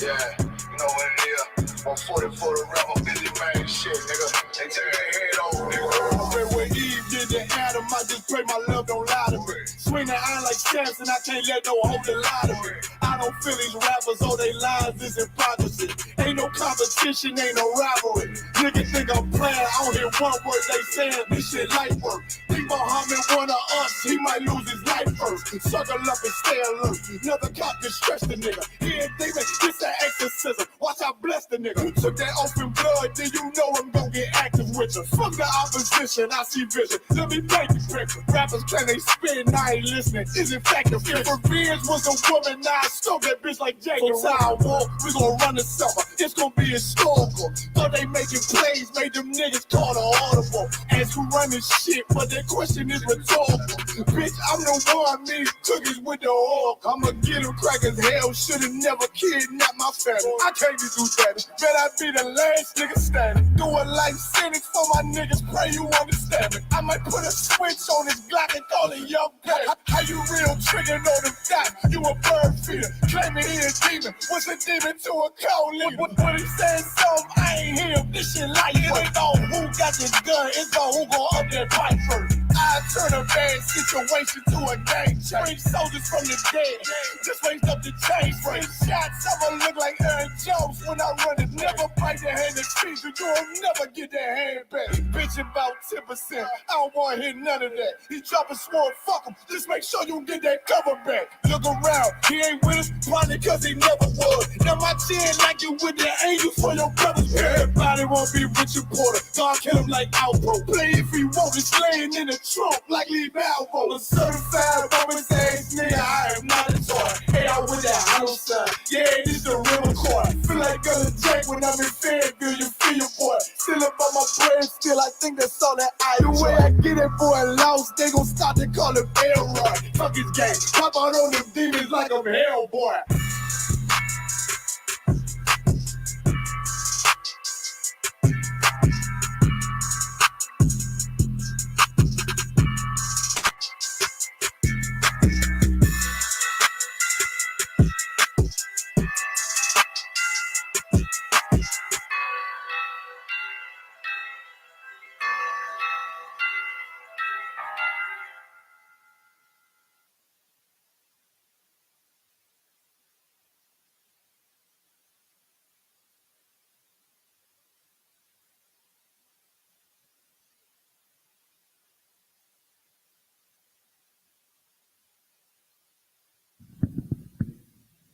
Yeah, you know what it is. 140 for the rapper, busy man, shit, nigga. They tear their head over, nigga. I read what Eve did to Adam, I just pray my love don't lie to me. Swing the iron like Samson, I can't let no hope to lie to me. I don't feel these rappers, all they lies is hypocrisy. Ain't no competition, ain't no rivalry. Niggas think I'm playing, I don't hear one word they saying, this shit light work. Think Muhammad one of us, he might lose his life first. Circle up and stay alert. Another cop can stretch the nigga. He ain't demon, this an exorcism. Watch I bless the nigga. Took that open blood, then you know I'm gonna get active with you. Fuck the opposition, I see vision. Let me paint the picture. Rappers can they spit, and I ain't listening. Is it fact if revenge was a woman, now I stole that bitch like Jacob. So I walk, we gon' run the summer. It's gonna be historical. Thought they making plays, made them niggas call the audible. Ask who run this shit, but that question is rhetorical. Bitch, I'm the one, me cookies with the oil. I'ma get him crack as hell, should've never kidnapped my family. I can't be do that. Bet I be the last nigga standing. Do a life sentence for my niggas, pray you understand me. I might put a switch on this Glock and call it Young Pay. How you real trigger know the dot? You a bird feeder, claiming he a demon. What's a demon to a cold leader? When he says something, I ain't hear this shit like it ain't all who got this gun, it's all who gon' up that pipe first. I turn a bad situation to a game change. Soldiers from the dead, just raised up the chain. Free shots, I'ma look like Aaron Jones when I run it. Never bite the hand that feeds you, you'll never get that hand back. Bitch about 10%, I don't wanna hear none of that. He dropping sword, fuck him, just make sure you get that cover back. Look around, he ain't with us, probably cause he never was. Now my chin like you with the angels for your brothers. Everybody won't be Richard Porter, God kill him like Alpo. Play if he want, it's laying in the trunk like Lee Balvo. A certified woman's ass nigga, I am not a toy. Hey, I with that hollow side, yeah, this the real McCoy. Feel like Gunna Jack when I'm in Fayetteville, you feel your boy. Still up on my bread, still I think that's all that I enjoy. The way I get it boy lost, they gon' start to call it Elroy. Fuck his gang, pop out on them demons like I'm Hellboy.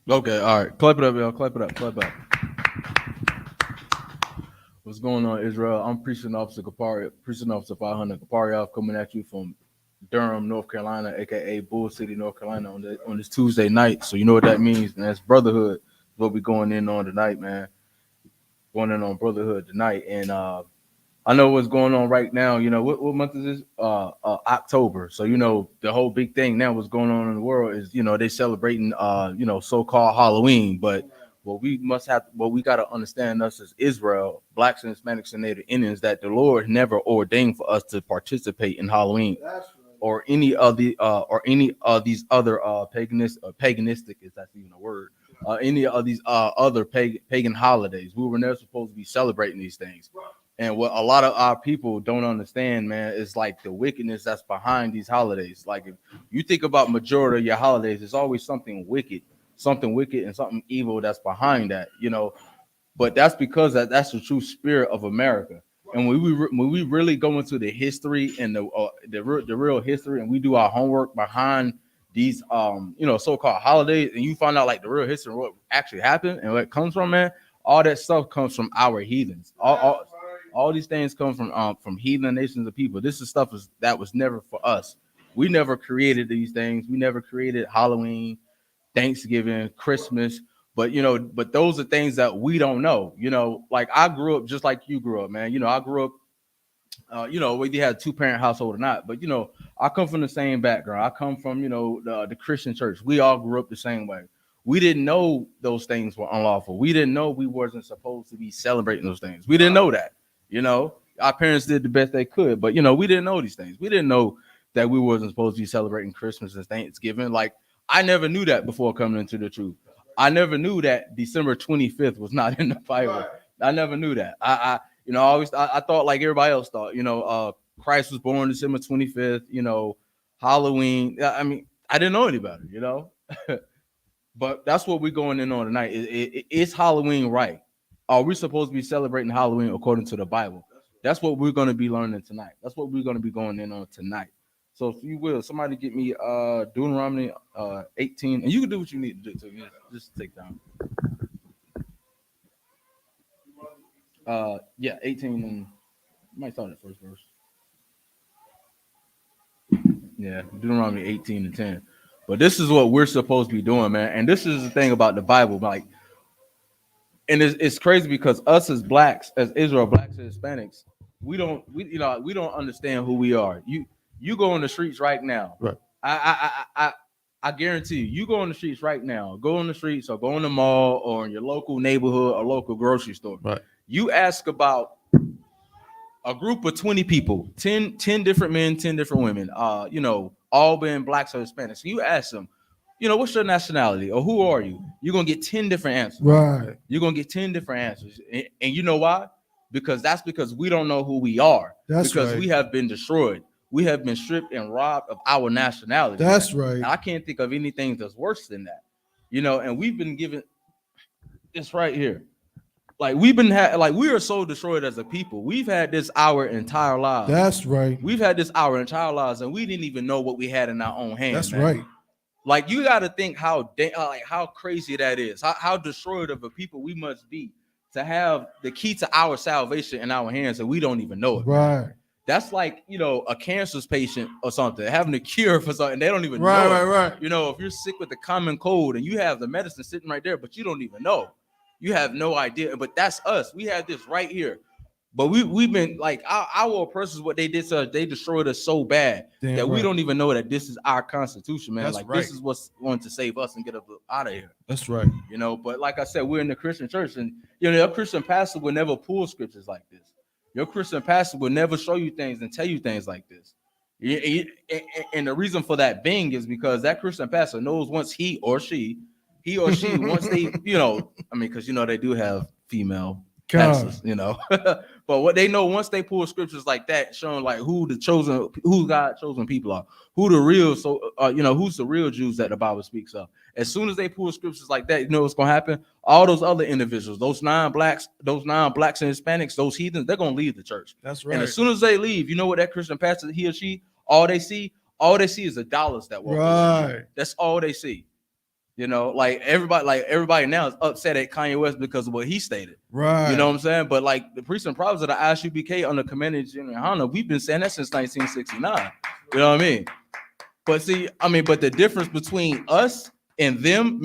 Okay, all right. Clap it up, y'all. Clap it up. Clap it up. What's going on, Israel? I'm Precinct Officer Kapari, Precinct Officer 500 Kapariov, coming at you from Durham, North Carolina, aka Bull City, North Carolina, on this Tuesday night. So you know what that means, man. That's Brotherhood. What we going in on tonight, man. Going in on Brotherhood tonight, and I know what's going on right now. You know what month is this? October. So you know the whole big thing now. What's going on in the world is they celebrating so-called Halloween, but what we got to understand us as Israel, blacks and Hispanics and Native Indians, that the Lord never ordained for us to participate in Halloween or any of these other paganistic, if that's even a word, any of these other pagan holidays. We were never supposed to be celebrating these things. And what a lot of our people don't understand, man, is like the wickedness that's behind these holidays. Like if you think about majority of your holidays, it's always something wicked and something evil that's behind that, But that's because that's the true spirit of America. And when we really go into the history and the real history, and we do our homework behind these so-called holidays, and you find out like the real history, what actually happened and where it comes from, man, all that stuff comes from our heathens. All these things come from heathen nations of people. This is stuff that was never for us. We never created these things. We never created Halloween, Thanksgiving, Christmas. But those are things that we don't know. Like I grew up just like you grew up, man. I grew up, whether you had a 2-parent household or not. But I come from the same background. I come from the Christian church. We all grew up the same way. We didn't know those things were unlawful. We didn't know we wasn't supposed to be celebrating those things. We didn't know that. Our parents did the best they could, but we didn't know these things. We didn't know that we wasn't supposed to be celebrating Christmas and Thanksgiving. Like I never knew that before coming into the truth. I never knew that December 25th was not in the Bible. Right. I never knew that. I thought like everybody else thought, Christ was born December 25th, Halloween. I mean, I didn't know any better, but that's what we're going in on tonight. Is Halloween right? Are we supposed to be celebrating Halloween according to the Bible? That's what we're going to be learning tonight. That's what we're going to be going in on tonight. So if you will, somebody get me Deuteronomy 18, and you can do what you need to do too. Just take down. 18, and you might start at the first verse. Yeah, Deuteronomy 18 and 10. But this is what we're supposed to be doing, man. And this is the thing about the Bible, like, and it's crazy because us as blacks, as Israel, blacks and Hispanics, we don't understand who we are. You go on the streets right now. Right. I guarantee you go on the streets right now. Go on the streets or go in the mall or in your local neighborhood or local grocery store. Right. You ask about a group of 20 people, 10 different men, 10 different women, all being blacks or Hispanics. You ask them, what's your nationality or who are you? You're going to get 10 different answers. Right. You're going to get 10 different answers. And you know why? Because we don't know who we are. That's because right. we have been destroyed. We have been stripped and robbed of our nationality. That's man. right. And I can't think of anything that's worse than that. And we've been given this right here. Like we are so destroyed as a people. We've had this our entire lives. That's right. We've had this our entire lives, and we didn't even know what we had in our own hands. That's man. right. Like you got to think how crazy that is. How destroyed of a people we must be to have the key to our salvation in our hands, and we don't even know it. Right. That's like a cancer patient or something having a cure for something. They don't even know. Right. If you're sick with the common cold and you have the medicine sitting right there, but you don't even know. You have no idea, but that's us. We have this right here, but we've been like our oppressors. What they did to us, they destroyed us so bad that we don't even know that this is our constitution, man. That's right. This is what's going to save us and get us out of here. That's right. But like I said, we're in the Christian church, and a Christian pastor will never pull scriptures like this. Your Christian pastor will never show you things and tell you things like this. And the reason for that being is because that Christian pastor knows once he or she once they, because they do have female pastors, but what they know once they pull scriptures like that, showing like who God chosen people are, who the real, who's the real Jews that the Bible speaks of. As soon as they pull scriptures like that, what's gonna happen? All those other individuals, those non-blacks and Hispanics, those heathens, they're gonna leave the church. That's right. And as soon as they leave, you know what that Christian pastor, he or she, all they see is the dollars that walk. Right. That's all they see. Everybody now is upset at Kanye West because of what he stated. Right. You know what I'm saying? But like the priests and prophets of the Isupk under Commander General Hanna, we've been saying that since 1969. You know what I mean? But the difference between us and them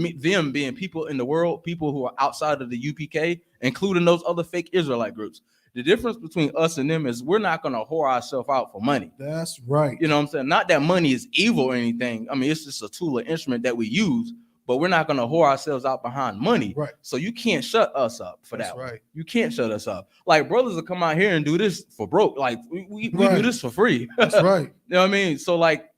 being people in the world, people who are outside of the UPK, including those other fake Israelite groups. The difference between us and them is we're not going to whore ourselves out for money. That's right. You know what I'm saying? Not that money is evil or anything. It's just a tool or instrument that we use. But we're not going to whore ourselves out behind money. Right. So you can't shut us up for That's that. Right. You can't shut us up. Like brothers will come out here and do this for broke. Like we do this for free. That's right. You know what I mean? So like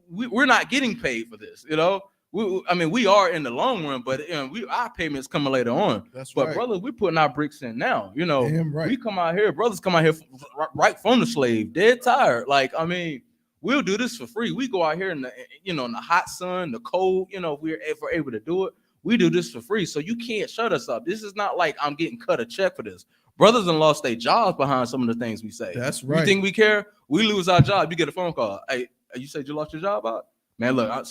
we're not getting paid for this. We are in the long run, but our payments coming later on. That's but right. brothers, we're putting our bricks in now. Damn right. We come out here, brothers come out here right from the slave, dead tired. We'll do this for free. We go out here in the in the hot sun, the cold. If we're able to do it, we do this for free. So you can't shut us up. This is not like I'm getting cut a check for this. Brothers and lost their jobs behind some of the things we say. That's right. You think we care? We lose our job. You get a phone call. Hey, you said you lost your job out? Man, look, I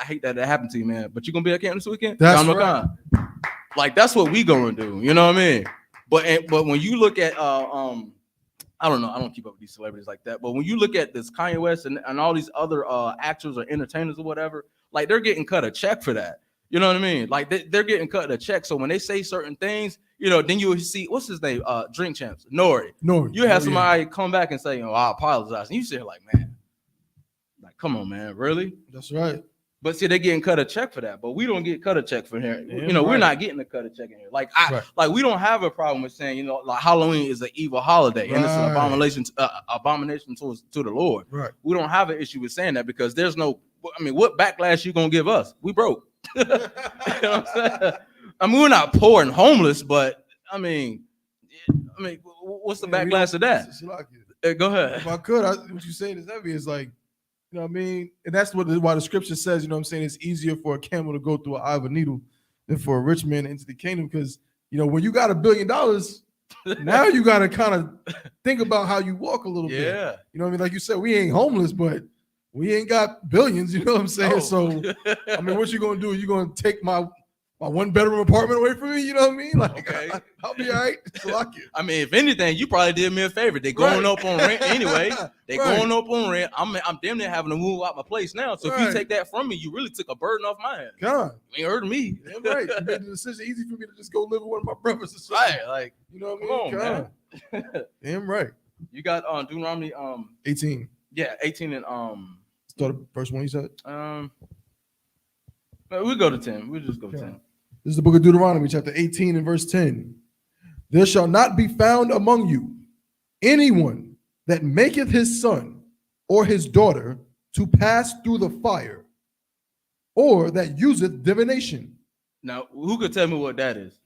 hate that happened to you, man. But you gonna be at camp this weekend? That's right. Like that's what we gonna do. You know what I mean? But when you look at I don't know. I don't keep up with these celebrities like that. But when you look at this Kanye West and all these other actors or entertainers or whatever, like they're getting cut a check for that. You know what I mean? Like they're getting cut a check. So when they say certain things, then you will see, what's his name? Drink Champs, Nori. You have somebody come back and say, I apologize. And you say like, man, like, come on, man, really? That's right. But see, they're getting cut a check for that, but we don't get cut a check for here. Yeah, We're not getting a cut a check in here. Like we don't have a problem with saying, like Halloween is an evil holiday and it's an abomination to the Lord. Right. We don't have an issue with saying that because there's no. What backlash you gonna give us? We broke. You know what I'm saying? I mean, we're not poor and homeless, but I mean, what's the backlash of that? Go ahead. If I could, what you saying is heavy. Is like, you know what I mean? And that's why the scripture says, you know what I'm saying, it's easier for a camel to go through an eye of a needle than for a rich man into the kingdom. Because, you know, when you got $1 billion, now you got to kind of think about how you walk a little bit. Yeah. You know what I mean? Like you said, we ain't homeless, but we ain't got billions. You know what I'm saying? Oh. So, I mean, what you going to do? You going to take my 1-bedroom apartment away from me? You know what I mean? Like, Okay. I'll be all right. I mean, if anything, you probably did me a favor. They're going up on rent anyway. They're going up on rent. I'm damn near having to move out my place now. So if you take that from me, you really took a burden off my hands. God. You ain't hurting me. Damn right. You made the decision easy for me to just go live with one of my brothers or something. Right. Like, you know what I mean? Man. Damn right. You got Deuteronomy 18. Yeah, 18 and Start the first one you said? We'll go to 10. We'll just go to 10. This is the book of Deuteronomy, chapter 18 and verse 10. There shall not be found among you anyone that maketh his son or his daughter to pass through the fire, or that useth divination. Now, who could tell me what that is?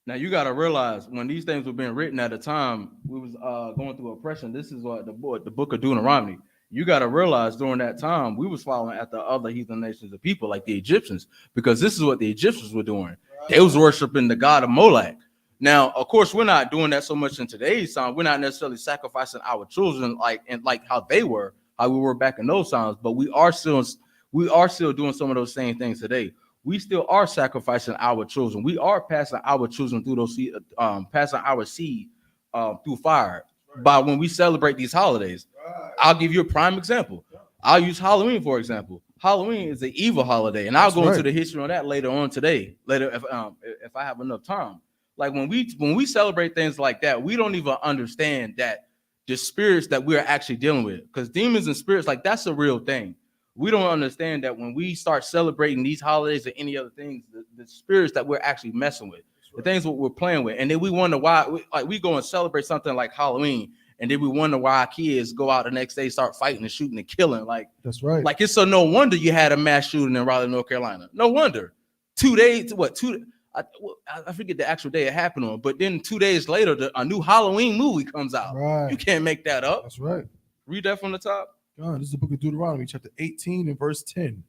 Now, you got to realize when these things were being written at the time, we was going through oppression. This is what the book of Deuteronomy. You got to realize during that time, we was following after other heathen nations of people like the Egyptians, because this is what the Egyptians were doing. They was worshiping the god of Molech. Now, of course, we're not doing that so much in today's time. We're not necessarily sacrificing our children like how they were, how we were back in those times, but we are still doing some of those same things today. We still are sacrificing our children. We are passing our children through those passing our seed through fire by when we celebrate these holidays. I'll give you a prime example. I'll use Halloween, for example. Halloween is an evil holiday, and I'll go into the history on that later on today. Later, if I have enough time. Like when we celebrate things like that, we don't even understand that the spirits that we're actually dealing with, because demons and spirits, like that's a real thing. We don't understand that when we start celebrating these holidays or any other things, the spirits that we're actually messing with, the things that we're playing with, and then we wonder why. We go and celebrate something like Halloween, and then we wonder why our kids go out the next day, start fighting and shooting and killing. Like that's right. Like it's so no wonder you had a mass shooting in Raleigh, North Carolina. No wonder. 2 days. I forget the actual day it happened on, but then 2 days later, a new Halloween movie comes out. Right. You can't make that up. That's right. Read that from the top. God, this is the book of Deuteronomy, chapter 18 and verse 10.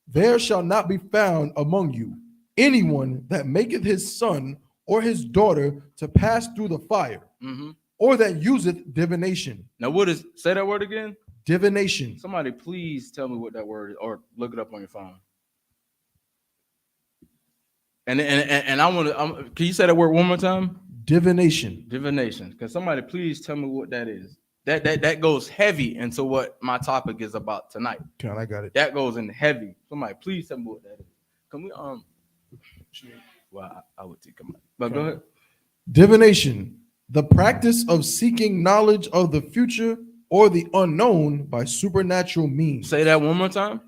There shall not be found among you anyone that maketh his son or his daughter to pass through the fire, or that useth divination. Now, say that word again? Divination. Somebody please tell me what that word is, or look it up on your phone. And I want to. Can you say that word one more time? Divination. Divination. Can somebody please tell me what that is? That goes heavy into what my topic is about tonight. Okay, I got it. That goes in heavy. Somebody please tell me what that is. Can we Well, I would think about it. But go ahead. Divination, the practice of seeking knowledge of the future or the unknown by supernatural means. Say that one more time.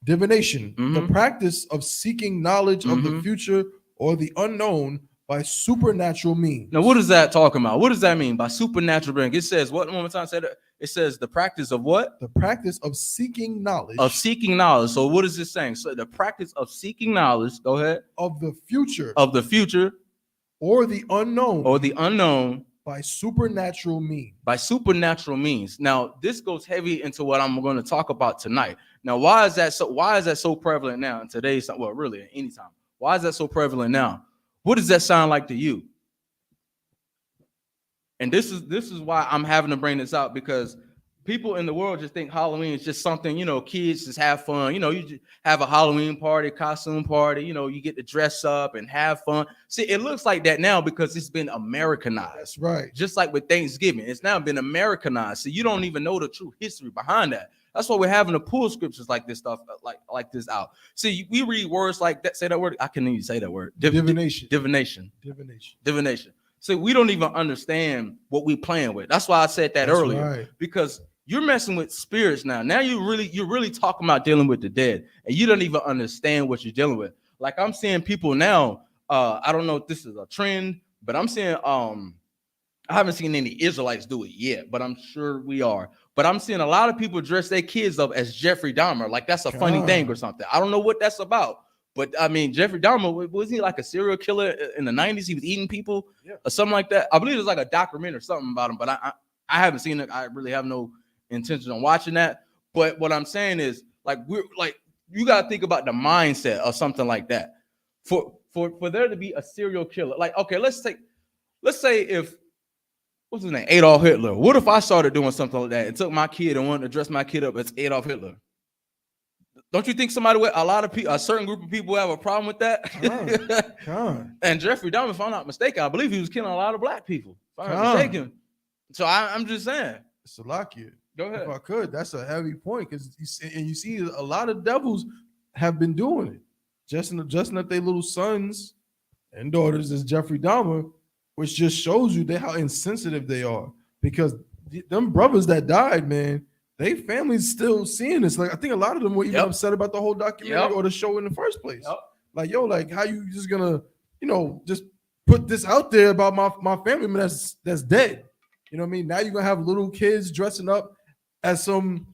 Divination, the practice of seeking knowledge of the future or the unknown by supernatural means. Now, what is that talking about? What does that mean by supernatural means? It says what? One more time. Say that. It says the practice of what? The practice of seeking knowledge. Of seeking knowledge. So what is this saying? So the practice of seeking knowledge. Go ahead. Of the future. Of the future. Or the unknown. Or the unknown. By supernatural means. By supernatural means. Now, this goes heavy into what I'm going to talk about tonight. Now, why is that so prevalent now in today's, well, really at any time? Why is that so prevalent now? What does that sound like to you? And this is why I'm having to bring this out, because people in the world just think Halloween is just something, kids just have fun. You just have a Halloween party, costume party, you get to dress up and have fun. See, it looks like that now because it's been Americanized. That's right. Just like with Thanksgiving, it's now been Americanized. So you don't even know the true history behind that. That's why we're having to pull scriptures like this stuff, like this out. See, we read words like that. Say that word. I can't even say that word. Divination. Divination. Divination. Divination. So we don't even understand what we're playing with. That's why I said that earlier. Right. Because you're messing with spirits now. Now you're really talking about dealing with the dead, and you don't even understand what you're dealing with. Like I'm seeing people now. I don't know if this is a trend, but I'm seeing I haven't seen any Israelites do it yet, but I'm sure we are. But I'm seeing a lot of people dress their kids up as Jeffrey Dahmer, like that's a funny thing or something. I don't know what that's about, but I mean, Jeffrey Dahmer, was he like a serial killer in the 90s? He was eating people or something like that. I believe there's like a documentary or something about him, but I haven't seen it. I really have no intention on watching that. But what I'm saying is, like, we're like, you got to think about the mindset of something like that. For there to be a serial killer, like, okay, let's say if, what's his name, Adolf Hitler. What if I started doing something like that and took my kid and wanted to dress my kid up as Adolf Hitler? Don't you think a certain group of people have a problem with that? And Jeffrey Dahmer, if I'm not mistaken, I believe he was killing a lot of black people. If I'm not mistaken. So I'm just saying. Salakia. Go ahead. If I could, that's a heavy point because you see a lot of devils have been doing it, dressing up their little sons and daughters as Jeffrey Dahmer, which just shows you how insensitive they are. Because them brothers that died, man, they families still seeing this. Like I think a lot of them were even upset about the whole documentary or the show in the first place. Like, yo, like how you just gonna, just put this out there about my family member that's dead. You know what I mean? Now you're gonna have little kids dressing up as some,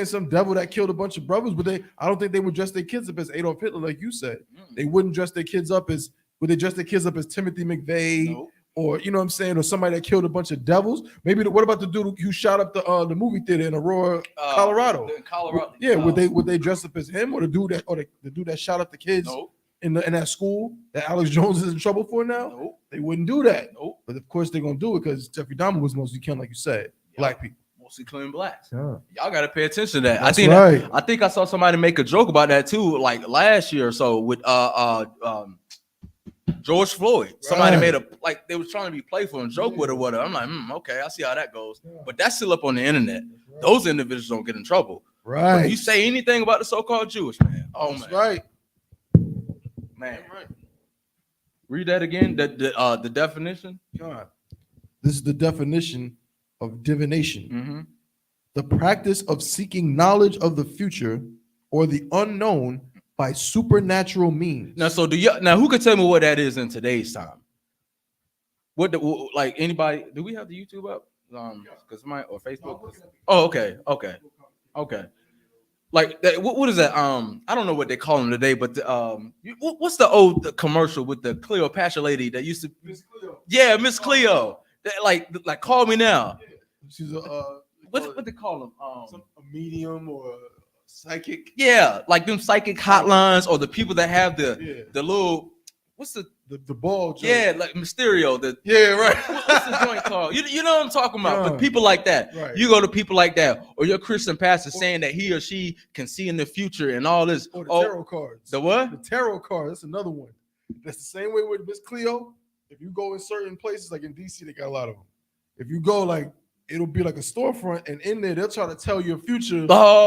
some devil that killed a bunch of brothers, but I don't think they would dress their kids up as Adolf Hitler, like you said. They wouldn't dress their kids up as, would they dress their kids up as Timothy McVeigh? Nope. Or or somebody that killed a bunch of devils. Maybe what about the dude who shot up the movie theater in Aurora, Colorado? In Colorado. Yeah, would they dress up as him or the dude that shot up the kids in that school that Alex Jones is in trouble for now? Nope. They wouldn't do that. Nope. But of course they're gonna do it because Jeffrey Dahmer was mostly killing, like you said, black people. Mostly killing blacks. Y'all gotta pay attention to that. That's I think I saw somebody make a joke about that too, like last year or so with George Floyd. Somebody made they was trying to be playful and joke with or whatever. I'm like, okay, I see how that goes. But that's still up on the internet. Those individuals don't get in trouble. Right. But if you say anything about the so-called Jewish man, that's right. Man. Right. Read that again. The definition. God. This is the definition of divination. Mm-hmm. The practice of seeking knowledge of the future or the unknown by supernatural means. Now, who could tell me what that is in today's time? Anybody? Do we have the YouTube up? Because or Facebook? Oh, okay. Like that, what is that? I don't know what they call them today, but what's the old commercial with the Cleopatra lady that used to? Miss Cleo. Yeah, Miss Cleo. Like call me now. She's a what they call them? A medium or a psychic. Yeah, like them psychic hotlines or the people that have the little what's the ball joint. Yeah, like Mysterio. What's the joint called? You know what I'm talking about. But people like that. Right. You go to people like that, or your Christian pastor saying that he or she can see in the future and all this. Or the tarot cards. The what? The tarot card. That's another one. That's the same way with Miss Cleo. If you go in certain places, like in DC, they got a lot of them. If you go it'll be like a storefront, and in there they'll try to tell your future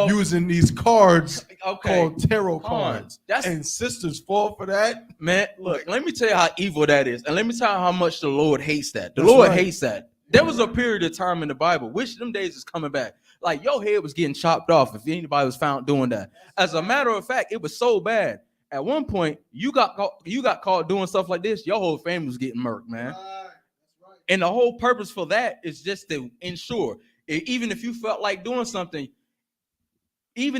using these cards called tarot cards. And sisters fall for that. Man, look, let me tell you how evil that is, and let me tell you how much the Lord hates that. The Lord hates that. There was a period of time in the Bible, which them days is coming back. Like your head was getting chopped off if anybody was found doing that. As a matter of fact, it was so bad. At one point, you got caught doing stuff like this. Your whole family was getting murked, man. And the whole purpose for that is just to ensure, even if you felt like doing something, and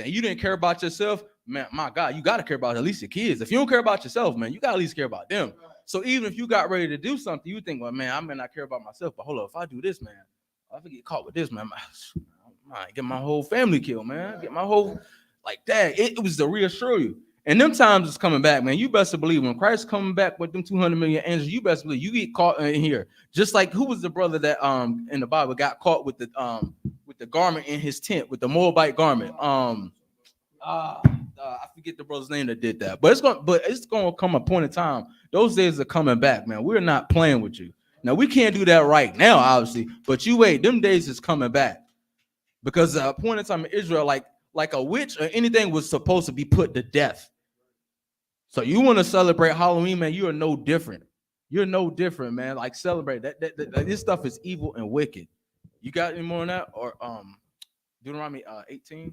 you didn't care about yourself, man, my God, you got to care about at least your kids. If you don't care about yourself, man, you got to at least care about them. So even if you got ready to do something, you think, well, man, I may not care about myself, but hold up, if I do this, man, if I get caught with this, man, I might get my whole family killed, man. Get my whole, like that. It was to reassure you. And them times is coming back, man. You best to believe when Christ coming back with them 200 million angels, you best believe you get caught in here. Just like who was the brother that in the Bible got caught with the garment in his tent, with the Moabite garment. I forget the brother's name that did that. But it's gonna come a point in time. Those days are coming back, man. We're not playing with you. Now we can't do that right now, obviously, but you wait, them days is coming back. Because at a point in time in Israel, like a witch or anything was supposed to be put to death. So you want to celebrate Halloween, man? You are no different. You're no different, man. Like celebrate that this stuff is evil and wicked. You got any more on that? Or Deuteronomy 18?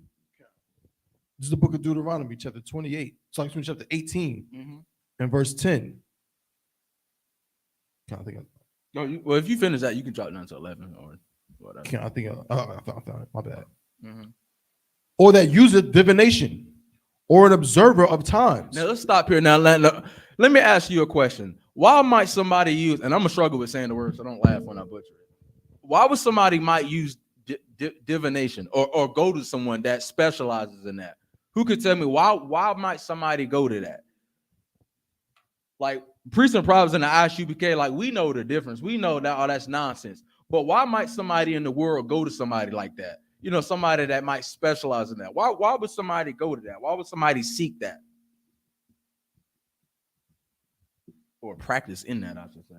This is the book of Deuteronomy, chapter 28. Sorry, chapter 18 and verse 10. Well, if you finish that, you can drop down to 11 or whatever. I think I found it. My bad. Mm-hmm. Or that useth divination, or an observer of times. Now let's stop here. Now let me ask you a question. Why might somebody use? And I'm gonna struggle with saying the word, so don't laugh when I butcher it. Why would somebody might use divination or go to someone that specializes in that? Who could tell me why might somebody go to that? Like priests and prophets in the Isupk, like we know the difference. We know that that's nonsense. But why might somebody in the world go to somebody like that? You know, somebody that might specialize in that. Why would somebody go to that? Why would somebody seek that? Or practice in that, I should say.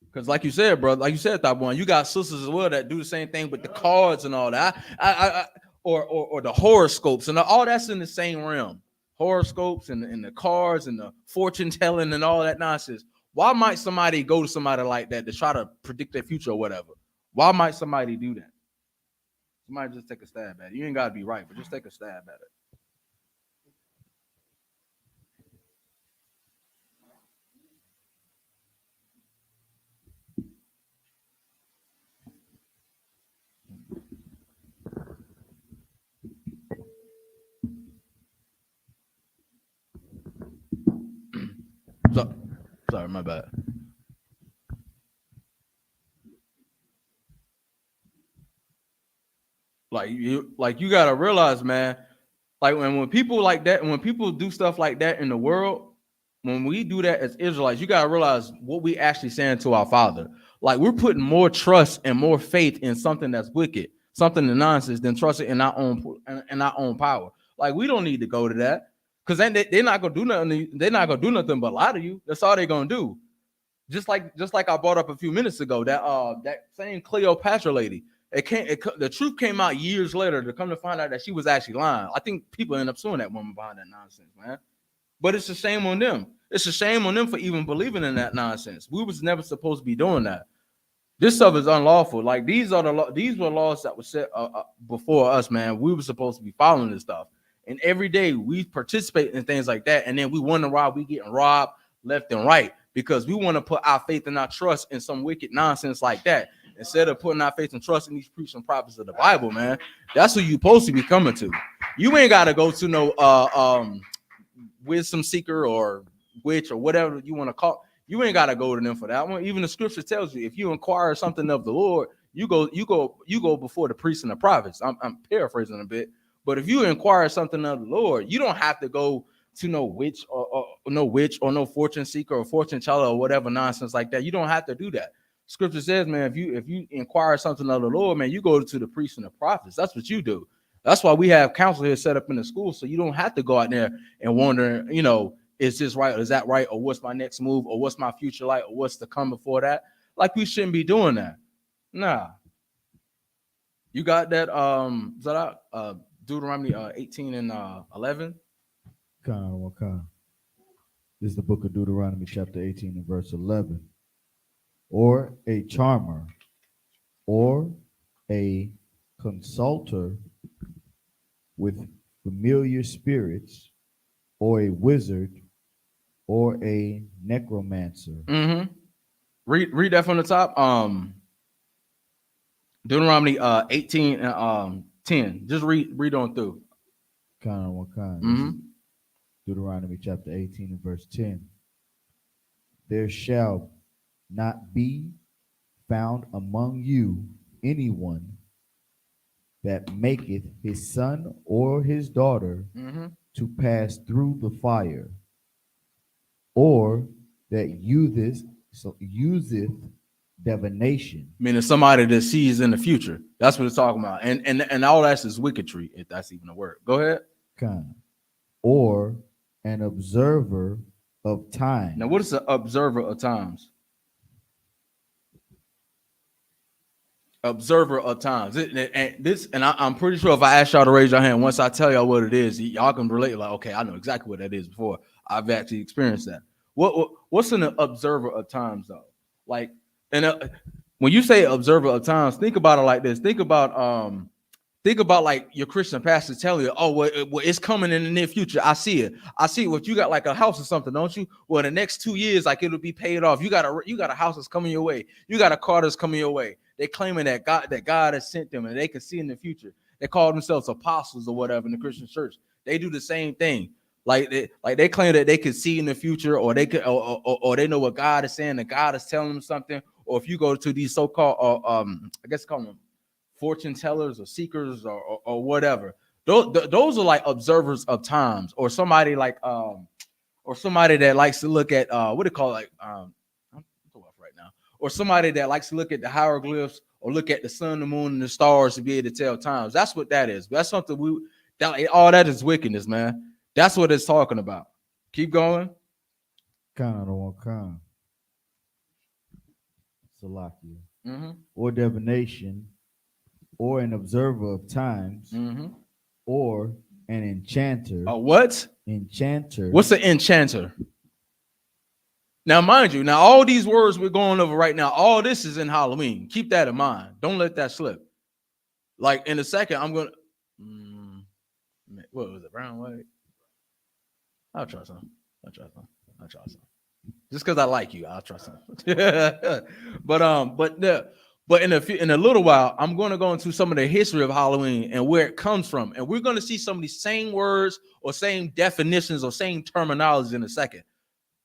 Because like you said, bro, like you said, Thought One, you got sisters as well that do the same thing with the cards and all that. Or the horoscopes and all that's in the same realm. Horoscopes and the cards and the fortune telling and all that nonsense. Why might somebody go to somebody like that to try to predict their future or whatever? Why might somebody do that? Somebody just take a stab at it. You ain't got to be right, but just take a stab at it. Sorry, my bad. Like you gotta realize, man. Like when people like that, when people do stuff like that in the world, when we do that as Israelites, you gotta realize what we actually saying to our Father. Like we're putting more trust and more faith in something that's wicked, something that's nonsense, than trusting in our own power. Like we don't need to go to that. Because then they're not gonna do nothing. They're not gonna do nothing but lie to you. That's all they're gonna do. Just like I brought up a few minutes ago, that same Cleopatra lady. The truth came out years later to come to find out that she was actually lying. I think people end up suing that woman behind that nonsense, man. But it's a shame on them. It's a shame on them for even believing in that nonsense. We was never supposed to be doing that. This stuff is unlawful. Like these were laws that were set before us, man. We were supposed to be following this stuff. And every day we participate in things like that, and then we wonder why we getting robbed left and right because we want to put our faith and our trust in some wicked nonsense like that instead of putting our faith and trust in these priests and prophets of the Bible, man. That's who you supposed to be coming to. You ain't got to go to no wisdom seeker or witch or whatever you want to call. You ain't got to go to them for that one. Even the scripture tells you if you inquire something of the Lord, you go before the priests and the prophets. I'm paraphrasing a bit. But if you inquire something of the Lord, you don't have to go to no witch or no fortune seeker or fortune teller or whatever nonsense like that. You don't have to do that. Scripture says, man, if you inquire something of the Lord, man, you go to the priests and the prophets. That's what you do. That's why we have counsel here set up in the school, so you don't have to go out there and wonder, is this right or is that right or what's my next move or what's my future like or what's to come before that. Like we shouldn't be doing that. Nah. You got that? Deuteronomy 18 and 11. This is the book of Deuteronomy chapter 18 and verse 11. Or a charmer, or a consulter with familiar spirits, or a wizard, or a necromancer. Mm-hmm. Read that from the top. Deuteronomy 18 and 10. Just read on through. Mm-hmm. Deuteronomy chapter 18 and verse 10. There shall not be found among you anyone that maketh his son or his daughter to pass through the fire, or that useth divination. Meaning somebody that sees in the future. That's what it's talking about. And all that's is wickedry, if that's even a word. Go ahead. Or an observer of time. Now, what is an observer of times? Observer of times. I'm pretty sure if I ask y'all to raise your hand, once I tell y'all what it is, y'all can relate. Like, okay, I know exactly what that is before I've actually experienced that. What's an observer of times though? Like, and when you say observer of times, think about it like this. Think about think about like your Christian pastor telling you, oh, well, it's coming in the near future. I see it. What you got, like a house or something, don't you? Well, the next 2 years, like it'll be paid off. You got a house that's coming your way. You got a car that's coming your way. They claiming that God has sent them and they can see in the future. They call themselves apostles or whatever in the Christian church. They do the same thing. Like they claim that they can see in the future, or they could, or they know what God is saying, and God is telling them something. Or if you go to these so-called, I guess call them fortune tellers or seekers or whatever. Those are like observers of times, or somebody like or somebody that likes to look at what do you call it? Like I'm off right now, or somebody that likes to look at the hieroglyphs or look at the sun, the moon, and the stars to be able to tell times. That's what that is. That's something all that is wickedness, man. That's what it's talking about. Keep going. Kind of the one kind. Salakia. Mm-hmm. Or divination, or an observer of times, Mm-hmm. or an enchanter. A what? Enchanter. What's an enchanter? Now, mind you, all these words we're going over right now, all this is in Halloween. Keep that in mind. Don't let that slip. Like in a second, I'm going to, what was it, brown, white? I'll try some. Just because I like you, I'll try some. But in a little while, I'm going to go into some of the history of Halloween and where it comes from, and we're going to see some of these same words or same definitions or same terminology in a second.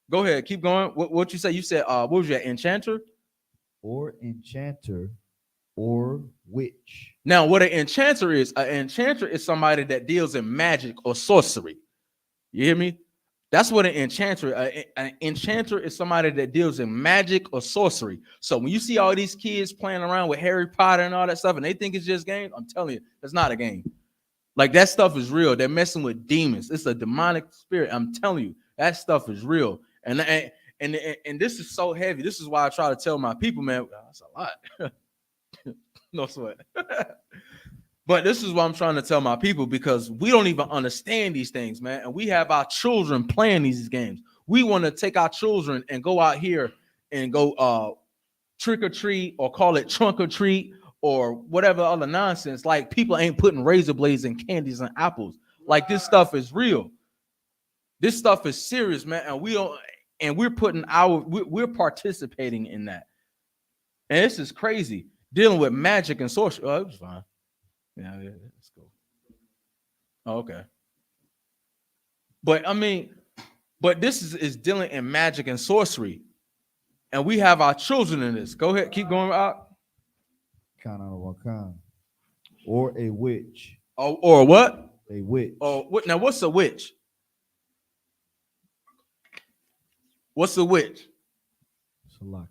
Go ahead, keep going. What you say? You said what was your enchanter? Or enchanter, or witch. Now, what an enchanter is somebody that deals in magic or sorcery. You hear me? That's what an enchanter. An enchanter is somebody that deals in magic or sorcery. So when you see all these kids playing around with Harry Potter and all that stuff, and they think it's just games, I'm telling you, it's not a game. Like that stuff is real. They're messing with demons. It's a demonic spirit. I'm telling you, that stuff is real. And this is so heavy. This is why I try to tell my people, man, that's a lot. No sweat. But this is what I'm trying to tell my people, because we don't even understand these things, man. And we have our children playing these games. We want to take our children and go out here and go trick or treat, or call it trunk or treat, or whatever other nonsense. Like people ain't putting razor blades and candies and apples. Like this stuff is real. This stuff is serious, man. And we're participating in that. And this is crazy. Dealing with magic and sorcery. Oh, it was fine. Yeah, that's cool. Oh, okay. But I mean, this is dealing in magic and sorcery. And we have our children in this. Go ahead, keep going out. Kind of one kind. Or a witch. Oh, or what? A witch. Oh, what now? What's a witch? What's a witch? Salakia.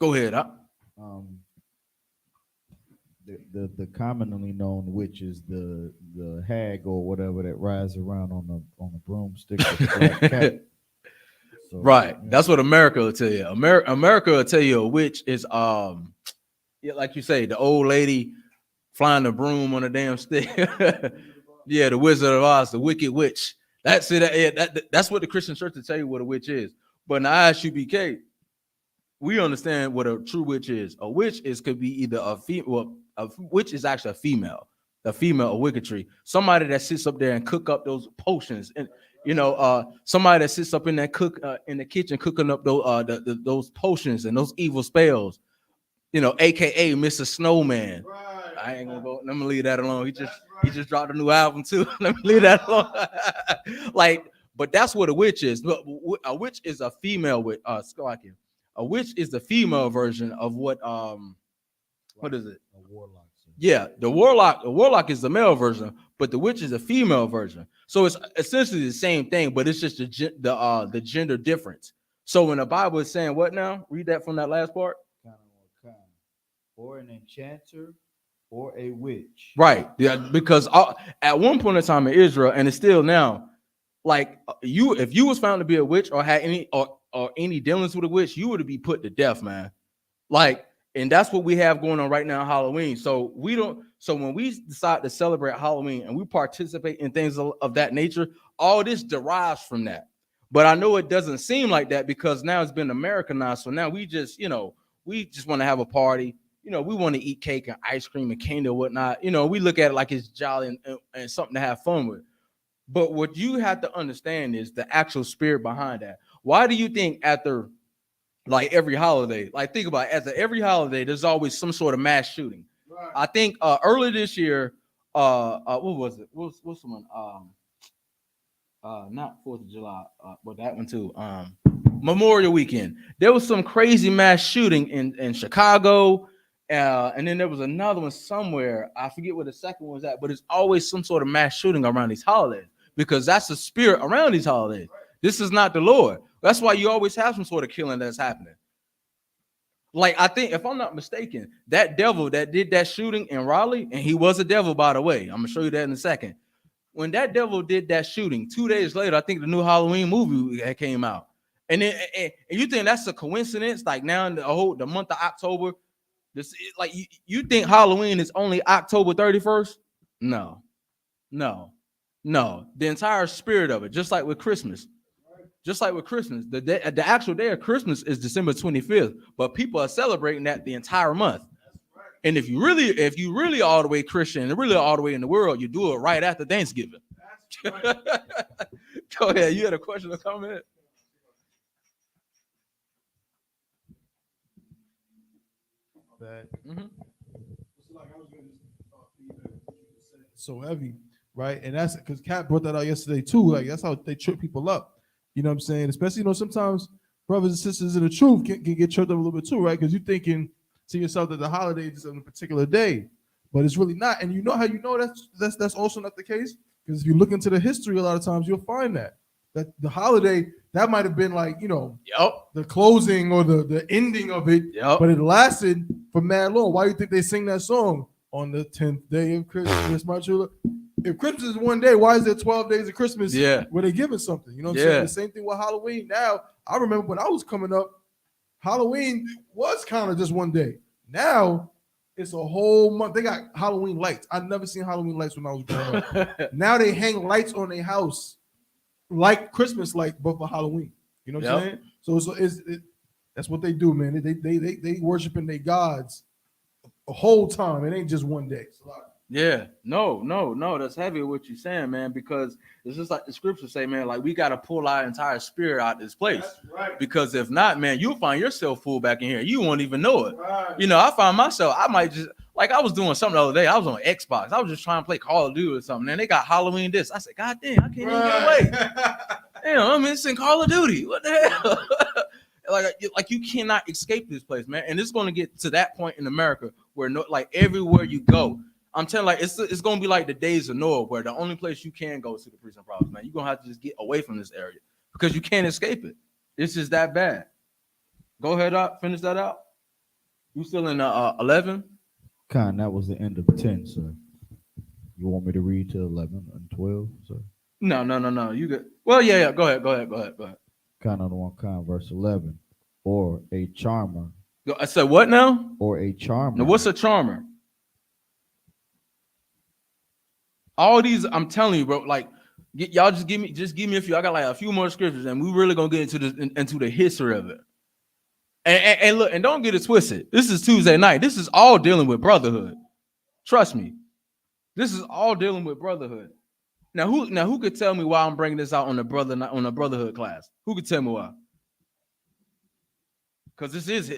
Go ahead. The commonly known witch is the hag or whatever that rides around on the broomstick with the black cat. So, right. Yeah. That's what America will tell you. America will tell you a witch is yeah, like you say, the old lady flying the broom on a damn stick. Yeah, the Wizard of Oz, the wicked witch. That's it. That's what the Christian church will tell you what a witch is. But in the Isupk, we understand what a true witch is. A witch could be either a female. A witch is actually a female of wickedry. Somebody that sits up there and cook up those potions, and somebody that sits up in that in the kitchen cooking up those potions and those evil spells. AKA Mr. Snowman. Right. I ain't gonna go. Let me leave that alone. He just dropped a new album too. Let me leave that alone. But that's what a witch is. A witch is a female with A witch is the female version of what is it? A warlock. Yeah, the warlock is the male version, but the witch is a female version. So it's essentially the same thing, but it's just the gender difference. So when the Bible is saying what now? Read that from that last part. Or an enchanter, or a witch. Right. Yeah, because at one point in time in Israel, and it's still now, like if you was found to be a witch or had any dealings with a witch, you would be put to death, man. Like, and that's what we have going on right now in Halloween. So when we decide to celebrate Halloween and we participate in things of that nature, all this derives from that. But I know it doesn't seem like that because now it's been Americanized. So now we just want to have a party we want to eat cake and ice cream and candy or whatnot. We look at it like it's jolly and something to have fun with. But what you have to understand is the actual spirit behind that. Why do you think after like every holiday, like think about it, after every holiday, there's always some sort of mass shooting? Right. I think earlier this year, what was it? What's the one? Not 4th of July, but that one too. Memorial Weekend. There was some crazy mass shooting in Chicago. And then there was another one somewhere. I forget where the second one was at, but it's always some sort of mass shooting around these holidays because that's the spirit around these holidays. This is not the Lord. That's why you always have some sort of killing that's happening. Like, I think, if I'm not mistaken, that devil that did that shooting in Raleigh, and he was a devil, by the way. I'm going to show you that in a second. When that devil did that shooting, 2 days later, I think the new Halloween movie came out. And then, and you think that's a coincidence? Like now in the month of October, you think Halloween is only October 31st? No. The entire spirit of it, just like with Christmas. The actual day of Christmas is December 25th, but people are celebrating that the entire month. And if you really all the way Christian and really all the way in the world, you do it right after Thanksgiving. Right. Go ahead. You had a question or comment? So heavy, right? And that's because Kat brought that out yesterday too. Like that's how they trip people up. You know what I'm saying? Especially, sometimes brothers and sisters in the truth can get tripped up a little bit too, right? Because you're thinking to yourself that the holiday is on a particular day, but it's really not. And you know how you know that's also not the case? Because if you look into the history, a lot of times you'll find that the holiday, that might have been like, the closing or the ending of it, but it lasted for mad long. Why do you think they sing that song? On the 10th day of Christmas, my true. If Christmas is one day, why is there 12 days of Christmas where they giving something? You know what I'm saying? The same thing with Halloween. Now, I remember when I was coming up, Halloween was kind of just one day. Now, it's a whole month. They got Halloween lights. I've never seen Halloween lights when I was growing up. Now they hang lights on their house like Christmas lights, but for Halloween. You know what I'm saying? So that's what they do, man. They worshiping their gods the whole time. It ain't just one day. Yeah, no, that's heavy what you're saying, man, because it's just like the scriptures say, man, like we got to pull our entire spirit out of this place. That's right. Because if not, man, you'll find yourself full back in here. You won't even know it. Right. I find myself, I might just, like I was doing something the other day. I was on Xbox. I was just trying to play Call of Duty or something. And they got Halloween this. I said, God damn, I can't even get away. Damn, I'm missing Call of Duty. What the hell? Like you cannot escape this place, man. And it's going to get to that point in America where everywhere you go, I'm telling it's going to be like the days of Noah, where the only place you can go is to the prison problems, man. You're going to have to just get away from this area because you can't escape it. It's just that bad. Go ahead, finish that out. You still in 11? That was the end of 10, sir. You want me to read to 11 and 12, sir? No. You good. Well, yeah. Go ahead. Another one, verse 11. Or a charmer. I said what now? Or a charmer. Now, what's a charmer? All these, I'm telling you, bro. Like, y'all just give me a few. I got like a few more scriptures, and we really gonna get into the history of it. And look, and don't get it twisted. This is Tuesday night. This is all dealing with brotherhood. Trust me. This is all dealing with brotherhood. Now who could tell me why I'm bringing this out on the brotherhood class? Who could tell me why? Because this is,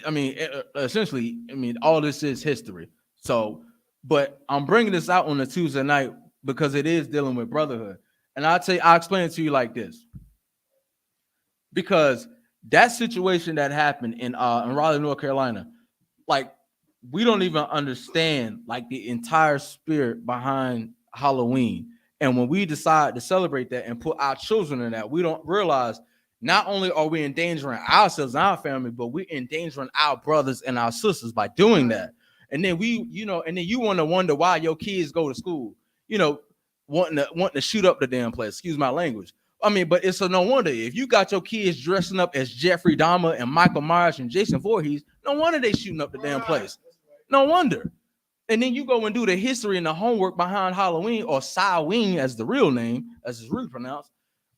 essentially, all this is history. So, but I'm bringing this out on a Tuesday night because it is dealing with brotherhood. And I'll explain it to you like this. Because that situation that happened in Raleigh, North Carolina, like, we don't even understand like the entire spirit behind Halloween. And when we decide to celebrate that and put our children in that, we don't realize not only are we endangering ourselves and our family, but we're endangering our brothers and our sisters by doing that. And then you want to wonder why your kids go to school, wanting to shoot up the damn place. Excuse my language. But it's no wonder if you got your kids dressing up as Jeffrey Dahmer and Michael Myers and Jason Voorhees, no wonder they shooting up the damn place. No wonder. And then you go and do the history and the homework behind Halloween, or Samhain as the real name, as it's really pronounced.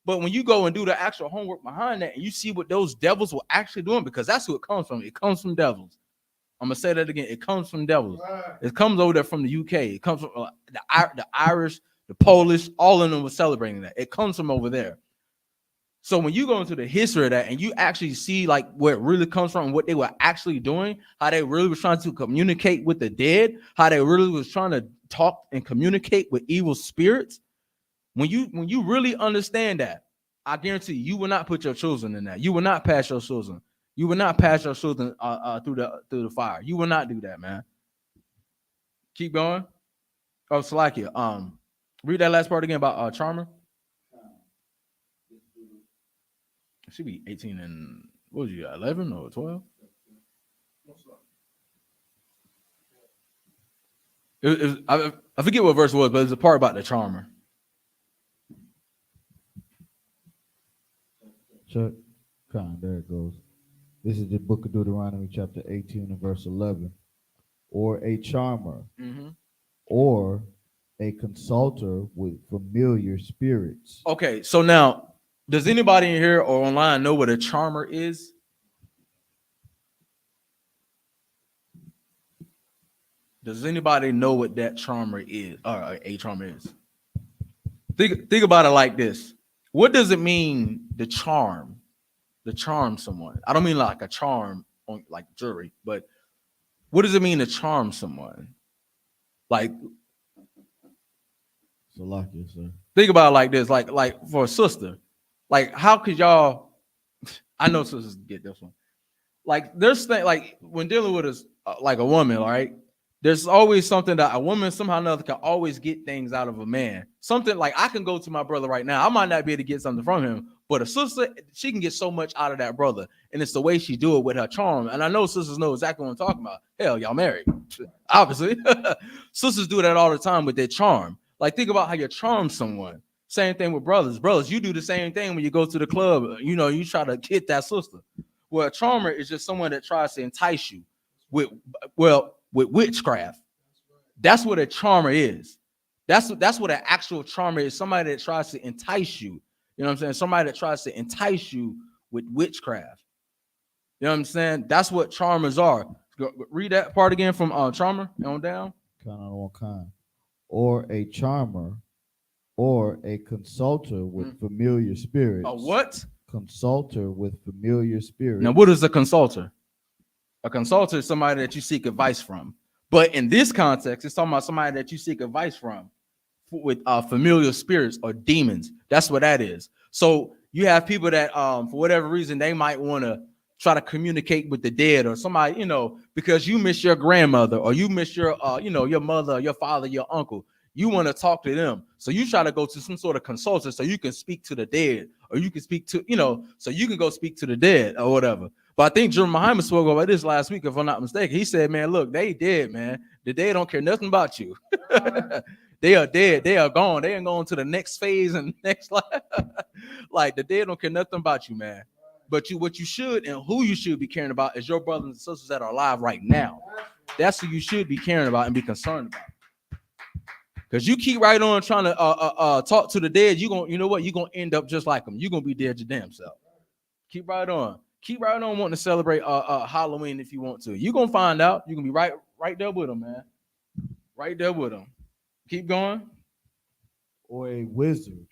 But when you go and do the actual homework behind that, and you see what those devils were actually doing, because that's who it comes from. It comes from devils. I'm gonna say that again. It comes from devils. It comes over there from the UK. It comes from the Irish, the Polish. All of them were celebrating that. It comes from over there. So when you go into the history of that and you actually see like where it really comes from, what they were actually doing, how they really was trying to communicate with the dead, how they really was trying to talk and communicate with evil spirits. When you really understand that, I guarantee you will not put your children in that. You will not pass your children. You will not pass your children through the fire. You will not do that, man. Keep going. Oh, Salakia. Read that last part again about Charmer. It should be 18 and what was you, 11 or 12? I forget what verse it was, but it's a part about the charmer. Chuck, there it goes. This is the book of Deuteronomy, chapter 18 and verse 11. Or a charmer, or a consulter with familiar spirits. Okay, so now, does anybody in here or online know what a charmer is? Does anybody know what that charmer is, or a charmer is? Think about it like this. What does it mean to charm? To charm someone. I don't mean like a charm on like jewelry, but what does it mean to charm someone? Like, Salakia, sir. Think about it like this. Like for a sister, like how could y'all? I know sisters get this one. Like there's thing like when dealing with like a woman, all right. There's always something that a woman somehow or another can always get things out of a man. Something like I can go to my brother right now. I might not be able to get something from him, but a sister, she can get so much out of that brother. And it's the way she do it with her charm. And I know sisters know exactly what I'm talking about. Hell, y'all married. Obviously. Sisters do that all the time with their charm. Like think about how you charm someone. Same thing with brothers. Brothers, you do the same thing when you go to the club. You know, you try to get that sister. Well, a charmer is just someone that tries to entice you with witchcraft. That's what a charmer is. That's what an actual charmer is. Somebody that tries to entice you. You know what I'm saying? Somebody that tries to entice you with witchcraft. You know what I'm saying? That's what charmers are. Read that part again from charmer on down. Or a charmer, or a consulter with familiar spirits. A what? Consulter with familiar spirits. Now, what is a consulter? A consultant is somebody that you seek advice from. But in this context, it's talking about somebody that you seek advice from with familiar spirits or demons. That's what that is. So you have people that, for whatever reason, they might want to try to communicate with the dead or somebody, you know, because you miss your grandmother or you miss your, your mother, your father, your uncle. You want to talk to them. So you try to go to some sort of consultant so you can speak to the dead or you can speak to, so you can go speak to the dead or whatever. But I think Jeremiah spoke about this last week, if I'm not mistaken. He said, man, look, they dead, man. The dead don't care nothing about you. They are dead. They are gone. They ain't going to the next phase and next life. Like the dead don't care nothing about you, man. But what you should and who you should be caring about is your brothers and sisters that are alive right now. That's who you should be caring about and be concerned about. Because you keep right on trying to talk to the dead, you're gonna end up just like them. You're gonna be dead your damn self. Keep right on. Keep right on wanting to celebrate Halloween if you want to. You're gonna find out. You're gonna be right there with them, man. Right there with them. Keep going. Or a wizard.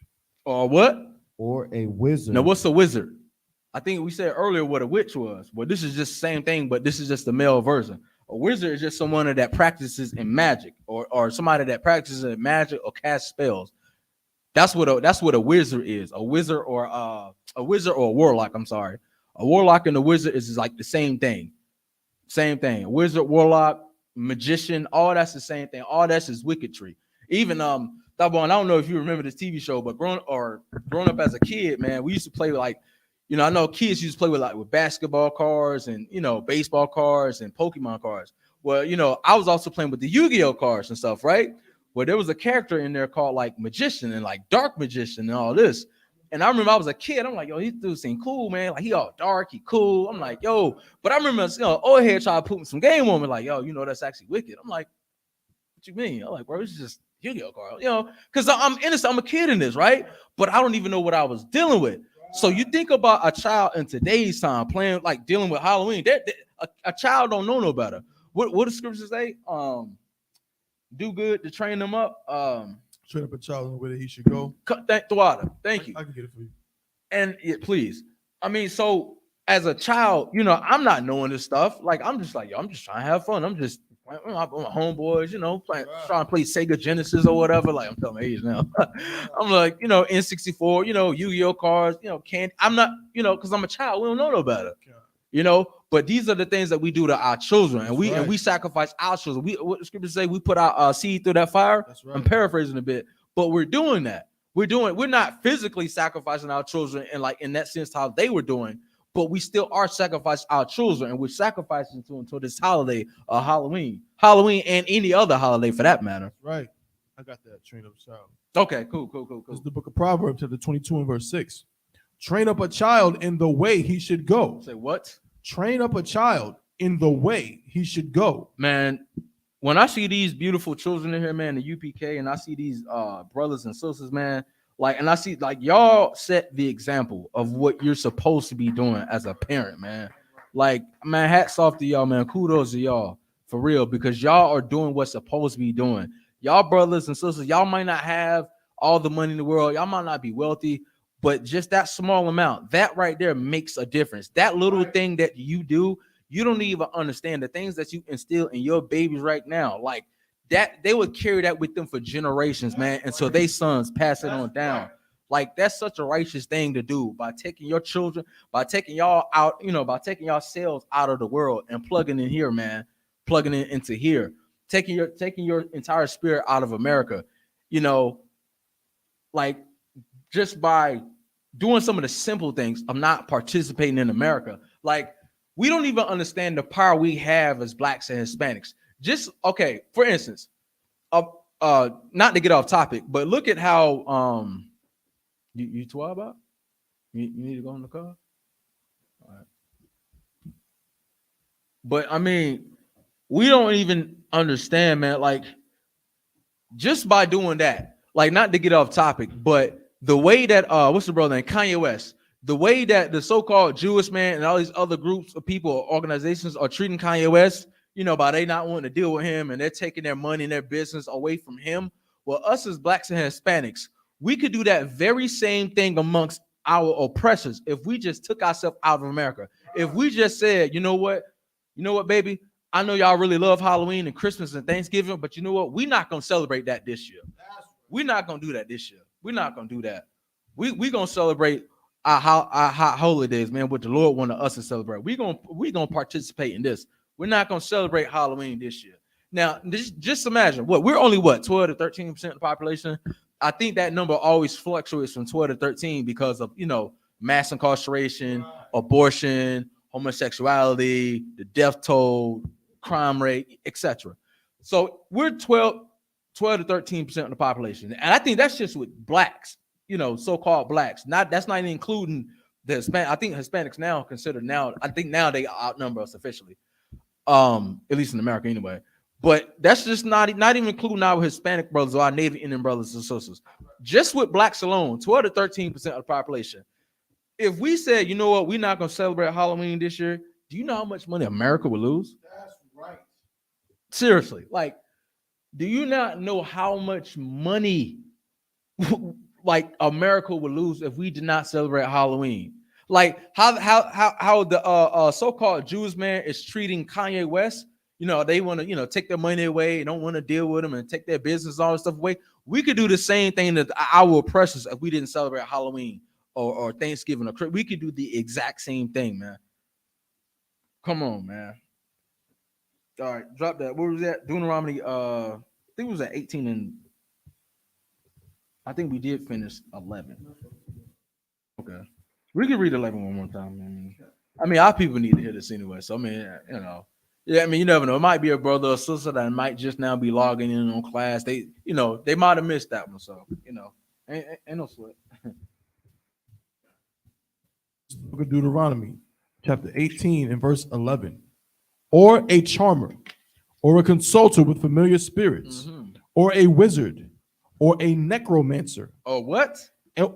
Or what? Or a wizard. Now, what's a wizard? I think we said earlier what a witch was. Well, this is just the same thing, but this is just the male version. A wizard is just someone that practices in magic, or somebody that practices in magic or casts spells. That's what a wizard is. A wizard or a warlock. I'm sorry. A warlock and a wizard is like the same thing. Same thing. Wizard, warlock, magician, all that's the same thing. All that's is wicketry. Even Thabo, I don't know if you remember this TV show, but growing up as a kid, man, we used to play with like, I know kids used to play with basketball cards and baseball cards and Pokemon cards. Well, I was also playing with the Yu-Gi-Oh cards and stuff, right? Well, there was a character in there called like magician and like dark magician and all this. And I remember I was a kid. I'm like, yo, this dude seem cool, man. Like he all dark, he cool. I'm like, yo, but I remember, old head trying to put some game on me, like, yo, that's actually wicked. I'm like, what you mean? I'm like, bro, it's just Yu-Gi-Oh card, because I'm innocent. I'm a kid in this, right? But I don't even know what I was dealing with. So you think about a child in today's time playing, like dealing with Halloween, a child don't know no better. what the scriptures say? Do good to train them up. Train up a child in the way that he should go. Thank you. I can get it for you. And please, I mean, so as a child, you know, I'm not knowing this stuff. Like, I'm just like, yo, I'm just trying to have fun. I'm just playing with my homeboys, you know, trying to play Sega Genesis or whatever. Like, I'm telling my age now. I'm like, you know, N64, you know, Yu-Gi-Oh cards, you know, candy. I'm not, you know, because I'm a child. We don't know no better. You know, but these are the things that we do to our children, and we sacrifice our children. What the scriptures say, we put our seed through that fire. That's right. I'm paraphrasing a bit, but we're doing that. We're not physically sacrificing our children and like in that sense how they were doing, but we still are sacrificing our children, and we're sacrificing to until this holiday, Halloween and any other holiday for that matter. Right. I got that. Train up a child. Okay, cool. It's the book of Proverbs, chapter 22 and verse 6. Train up a child in the way he should go. Say what? Train up a child in the way he should go. Man, when I see these beautiful children in here, man, the UPK, and I see these brothers and sisters, man, like, and I see like y'all set the example of what you're supposed to be doing as a parent, man. Like, man, hats off to y'all, man. Kudos to y'all for real, because y'all are doing what's supposed to be doing. Y'all brothers and sisters, y'all might not have all the money in the world, y'all might not be wealthy, but just that small amount, that right there makes a difference. That little thing that you do, you don't even understand the things that you instill in your babies right now. Like that, they would carry that with them for generations, man. And so they sons pass it on down. Like that's such a righteous thing to do by taking your children, by taking y'all out, you know, by taking y'all selves out of the world and plugging in here, man, plugging it into here, taking your entire spirit out of America, you know, like just by doing some of the simple things of not participating in America. Like, we don't even understand the power we have as blacks and Hispanics. Just, okay, for instance, not to get off topic, but look at how, you 12 about? You need to go in the car? All right. But, I mean, we don't even understand, man, like, just by doing that, like, not to get off topic, but the way that what's the brother name? Kanye West, the way that the so-called Jewish man and all these other groups of people or organizations are treating Kanye West, you know, by they not wanting to deal with him and they're taking their money and their business away from him. Well, us as blacks and Hispanics, we could do that very same thing amongst our oppressors if we just took ourselves out of America. If we just said, you know what, baby, I know y'all really love Halloween and Christmas and Thanksgiving, but you know what, we're not gonna celebrate that this year. We're not gonna do that this year. We're not gonna do that. We gonna celebrate our holidays, man. What the Lord wanted us to celebrate. We gonna participate in this. We're not gonna celebrate Halloween this year. Now, just imagine we're only 12 to 13% of the population. I think that number always fluctuates from 12 to 13 because of, you know, mass incarceration, abortion, homosexuality, the death toll, crime rate, etc. So we're 12 to 13% of the population. And I think that's just with blacks, you know, so-called blacks. That's not even including the Hispanic. I think Hispanics now considered I think now they outnumber us officially. At least in America anyway. But that's just not even including our Hispanic brothers or our Native Indian brothers and sisters. Just with blacks alone, 12 to 13% of the population. If we said, you know what, we're not going to celebrate Halloween this year, do you know how much money America would lose? That's right. Seriously, like, do you not know how much money like America would lose if we did not celebrate Halloween? Like how the so-called Jewish man is treating Kanye West. You know, they want to, you know, take their money away and don't want to deal with them and take their business, all this stuff away. We could do the same thing to our oppressors if we didn't celebrate Halloween or Thanksgiving or Christmas. We could do the exact same thing, man. Come on, man. All right, drop that. What was that? Deuteronomy, I think it was at 18 and I think we did finish 11. Okay. We can read 11 one more time. I mean, our people need to hear this anyway. So, I mean, you know. Yeah, I mean, you never know. It might be a brother or sister that might just now be logging in on class. They, you know, they might have missed that one. So, you know, ain't no sweat. Book of Deuteronomy, chapter 18 and verse 11. Or a charmer, or a consulter with familiar spirits, or a wizard, or a necromancer. Oh, what?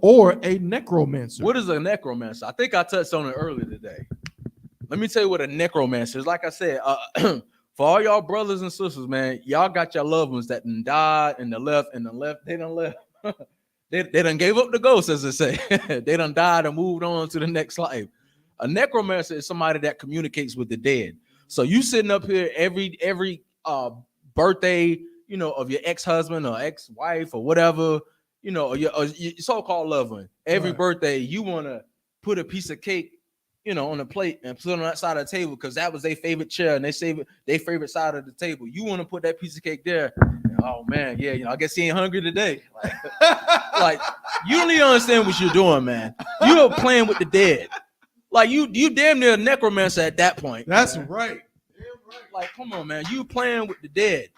Or a necromancer. What is a necromancer? I think I touched on it earlier today. Let me tell you what a necromancer is. Like I said, For all y'all brothers and sisters, man, y'all got your loved ones that done died and the left, they done left. they done gave up the ghost, as they say. They done died and moved on to the next life. A necromancer is somebody that communicates with the dead. So you sitting up here every birthday, you know, of your ex-husband or ex-wife or whatever, you know, or your so-called loved one. Every birthday, you want to put a piece of cake, you know, on a plate and put it on that side of the table because that was their favorite chair and their favorite side of the table. You want to put that piece of cake there. And, oh man, yeah, you know, I guess he ain't hungry today. Like you don't even understand what you're doing, man. You're playing with the dead. Like you damn near a necromancer at that point. That's man. right. Like, come on, man. You playing with the dead.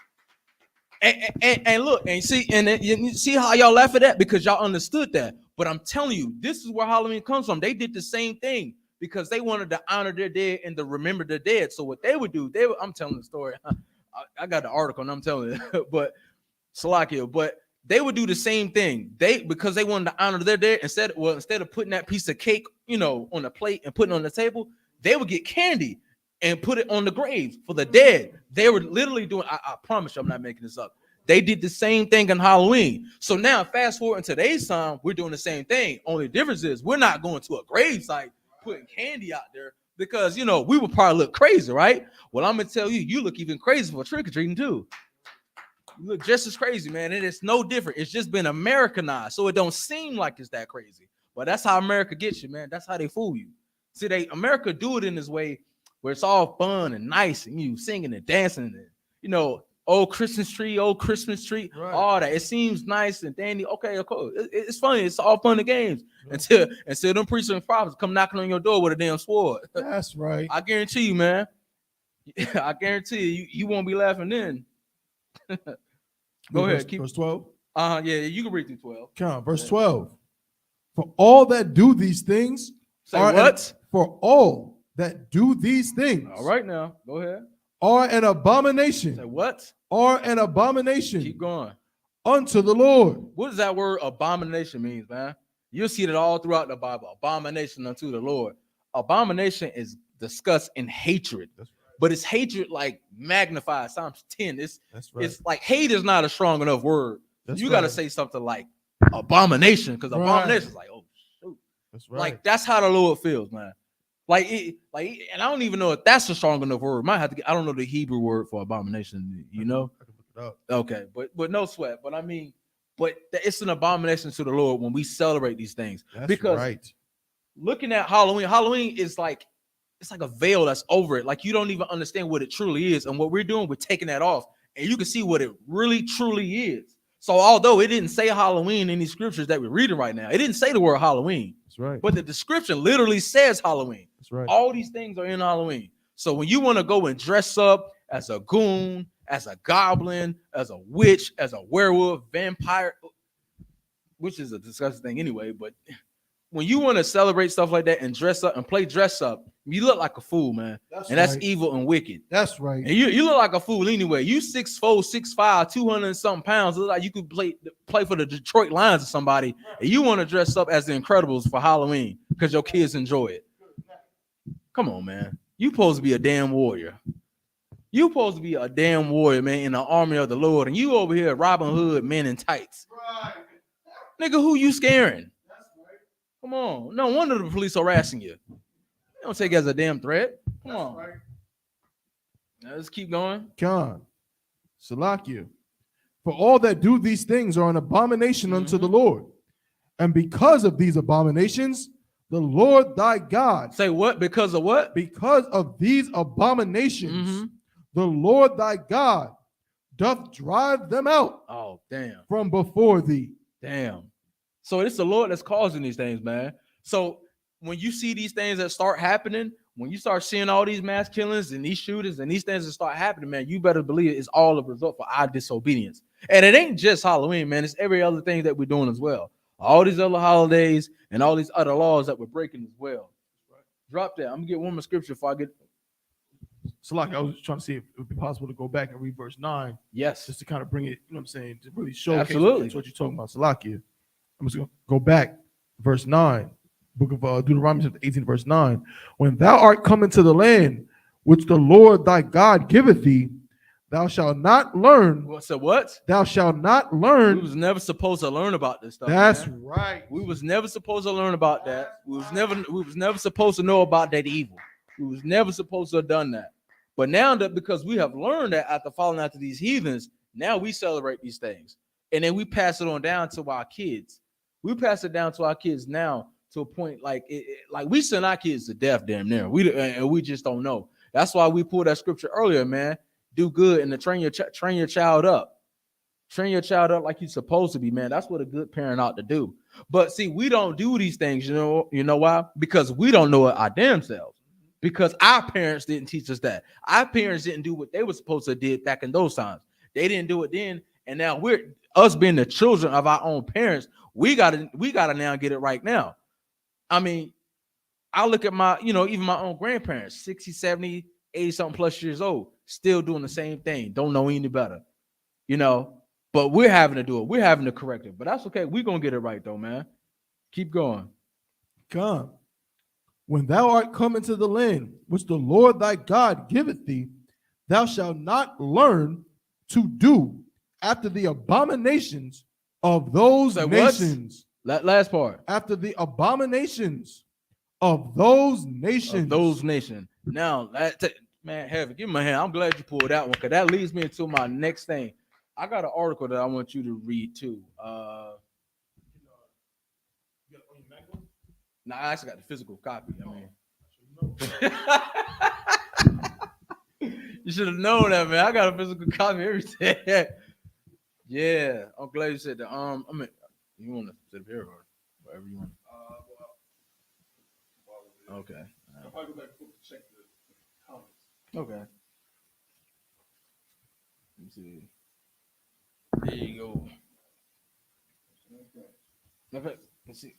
And look, and you see how y'all laugh at that because y'all understood that. But I'm telling you, this is where Halloween comes from. They did the same thing because they wanted to honor their dead and to remember their dead. So what they would do, I'm telling the story. I got the article and I'm telling it, but Salakia, but they would do the same thing. Because they wanted to honor their dead, instead of putting that piece of cake, you know, on the plate and putting it on the table, they would get candy and put it on the graves for the dead. They were literally doing, I promise you, I'm not making this up. They did the same thing on Halloween. So now, fast forward in today's time, we're doing the same thing. Only difference is we're not going to a grave site putting candy out there because, you know, we would probably look crazy, right? Well, I'm going to tell you, you look even crazy for trick-or-treating too. You look just as crazy, man. And it's no different. It's just been Americanized. So it don't seem like it's that crazy. But that's how America gets you, man. That's how they fool you. See, America do it in this way where it's all fun and nice and you singing and dancing and, you know, old Christmas tree, right. All that. It seems nice and dandy. Okay, cool. It's funny. It's all fun and games until them priests and prophets come knocking on your door with a damn sword. That's right. I guarantee you, man. I guarantee you won't be laughing then. Go ahead. Verse 12. Yeah, you can read through 12. Come on, verse 12. For all that do these things. Say what? For all that do these things. All right now. Go ahead. Are an abomination. Say what? Are an abomination. Keep going. Unto the Lord. What does that word abomination means, man? You'll see it all throughout the Bible. Abomination unto the Lord. Abomination is disgust and hatred. Right. But it's hatred like magnified. Psalms 10. It's like hate is not a strong enough word. You got to say something like abomination because abomination is like, oh, shoot. That's right. Like that's how the Lord feels, man. And I don't even know if that's a strong enough word. Might have to I don't know the Hebrew word for abomination, you know? I can look it up. Okay, but no sweat. But I mean, it's an abomination to the Lord when we celebrate these things. That's because looking at Halloween is like it's like a veil that's over it. Like you don't even understand what it truly is. And what we're doing, we're taking that off. And you can see what it really truly is. So although it didn't say Halloween in these scriptures that we're reading right now, it didn't say the word Halloween. That's right. But the description literally says Halloween. That's right. All these things are in Halloween. So when you want to go and dress up as a goon, as a goblin, as a witch, as a werewolf, vampire, which is a disgusting thing anyway, but when you want to celebrate stuff like that and dress up and play dress up, you look like a fool, man. That's evil and wicked. That's right. And you look like a fool anyway. You 6'4", 6'5", 200 and something pounds. Look like you could play for the Detroit Lions or somebody, and you want to dress up as the Incredibles for Halloween because your kids enjoy it. Come on, man. You supposed to be a damn warrior. You supposed to be a damn warrior, man, in the army of the Lord, and you over here Robin Hood, men in tights. Right. Nigga, who you scaring? Come on. No wonder the police are harassing you. They don't take it as a damn threat. Come on. Right. Now let's keep going. Khan. Salakia. For all that do these things are an abomination unto the Lord. And because of these abominations, the Lord thy God. Say what? Because of what? Because of these abominations, the Lord thy God doth drive them out. Oh, damn. From before thee. Damn. So it's the Lord that's causing these things, man. So when you see these things that start happening, when you start seeing all these mass killings and these shootings and these things that start happening, man, you better believe it's all a result for our disobedience. And it ain't just Halloween, man. It's every other thing that we're doing as well. All these other holidays and all these other laws that we're breaking as well. Right. Drop that. I'm going to get one more scripture before I get... So like I was trying to see if it would be possible to go back and read verse 9. Yes. Just to kind of bring it, you know what I'm saying, to really showcase what you're talking about, Salakia. I'm just going to go back, verse 9, book of Deuteronomy 18, verse 9. When thou art come into the land which the Lord thy God giveth thee, thou shalt not learn. So what? Thou shalt not We learn. was never supposed to learn about this stuff. That's man. right. We was never supposed to learn about that. We was never supposed to know about that evil. We was never supposed to have done that. But now that because we have learned that after falling after these heathens, now we celebrate these things. And then we pass it on down to our kids. We pass it down to our kids now to a point like like we send our kids to death damn near. We just don't know. That's why we pulled that scripture earlier, man. Do good and to train your child up. Train your child up like you're supposed to be, man. That's what a good parent ought to do. But see, we don't do these things, you know why? Because we don't know it our damn selves. Because our parents didn't teach us that. Our parents didn't do what they were supposed to do back in those times. They didn't do it then, and now we're us being the children of our own parents. We gotta now get it right now. I mean, I look at my, even my own grandparents, 60, 70, 80 something plus years old, still doing the same thing. Don't know any better, but we're having to do it. We're having to correct it, but that's okay. We're going to get it right though, man. Keep going. Come. When thou art come into the land which the Lord thy God giveth thee, thou shalt not learn to do after the abominations of those nations. That last part. After the abominations of those nations. Now, man, Heavy, give me my hand. I'm glad you pulled that one because that leads me into my next thing. I got an article that I want you to read too. Nah, I actually got the physical copy. You should have known that, man. I got a physical copy of everything. Yeah, I'm glad you said that. You want to sit up here or whatever you want. Okay. Okay. Let me see. There you go. Okay. Let's see.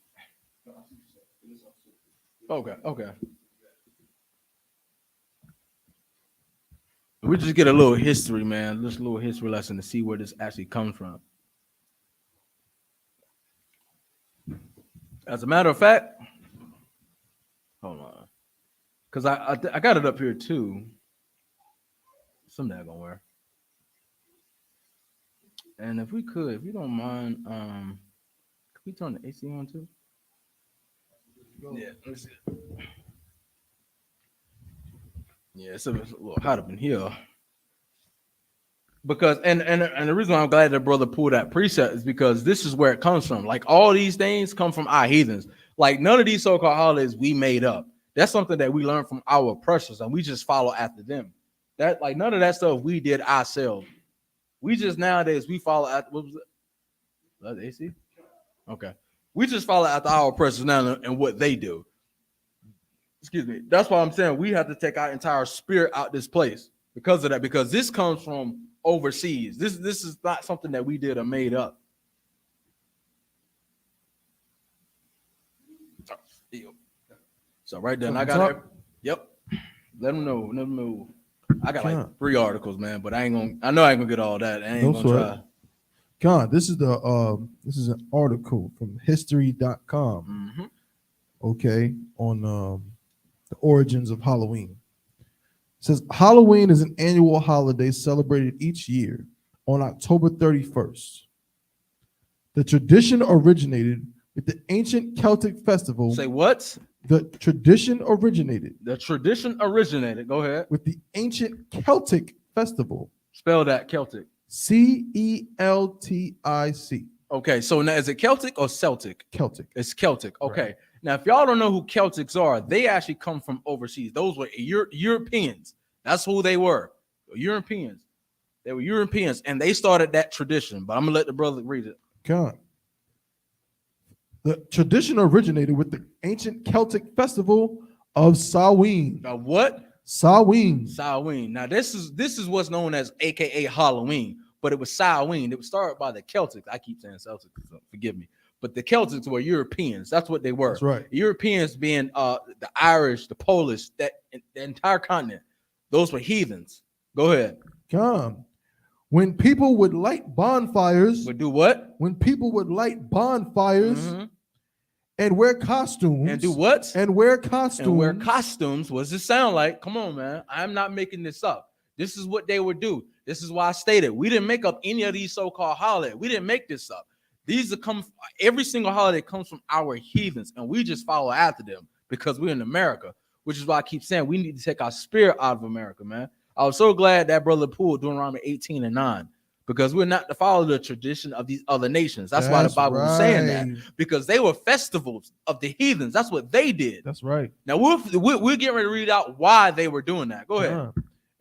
Okay. We just get a little history, man. Just a little history lesson to see where this actually comes from. As a matter of fact, hold on, because I got it up here too. Some that gonna work. And if you don't mind, could we turn the AC on too? Yeah, let me see. Yeah, it's a little hot up in here. Because and the reason why I'm glad that brother pulled that precept is because this is where it comes from. Like all these things come from our heathens. Like none of these so-called holidays we made up. That's something that we learned from our oppressors, and we just follow after them. That like none of that stuff we did ourselves. We just nowadays we follow after what was it? That's AC? Okay. We just follow after our oppressors now and what they do. Excuse me. That's why I'm saying we have to take our entire spirit out this place because of that. Because this comes from overseas. This is not something that we did or made up. So right then I got it. Yep. Let them know. I got like 3 articles, man, but I know I ain't gonna get all that. I ain't gonna try. God, this is an article from history.com. Mm-hmm. Okay, on the origins of Halloween. It says Halloween is an annual holiday celebrated each year on October 31st. The tradition originated with the ancient Celtic festival. Say what? The tradition originated. Go ahead. With the ancient Celtic festival. Spell that Celtic. Celtic. Okay, so now is it Celtic or Celtic? Celtic. It's Celtic. Okay. Right. Now, if y'all don't know who Celtics are, they actually come from overseas. Those were Europeans. That's who they were. Europeans. They were Europeans, and they started that tradition. But I'm gonna let the brother read it. God. The tradition originated with the ancient Celtic festival of Samhain. Now what? Samhain. Now this is what's known as AKA Halloween, but it was Samhain. It was started by the Celtics. I keep saying Celtics, so forgive me. But the Celtics were Europeans. That's what they were. That's right. Europeans being the Irish, the Polish, the entire continent. Those were heathens. Go ahead. Come. When people would light bonfires. Would do what? When people would light bonfires And wear costumes. And do what? And wear costumes. And wear costumes. What does it sound like? Come on, man. I'm not making this up. This is what they would do. This is why I stated we didn't make up any of these so-called holidays. We didn't make this up. These are every single holiday comes from our heathens, and we just follow after them because we're in America, which is why I keep saying we need to take our spirit out of America, man. I was so glad that brother pulled Deuteronomy 18:9 because we're not to follow the tradition of these other nations. That's why the Bible was saying that, because they were festivals of the heathens. That's what they did. That's right. Now we're getting ready to read out why they were doing that. Go ahead.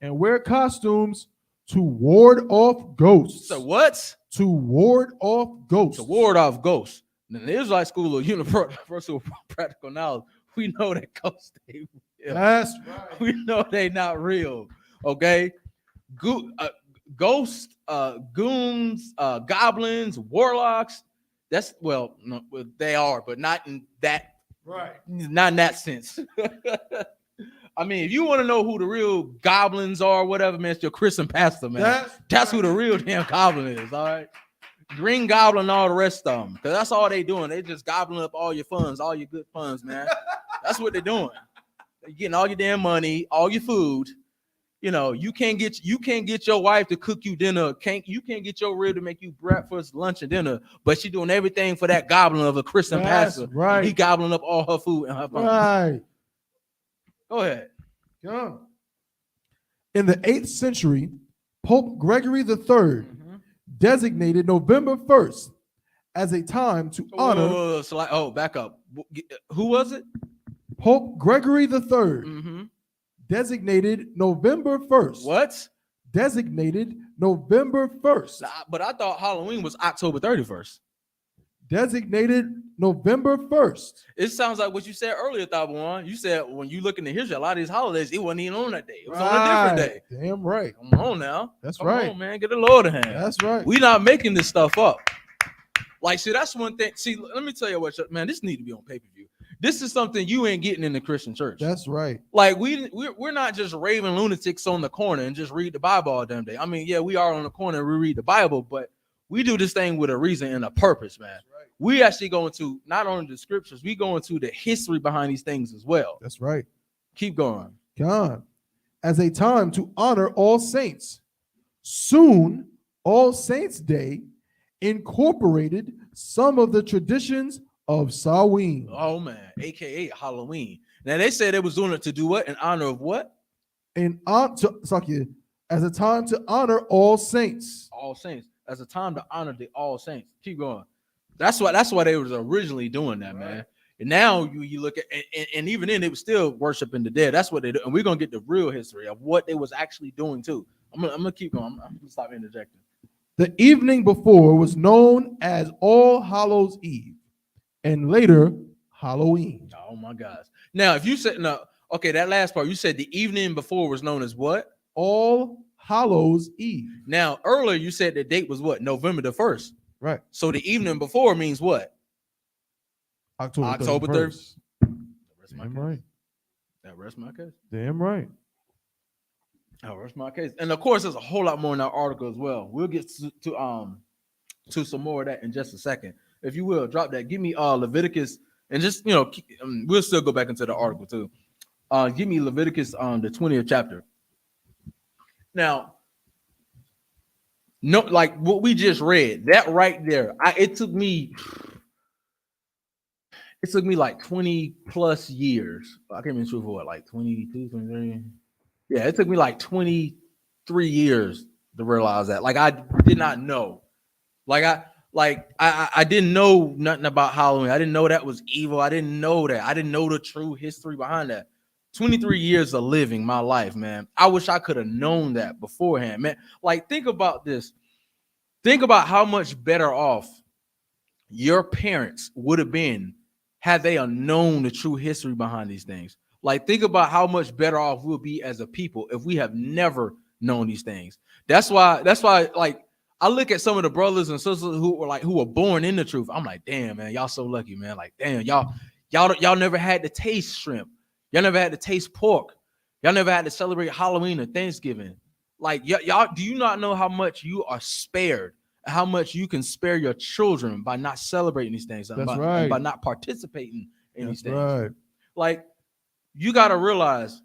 And wear costumes to ward off ghosts. So what? To ward off ghosts. To ward off ghosts. Now, the Israelite School of Universal Practical Knowledge, we know that ghosts ain't real. That's right. We know they not real. Okay, ghosts, goons, goblins, warlocks. That's no, they are, but not in that. Right. Not in that sense. I mean, if you want to know who the real goblins are, whatever, man, it's your Christian pastor, man. That's who the real damn goblin is. All right, Green Goblin, and all the rest of them, because that's all they doing. They just gobbling up all your funds, all your good funds, man. That's what they're doing. They're getting all your damn money, all your food. You know, you can't get your wife to cook you dinner. You can't get your rib to make you breakfast, lunch, and dinner. But she doing everything for that goblin of a Christian pastor. Right. He gobbling up all her food and her funds. Right. Go ahead. Yeah. In the 8th century, Pope Gregory III designated November 1st as a time to honor. Back up. Who was it? Pope Gregory III designated November 1st. What? Designated November 1st. But I thought Halloween was October 31st. Designated November 1st. It sounds like what you said earlier, Thabuan. You said when you look in the history, a lot of these holidays, it wasn't even on that day. It was on a different day. Damn right. Come on now. That's right. Come on, man. Get a load of hand. That's right. We not making this stuff up. Like, see, that's one thing. See, let me tell you what, man, this need to be on pay-per-view. This is something you ain't getting in the Christian church. That's right. Like, we're not just raving lunatics on the corner and just read the Bible all damn day. I mean, yeah, we are on the corner and we read the Bible, but we do this thing with a reason and a purpose, man. We actually go into not only the scriptures, we go into the history behind these things as well. That's right. Keep going. God, as a time to honor all saints. Soon, All Saints Day incorporated some of the traditions of Samhain. Oh man, aka Halloween. Now they said they was doing it to do what? In honor of what? As a time to honor all saints. All saints. As a time to honor the all saints. Keep going. That's why they was originally doing that, man. And now you look at and even then they were still worshiping the dead. That's what they do. And we're gonna get the real history of what they was actually doing too. I'm gonna keep going. I'm gonna stop interjecting. The evening before was known as All Hallows Eve, and later Halloween. Oh my gosh. Now, if you said no, okay, that last part, you said the evening before was known as what? All Hallows Eve. Now, earlier you said the date was what? November the 1st. Right. So the evening before means what? October 31st. Damn right. That rests my case. Damn right. That rests my case. And of course, there's a whole lot more in our article as well. We'll get to some more of that in just a second. If you will, drop that. Give me Leviticus, and just we'll still go back into the article too. Give me Leviticus the 20th chapter. Now, no, like what we just read, that right there, it took me like 20 plus years. I can't remember for what, like 22, 23. Yeah, it took me like 23 years to realize that. Like I did not know. I didn't know nothing about Halloween. I didn't know that was evil. I didn't know that. I didn't know the true history behind that. 23 years of living my life, man. I wish I could have known that beforehand, man. Like, think about this. Think about how much better off your parents would have been had they known the true history behind these things. Like, think about how much better off we'll be as a people if we have never known these things. That's why, like, I look at some of the brothers and sisters who were born in the truth. I'm like, damn, man, y'all so lucky, man. Like, damn, y'all never had to taste shrimp. Y'all never had to taste pork. Y'all never had to celebrate Halloween or Thanksgiving. Like, y'all, do you not know how much you are spared how much you can spare your children by not celebrating these things. That's by, right. by not participating in That's these things. right. Like, you got to realize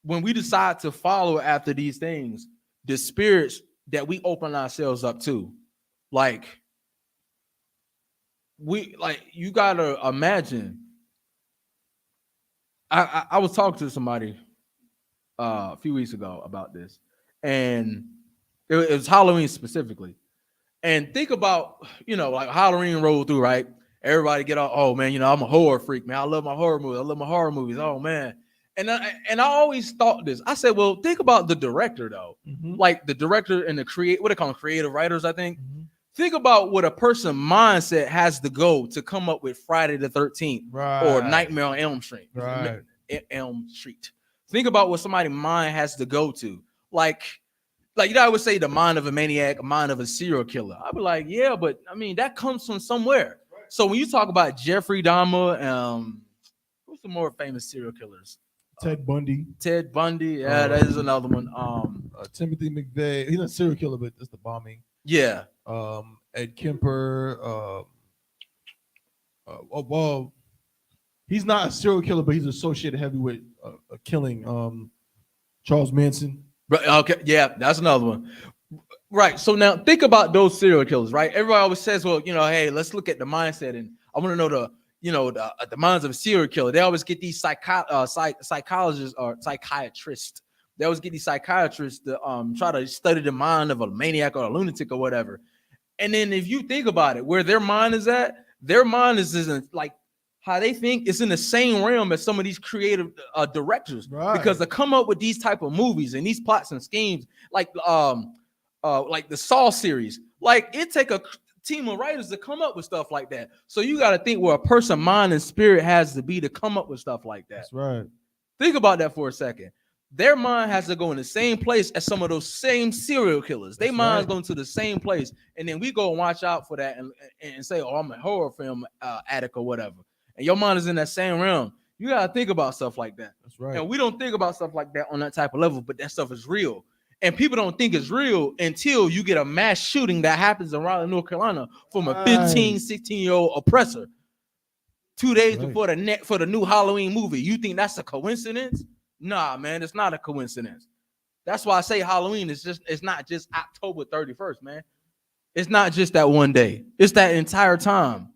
when we decide to follow after these things, the spirits that we open ourselves up to, like, you got to imagine. I was talking to somebody a few weeks ago about this, and it was Halloween specifically. And think about, like Halloween rolled through, right? Everybody get out, oh man, I'm a horror freak, man. I love my horror movies. I love my horror movies. Oh man. And I always thought this. I said, well, think about the director though. Mhm. Like the director and what they call them, creative writers, I think. Mhm. Think about what a person mindset has to go to come up with Friday the 13th Right. or Nightmare on Elm Street. Right. Elm Street. Think about what somebody's mind has to go to. Like I would say the mind of a maniac, a mind of a serial killer. I'd be like, yeah, but I mean, that comes from somewhere. Right. So when you talk about Jeffrey Dahmer, who's the more famous serial killers? Ted Bundy. Ted Bundy. Yeah, that is another one. Timothy McVeigh. He's not a serial killer, but it's the bombing. Yeah. Ed Kemper. Well, he's not a serial killer, but he's associated heavy with killing Charles Manson. Right. Okay. Yeah, that's another one. Right. So now think about those serial killers, right? Everybody always says, well, hey, let's look at the mindset, and I want to know the minds of a serial killer. They always get these psychologists or psychiatrists. They always get these psychiatrists to try to study the mind of a maniac or a lunatic or whatever. And then if you think about it, where their mind is at, their mind isn't like how they think. It's in the same realm as some of these creative directors, right? Because to come up with these type of movies and these plots and schemes, like the Saw series, like it take a team of writers to come up with stuff like that. So you got to think where a person mind and spirit has to be to come up with stuff like that. That's right. Think about that for a second. Their mind has to go in the same place as some of those same serial killers. Their mind's going to the same place, and then we go and watch out for that and say, "Oh, I'm a horror film addict or whatever." And your mind is in that same realm. You gotta think about stuff like that. That's right. And we don't think about stuff like that on that type of level, but that stuff is real. And people don't think it's real until you get a mass shooting that happens in Raleigh, North Carolina, from a 15, 16-year-old oppressor 2 days before the new Halloween movie. You think that's a coincidence? Nah, man, it's not a coincidence. That's why I say Halloween it's not just October 31st, man. It's not just that one day. It's that entire time.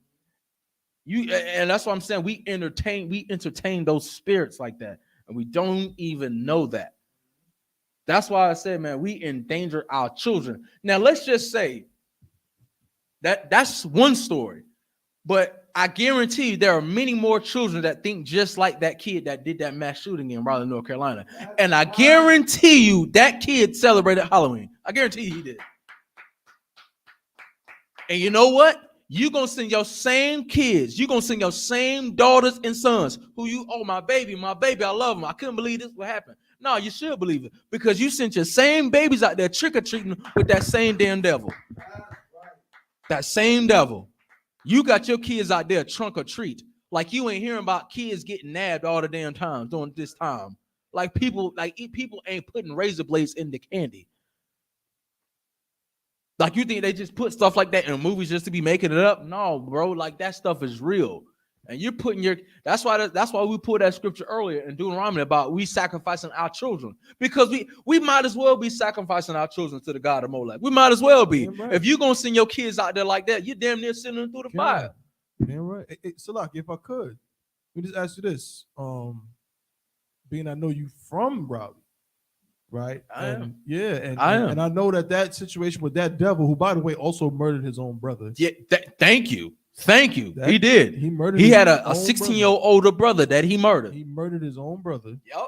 And that's what I'm saying. We entertain those spirits like that, and we don't even know that. That's why I said, man, we endanger our children. Now, let's just say that's one story, but I guarantee you there are many more children that think just like that kid that did that mass shooting in Raleigh, North Carolina. And I guarantee you that kid celebrated Halloween. I guarantee you he did. And you know what? You're going to send your same kids. You're going to send your same daughters and sons my baby, I love him. I couldn't believe this would happen. No, you should believe it, because you sent your same babies out there trick-or-treating with that same damn devil. That same devil. You got your kids out there trunk or treat. Like you ain't hearing about kids getting nabbed all the damn time during this time. Like people ain't putting razor blades in the candy. Like you think they just put stuff like that in movies just to be making it up? No, bro. Like that stuff is real. And you're putting that's why we put that scripture earlier in Deuteronomy about we sacrificing our children, because we might as well be sacrificing our children to the god of Molech. We might as well be. Right. If you're gonna send your kids out there like that, you're damn near sending them through the fire. Damn right. Salaki, if I could, let me just ask you this. Being I know you from Raleigh, right? I am. Yeah, and I know that situation with that devil, who by the way also murdered his own brother. Yeah, thank you. He did. He murdered. He had a 16-year-old older brother that he murdered. He murdered his own brother. Yep.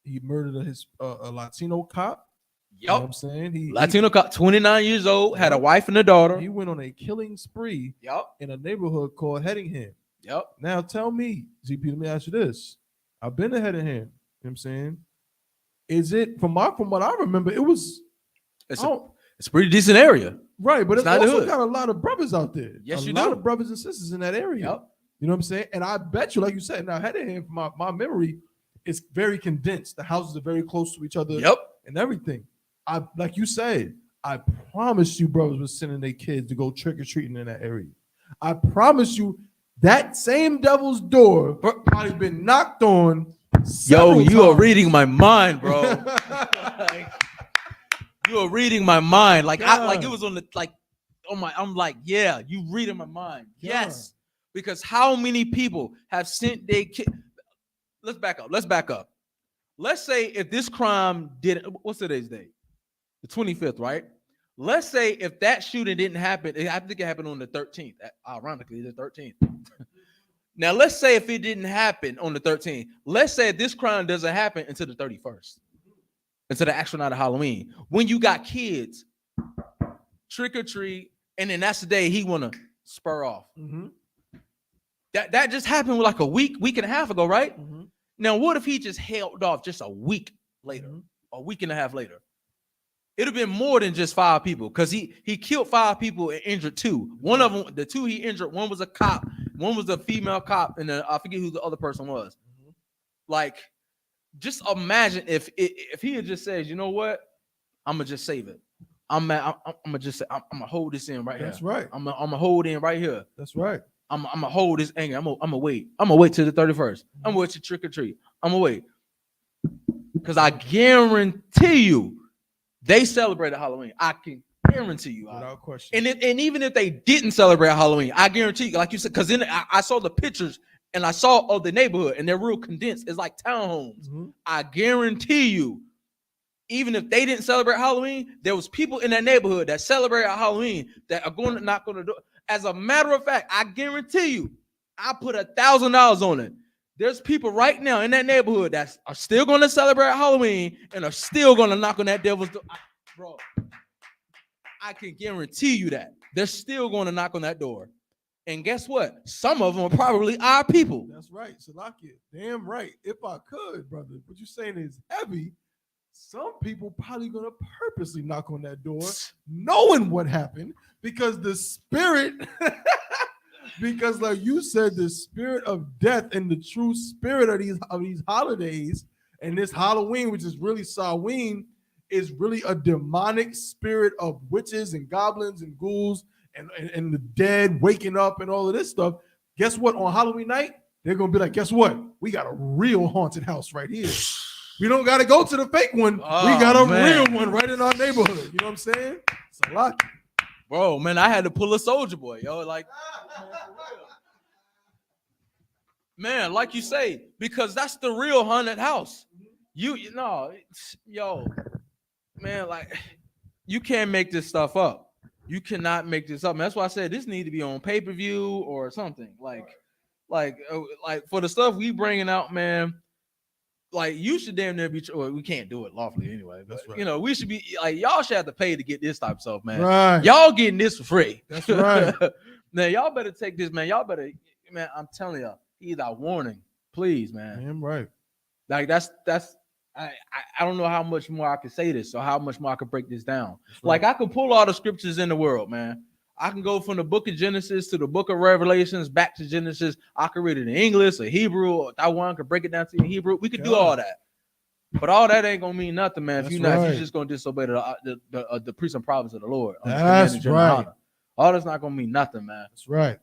He murdered a Latino cop. Yep. You know what I'm saying? Latino cop, 29 years old, had a wife and a daughter. He went on a killing spree. Yep. In a neighborhood called Headingham. Yep. Now tell me, ZP, let me ask you this. I've been to Headingham. You know what I'm saying? Is it from what I remember, it was it's a pretty decent area. Right, but it's also got a lot of brothers out there. Yes, a lot of brothers and sisters in that area. Yep. You know what I'm saying? And I bet you, like you said, now Headingham, from my memory, it's very condensed. The houses are very close to each other. Yep. And everything. Like you said, I promise you, brothers were sending their kids to go trick or treating in that area. I promise you, that same devil's door probably been knocked on. Yo, you are times. reading my mind, bro. You are reading my mind. Like it was on the I'm like, yeah, you reading my mind. Yes. Because how many people have sent their kids? Let's back up. Let's say if this crime didn't, what's today's date? The 25th, right? Let's say if that shooting didn't happen, I think it happened on the 13th. Ironically, the 13th. Now, let's say if it didn't happen on the 13th, let's say this crime doesn't happen until the 31st, until the actual night of Halloween. When you got kids, trick or treat, and then that's the day he want to spur off. Mm-hmm. That just happened like a week and a half ago, right? Mm-hmm. Now, what if he just held off just a week later, Mm-hmm. a week and a half later? It'd have been more than just 5 people because he killed 5 people and injured 2. One of them, the 2 he injured, one was a cop, one was a female cop, and I forget who the other person was. Mm-hmm. Like, just imagine if he had just said, you know what, I'm gonna just save it. I'm gonna hold this in right here. That's right. I'm gonna hold in right here. That's right. I'm gonna hold this anger. I'm gonna wait. I'm gonna wait till the 31st. I'm gonna wait to trick or treat. I'm gonna wait because I guarantee you. They celebrated Halloween. I can guarantee you. Without question. And even if they didn't celebrate Halloween, I guarantee you, like you said, because then I saw the pictures and I saw of the neighborhood and they're real condensed. It's like townhomes. Mm-hmm. I guarantee you, even if they didn't celebrate Halloween, there was people in that neighborhood that celebrate Halloween that are going to knock on the door. As a matter of fact, I guarantee you, I put $1,000 on it. There's people right now in that neighborhood that are still going to celebrate Halloween and are still going to knock on that devil's door. Bro, I can guarantee you that. They're still going to knock on that door. And guess what? Some of them are probably our people. That's right. Salakia, damn right. If I could, brother, what you're saying is heavy. Some people probably going to purposely knock on that door knowing what happened because the spirit... Because, like you said, the spirit of death and the true spirit of these holidays and this Halloween, which is really Samhain, is really a demonic spirit of witches and goblins and ghouls and the dead waking up and all of this stuff. Guess what? On Halloween night, they're gonna be like, guess what? We got a real haunted house right here. We don't got to go to the fake one. We got a real one right in our neighborhood. You know what I'm saying? It's a lot. Bro, man, I had to pull a soldier boy, yo. Like, man, like you say, because that's the real haunted house. You know, yo, man, like, you can't make this stuff up. You cannot make this up. Man, that's why I said this need to be on pay-per-view or something. Like for the stuff we bringing out, man. Like, you should damn near be. Well, we can't do it lawfully anyway. But right. You know, we should be like, y'all should have to pay to get this type of stuff, man. Right. Y'all getting this for free. That's right. Now y'all better take this, man. Y'all better, man. I'm telling y'all, either a warning, please, man. Damn right. Like that's. I don't know how much more I can say this or how much more I can break this down. Right. Like, I can pull all the scriptures in the world, man. I can go from the book of Genesis to the book of Revelations back to Genesis. I can read it in English or Hebrew, or Taiwan could break it down to in Hebrew. We could do all that. But all that ain't gonna mean nothing, man. If you're not, you're just gonna disobey the priest and prophets of the Lord. That's right. All that's not gonna mean nothing, man. That's right.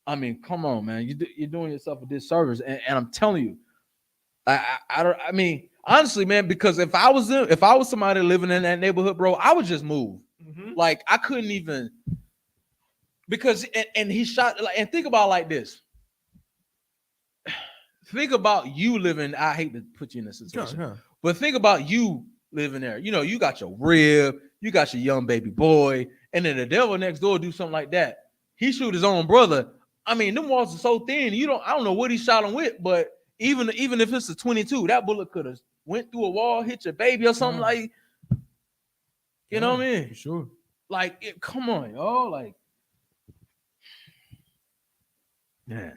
I mean, come on, man. You're doing yourself a disservice, and I'm telling you, I mean, honestly, man, because if I was somebody living in that neighborhood, bro, I would just move. Mm-hmm. Like, I couldn't even, because and he shot, like, and think about it like this. Think about you living. I hate to put you in this situation, but think about you living there. You know, you got your rib, you got your young baby boy, and then the devil next door do something like that. He shoot his own brother. I mean, them walls are so thin. I don't know what he shot him with, but even if it's a 22, that bullet could have went through a wall, hit your baby or something like. You know what I mean? For sure. Like, come on, yo. Like, man.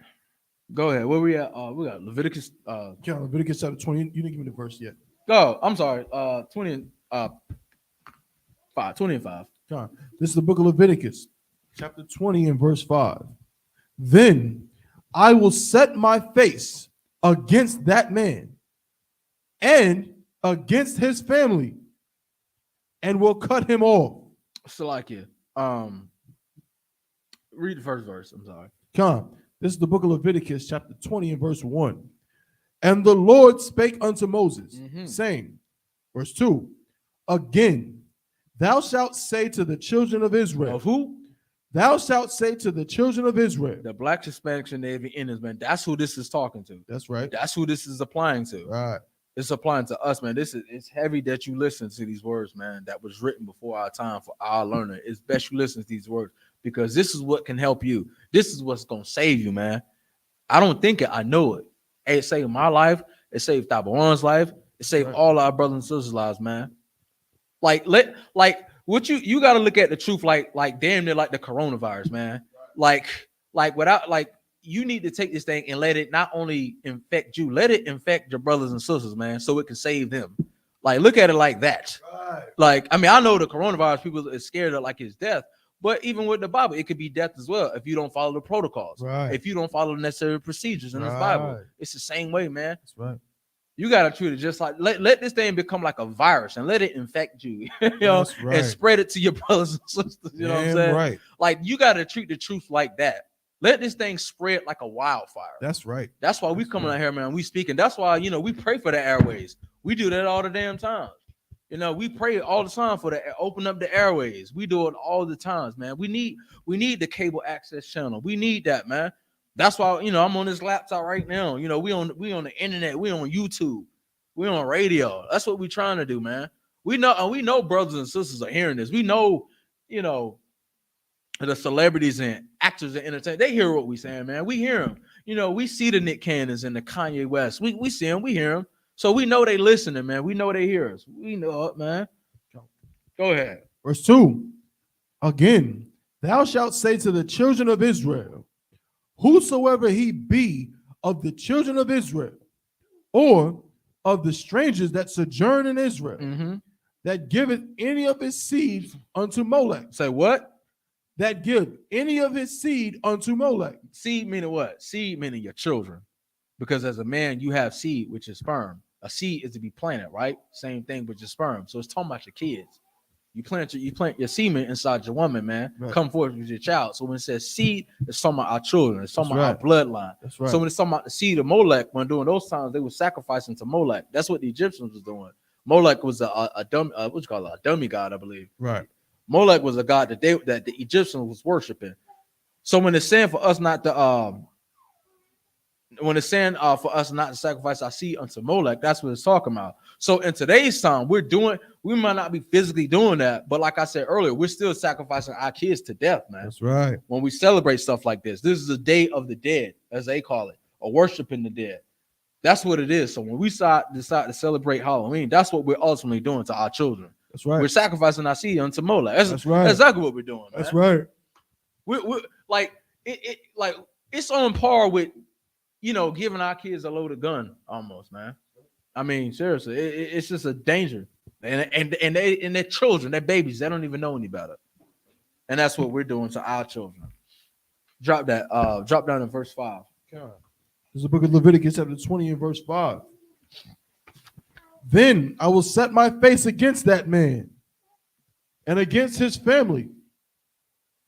Go ahead. Where we at? We got Leviticus. Leviticus chapter 20. You didn't give me the verse yet. Go. I'm sorry. 20 and 5. 20 and 5. John, this is the book of Leviticus, chapter 20 and verse 5. Then I will set my face against that man and against his family, and will cut him off. Salakia. Read the first verse. I'm sorry. Come. This is the book of Leviticus, chapter 20 and verse 1. And the Lord spake unto Moses, saying, verse 2, again, thou shalt say to the children of Israel. Of who? Thou shalt say to the children of Israel. The Black, Hispanics, and Native Indians, man. That's who this is talking to. That's right. That's who this is applying to. Right. It's applying to us, man. It's heavy that you listen to these words, man. That was written before our time for our learning. It's best you listen to these words because this is what can help you. This is what's gonna save you, man. I don't think it. I know it. It saved my life. It saved Tabawan's life. It saved all our brothers and sisters' lives, man. Like what you got to look at the truth, like damn near like the coronavirus, man. Like without like. You need to take this thing and let it not only infect you, let it infect your brothers and sisters, man, so it can save them. Like, look at it like that. Right. Like, I mean, I know the coronavirus people are scared of like his death, but even with the Bible, it could be death as well if you don't follow the protocols. Right. If you don't follow the necessary procedures in this Bible, it's the same way, man. That's right. You gotta treat it just like let this thing become like a virus and let it infect you, you know, and spread it to your brothers and sisters. You know what I'm saying? Right. Like you gotta treat the truth like that. Let this thing spread like a wildfire. That's right. That's why we coming out here, man. We speaking. That's why, you know, we pray for the airways. We do that all the damn time. You know, we pray all the time for the open up the airways. We do it all the times, man. We need the cable access channel. We need that, man. That's why, you know, I'm on this laptop right now. You know, we on the internet. We on YouTube. We on radio. That's what we trying to do, man. We know brothers and sisters are hearing this. We know, you know, the celebrities and actors and entertainers, they hear what we saying, man. We hear them. You know, we see the Nick Cannons and the Kanye West. We see them, we hear them. So we know they listening, man. We know they hear us. We know it, man. Go ahead. Verse 2. Again, thou shalt say to the children of Israel, whosoever he be of the children of Israel, or of the strangers that sojourn in Israel, that giveth any of his seed unto Molech. Say what? That give any of his seed unto Molech. Seed meaning what? Seed meaning your children. Because as a man, you have seed, which is sperm. A seed is to be planted, right? Same thing with your sperm. So it's talking about your kids. You plant your semen inside your woman, man. Right. Come forth with your child. So when it says seed, it's talking about our children. It's talking about our bloodline. That's right. So when it's talking about the seed of Molech, when during those times they were sacrificing to Molech. That's what the Egyptians was doing. Molech was a dummy god, I believe. Right. Molech was a god that the Egyptians was worshiping. So when it's saying for us not to for us not to sacrifice our seed unto Molech, that's what it's talking about. So in today's time, we might not be physically doing that, but like I said earlier, we're still sacrificing our kids to death, man. That's right. When we celebrate stuff like this is the Day of the Dead, as they call it, or worshiping the dead. That's what it is. So when we decide to celebrate Halloween, that's what we're ultimately doing to our children. That's right. We're sacrificing our seed unto Molech. That's right. That's exactly what we're doing, man. That's right. We're like it's on par with, you know, giving our kids a loaded gun almost, man. I mean, seriously, it's just a danger. And they're children, they're babies, they don't even know any better. And that's what we're doing to our children. Drop down in verse 5. This is the book of Leviticus, chapter 20 and verse 5. Then I will set my face against that man and against his family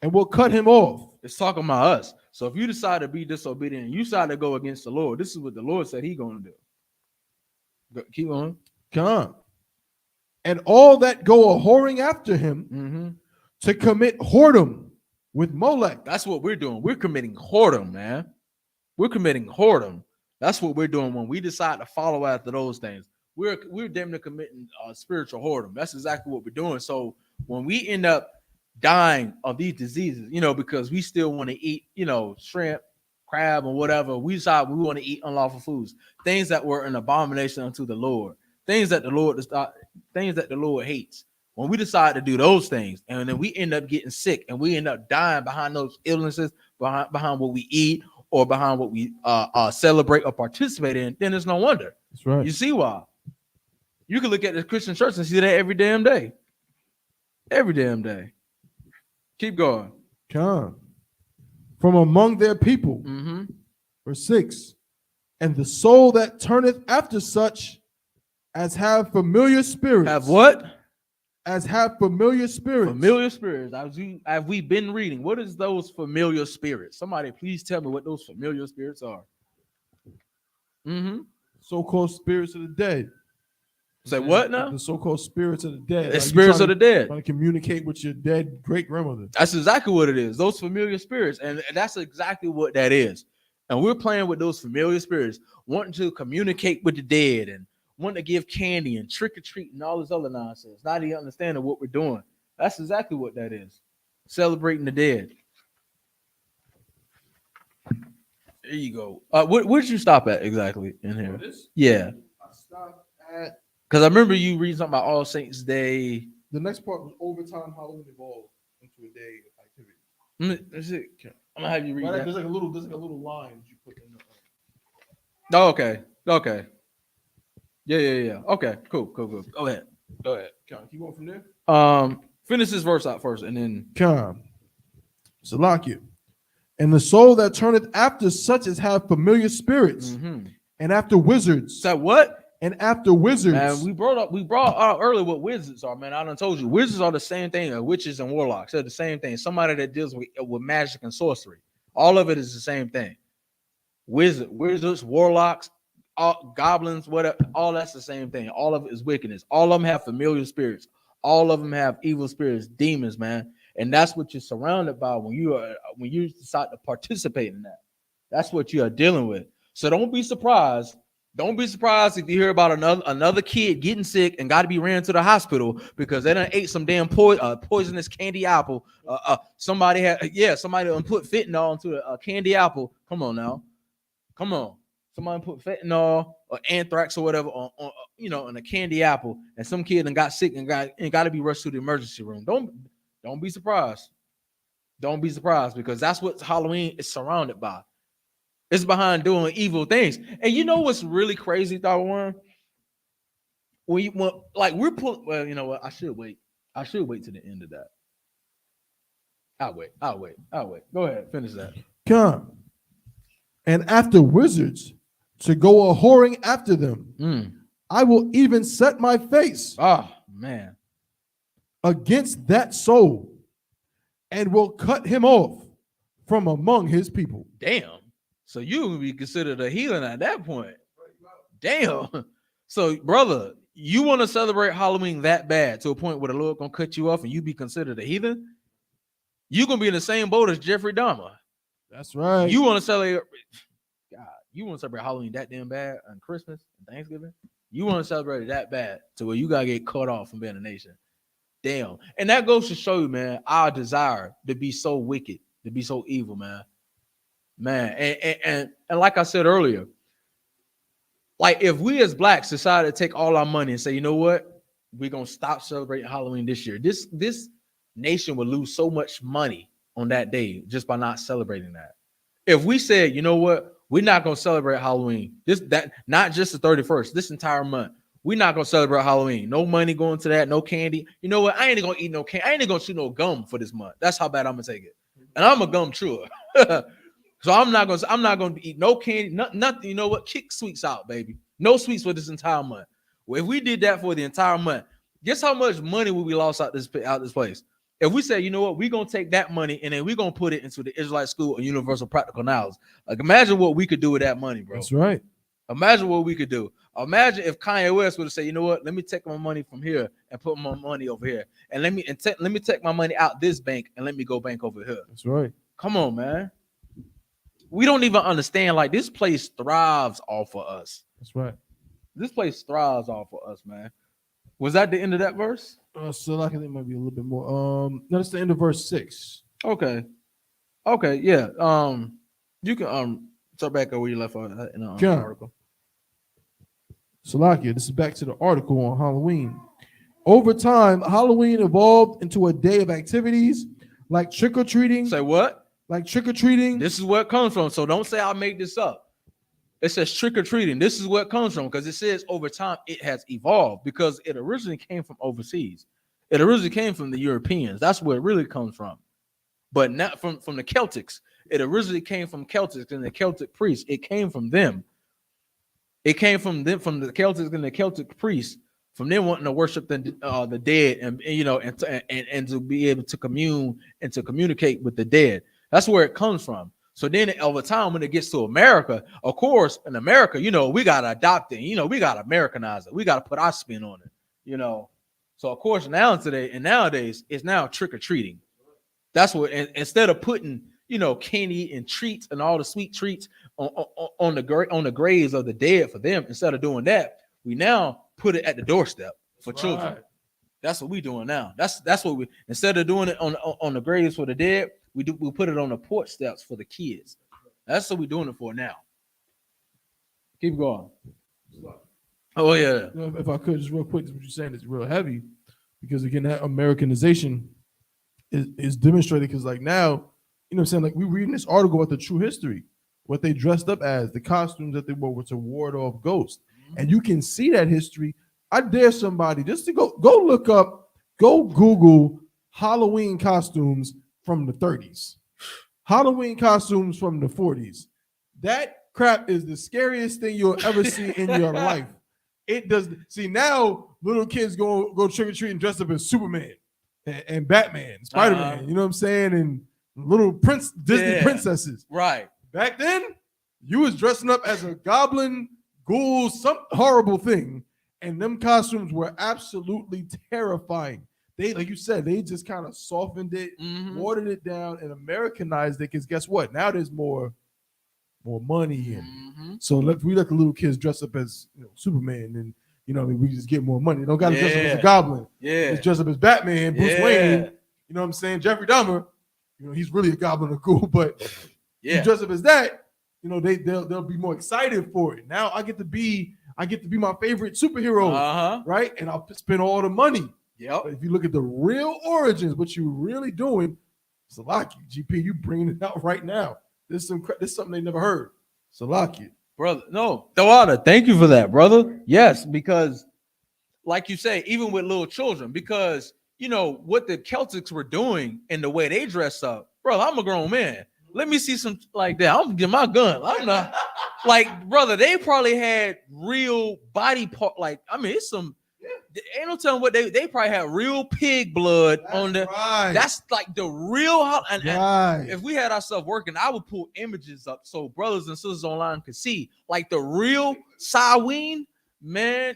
and will cut him off. It's talking about us. So if you decide to be disobedient and you decide to go against the Lord, this is what the Lord said he's going to do. Keep on. Come. And all that go a whoring after him to commit whoredom with Molech. That's what we're doing. We're committing whoredom, man. We're committing whoredom. That's what we're doing when we decide to follow after those things. We're damn near committing spiritual whoredom. That's exactly what we're doing. So when we end up dying of these diseases, you know, because we still want to eat, you know, shrimp, crab, or whatever, we decide we want to eat unlawful foods, things that were an abomination unto the Lord, things that the Lord hates. When we decide to do those things, and then we end up getting sick, and we end up dying behind those illnesses, behind what we eat, or behind what we celebrate or participate in, then it's no wonder. That's right. You see why? You can look at the Christian church and see that every damn day. Every damn day. Keep going. Come. From among their people. Verse 6. And the soul that turneth after such as have familiar spirits. Have what? as have familiar spirits. Familiar spirits. As we've been reading, what is those familiar spirits? Somebody please tell me what those familiar spirits are. So-called spirits of the dead. Say what now? The so-called spirits of the dead. The spirits of the dead. Trying to communicate with your dead great-grandmother. That's exactly what it is. Those familiar spirits. And that's exactly what that is. And we're playing with those familiar spirits, wanting to communicate with the dead and wanting to give candy and trick-or-treat and all this other nonsense. Not even understanding what we're doing. That's exactly what that is. Celebrating the dead. There you go. Where did you stop at exactly in here? Yeah. I stopped at... Because I remember you reading something about All Saints Day. The next part was overtime Halloween evolved into a day of activity. That's it. I'm gonna have you read that. There's like a little line you put in. Oh, okay. Yeah. Okay. Cool. Go ahead. Keep going from there. Finish this verse out first, and then. Salakia. And the soul that turneth after such as have familiar spirits, and after wizards. Is that what? And after wizards. Man, we brought out earlier what wizards are, man. I done told you. Wizards are the same thing as witches and warlocks. They're the same thing. Somebody that deals with magic and sorcery. All of it is the same thing. Wizards, warlocks, goblins, whatever. All that's the same thing. All of it is wickedness. All of them have familiar spirits. All of them have evil spirits, demons, man. And that's what you're surrounded by when you decide to participate in that. That's what you are dealing with. So don't be surprised. Don't be surprised if you hear about another kid getting sick and got to be ran to the hospital because they done ate some damn poisonous candy apple. Somebody done put fentanyl into a candy apple. Come on now, Somebody put fentanyl or anthrax or whatever on in a candy apple, and some kid done got sick and got to be rushed to the emergency room. Don't be surprised. Don't be surprised because that's what Halloween is surrounded by. It's behind doing evil things. And you know what's really crazy, Dr. Warren? Well, you know what? I should wait to the end of that. I'll wait. Go ahead, finish that. Come. And after wizards to go a whoring after them, I will even set my face against that soul and will cut him off from among his people. Damn. So you would be considered a heathen at that point. Damn. So, brother, you want to celebrate Halloween that bad to a point where the Lord gonna cut you off and you be considered a heathen? You're gonna be in the same boat as Jeffrey Dahmer. That's right. You want to celebrate Halloween that damn bad on Christmas and Thanksgiving? You want to celebrate it that bad to where you gotta get cut off from being a nation. Damn. And that goes to show you, man, our desire to be so wicked, to be so evil, man. And like I said earlier, like if we as blacks decided to take all our money and say, you know what, we're gonna stop celebrating Halloween this year. This nation would lose so much money on that day just by not celebrating that. If we said, you know what, we're not gonna celebrate Halloween, not just the 31st, this entire month, we're not gonna celebrate Halloween. No money going to that, no candy. You know what? I ain't gonna eat no candy. I ain't gonna chew no gum for this month. That's how bad I'm gonna take it. And I'm a gum chewer. So I'm not gonna eat no candy, nothing. You know what? Kick sweets out, baby. No sweets for this entire month. Well, if we did that for the entire month, guess how much money would we lost out this place? If we say, you know what, we're gonna take that money and then we're gonna put it into the Israelite School of Universal Practical Knowledge. Like, imagine what we could do with that money, bro. That's right. Imagine what we could do. Imagine if Kanye West would have said, you know what, let me take my money from here and put my money over here, and let me take my money out this bank and let me go bank over here. That's right. Come on, man. We don't even understand. Like, this place thrives off of us. That's right. This place thrives off of us, man. Was that the end of that verse? So I think it might be a little bit more. No, that's the end of verse 6. Okay, yeah. You can start back where you left off in the article. Salakia, this is back to the article on Halloween. Over time, Halloween evolved into a day of activities like trick-or-treating. Say what? Like trick-or-treating. This is where it comes from. So don't say I made this up. It says trick-or-treating. This is where it comes from because it says over time it has evolved because it originally came from overseas. It originally came from the Europeans. That's where it really comes from. But not from the Celtics. It originally came from Celtics and the Celtic priests. It came from them. It came from them, from the Celtics and the Celtic priests from them wanting to worship the dead and to be able to commune and to communicate with the dead. That's where it comes from. So then over time, when it gets to America, of course, in America, we got to adopt it. We got to Americanize it. We got to put our spin on it, So, of course, nowadays, it's now trick-or-treating. That's what, instead of putting, candy and treats and all the sweet treats on the graves of the dead for them, instead of doing that, we now put it at the doorstep for children. That's what we doing now. That's what we, instead of doing it on the graves for the dead, we put it on the porch steps for the kids. That's what we're doing it for now. Keep going. Oh yeah. If I could just real quick, what you're saying is real heavy, because again, that Americanization is demonstrated because like now, what I'm saying, like we reading this article about the true history, what they dressed up as, the costumes that they wore to ward off ghosts, and you can see that history. I dare somebody just to go look up, go Google Halloween costumes from the 30s, Halloween costumes from the 40s. That crap is the scariest thing you'll ever see in your life. It does. See, now little kids go trick or treat and dress up as Superman and Batman, Spider-Man. You know what I'm saying? And little Disney princesses. Right. Back then, you was dressing up as a goblin, ghoul, some horrible thing, and them costumes were absolutely terrifying. They, like you said, they just kind of softened it, watered it down, and Americanized it. Because guess what? Now there's more money, and so we let the little kids dress up as Superman, and we just get more money. They don't got to dress up as a goblin. Yeah, just dress up as Batman, Bruce Wayne. You know what I'm saying? Jeffrey Dahmer. He's really a goblin or ghoul, but you dress up as that. They'll be more excited for it. Now I get to be my favorite superhero, right? And I'll spend all the money. Yep. But if you look at the real origins, what you're really doing, Salaki, GP, you bringing it out right now. This is something they never heard. Salaki. Brother, no, Tawada, thank you for that, brother. Yes, because like you say, even with little children, because what the Celtics were doing and the way they dress up, brother, I'm a grown man. Let me see some like that. I'm gonna get my gun. I'm not like, brother, they probably had real body part. Like, I mean, it's some. Ain't no telling what they probably had real pig blood on the. Right. That's like the real. And if we had ourselves working, I would pull images up so brothers and sisters online could see like the real Samhain, man.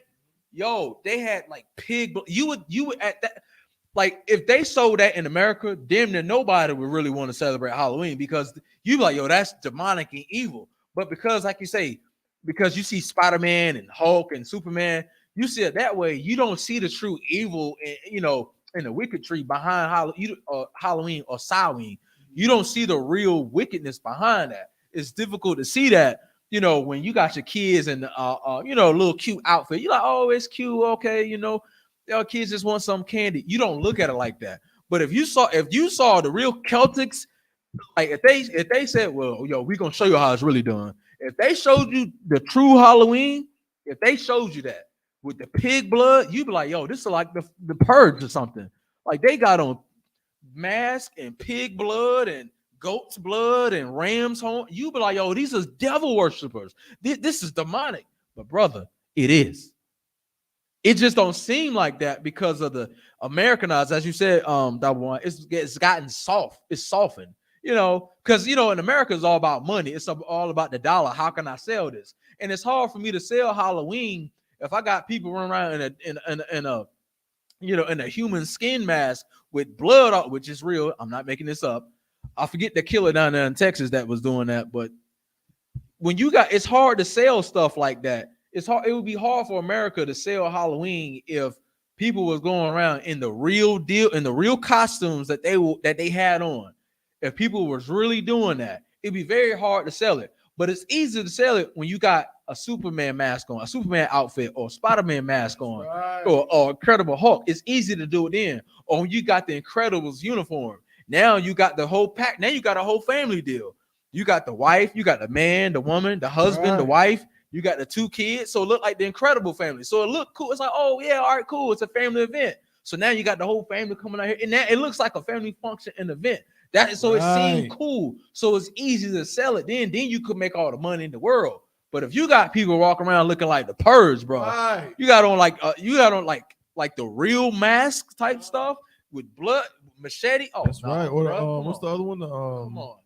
Yo, they had like pig blood. You would at that. Like if they sold that in America, damn near nobody would really want to celebrate Halloween because you be like, yo, that's demonic and evil. But because, like you say, because you see Spider-Man and Hulk and Superman. You see it that way. You don't see the true evil, in the wicked tree behind Halloween or Samhain. You don't see the real wickedness behind that. It's difficult to see that, when you got your kids in a little cute outfit. You're like, oh, it's cute, okay, your kids just want some candy. You don't look at it like that. But if you saw the real Celtics, like if they said, well, yo, we're gonna show you how it's really done. If they showed you the true Halloween, if they showed you that. With the pig blood, you'd be like, yo, this is like the purge or something. Like they got on mask and pig blood and goat's blood and ram's horn. You'd be like, yo, these are devil worshipers. This is demonic. But brother, it is. It just don't seem like that because of the Americanized, as you said, that one. It's gotten soft. It's softened. Because in America it's all about money. It's all about the dollar. How can I sell this? And it's hard for me to sell Halloween. If I got people running around in a human skin mask with blood on, which is real, I'm not making this up. I forget the killer down there in Texas that was doing that. But when it's hard to sell stuff like that. It's hard. It would be hard for America to sell Halloween if people was going around in the real deal, in the real costumes that they had on. If people was really doing that, it'd be very hard to sell it. But it's easy to sell it when you got a Superman mask on, a Superman outfit, or Spider-Man mask on, or Incredible Hulk. It's easy to do it then. Or when you got the Incredibles uniform. Now you got the whole pack. Now you got a whole family deal. You got the wife, you got the man, the woman, the husband, the wife. You got the 2 kids. So it looked like the Incredible family. So it looked cool. It's like, oh yeah, all right, cool. It's a family event. So now you got the whole family coming out here, and now it looks like a family function and event. It seemed cool. So it's easy to sell it. Then you could make all the money in the world. But if you got people walking around looking like the Purge, bro, you got on like the real mask type stuff with blood, machete. Oh, that's right. Or bro, what's the other one? come on.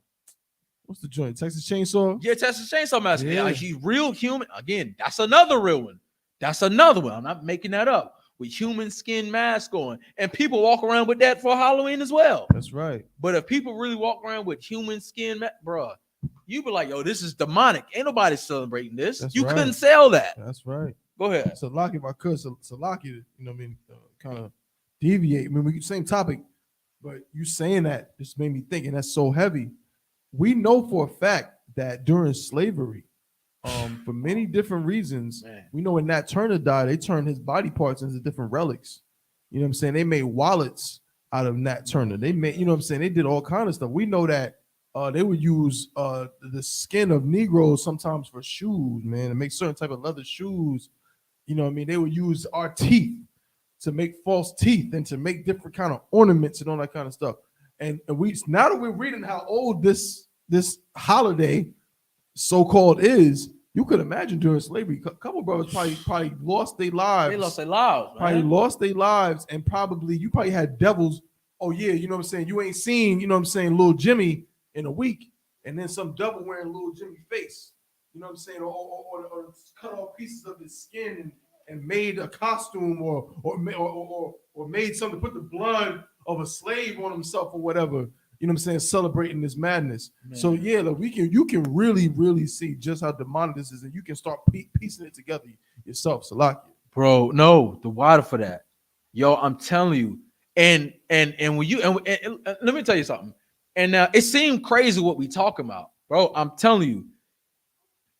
What's the joint? Texas Chainsaw? Yeah, Texas Chainsaw Massacre. Yeah. Like, he's real human. Again, that's another real one. That's another one. I'm not making that up. With human skin mask on. And people walk around with that for Halloween as well. That's right. But if people really walk around with human skin, bro, you be like, yo, this is demonic. Ain't nobody celebrating this. That's you right. couldn't sell that. That's right. Go ahead. Salaki, if I could, Salaki, you know what I mean, kind of deviate. I mean, we same topic, but you saying that just made me think, and that's so heavy. We know for a fact that during slavery, for many different reasons, we know when Nat Turner died, they turned his body parts into different relics. You know what I'm saying? They made wallets out of Nat Turner. They made, you know what I'm saying? They did all kinds of stuff. We know that they would use the skin of Negroes sometimes for shoes, man, to make certain type of leather shoes. You know what I mean? They would use our teeth to make false teeth and to make different kind of ornaments and all that kind of stuff. And we now that we're reading how old this holiday so-called is, you could imagine during slavery, a couple brothers probably lost their lives. They lost their lives, man. Probably lost their lives, and probably you probably had devils. Oh yeah, you know what I'm saying? You ain't seen, you know what I'm saying, little Jimmy in a week, and then some devil wearing little Jimmy's face. You know what I'm saying? Or cut off pieces of his skin and made a costume or made something, put the blood of a slave on himself or whatever. You know what I'm saying? Celebrating this madness. Man. So yeah, look, you can really see just how demonic this is, and you can start piecing it together yourself. Salaki. Bro, no, the water for that. Yo, I'm telling you. And when you and let me tell you something. And it seemed crazy what we talking about, bro. I'm telling you.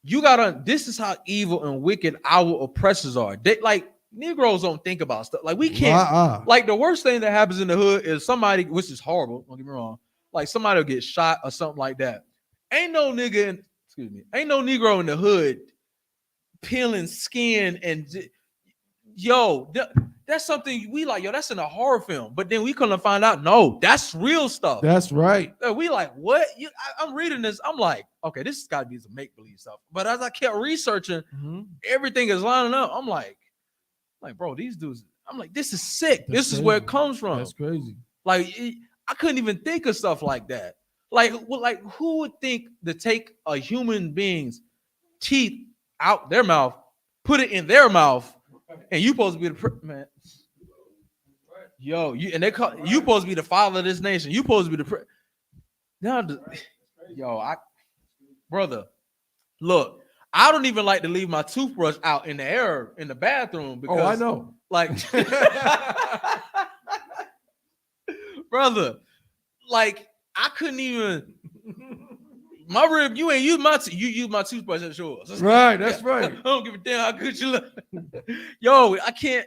You gotta, this is how evil and wicked our oppressors are. They like Negroes don't think about stuff. Like we can't like the worst thing that happens in the hood is somebody, which is horrible, don't get me wrong, like somebody will get shot or something like that. Ain't no nigga ain't no Negro in the hood peeling skin and yo, that's something we like, yo, that's in a horror film. But then we couldn't find out, no, that's real stuff. That's right. We like, what? I'm reading this. I'm like, okay, this has got to be some make-believe stuff. But as I kept researching, everything is lining up. I'm like, bro, these dudes, I'm like, this is sick. This is where it comes from. That's crazy. Like, I couldn't even think of stuff like that. Like who would think to take a human being's teeth out their mouth, put it in their mouth, and you supposed to be the man? Yo, you supposed to be the father of this nation. You supposed to be the brother. Look, I don't even like to leave my toothbrush out in the air in the bathroom because I know. Like, brother, like I couldn't even. My rib, you ain't use you use my toothbrush as yours. Right, that's right. I don't give a damn how good you look. Yo, I can't,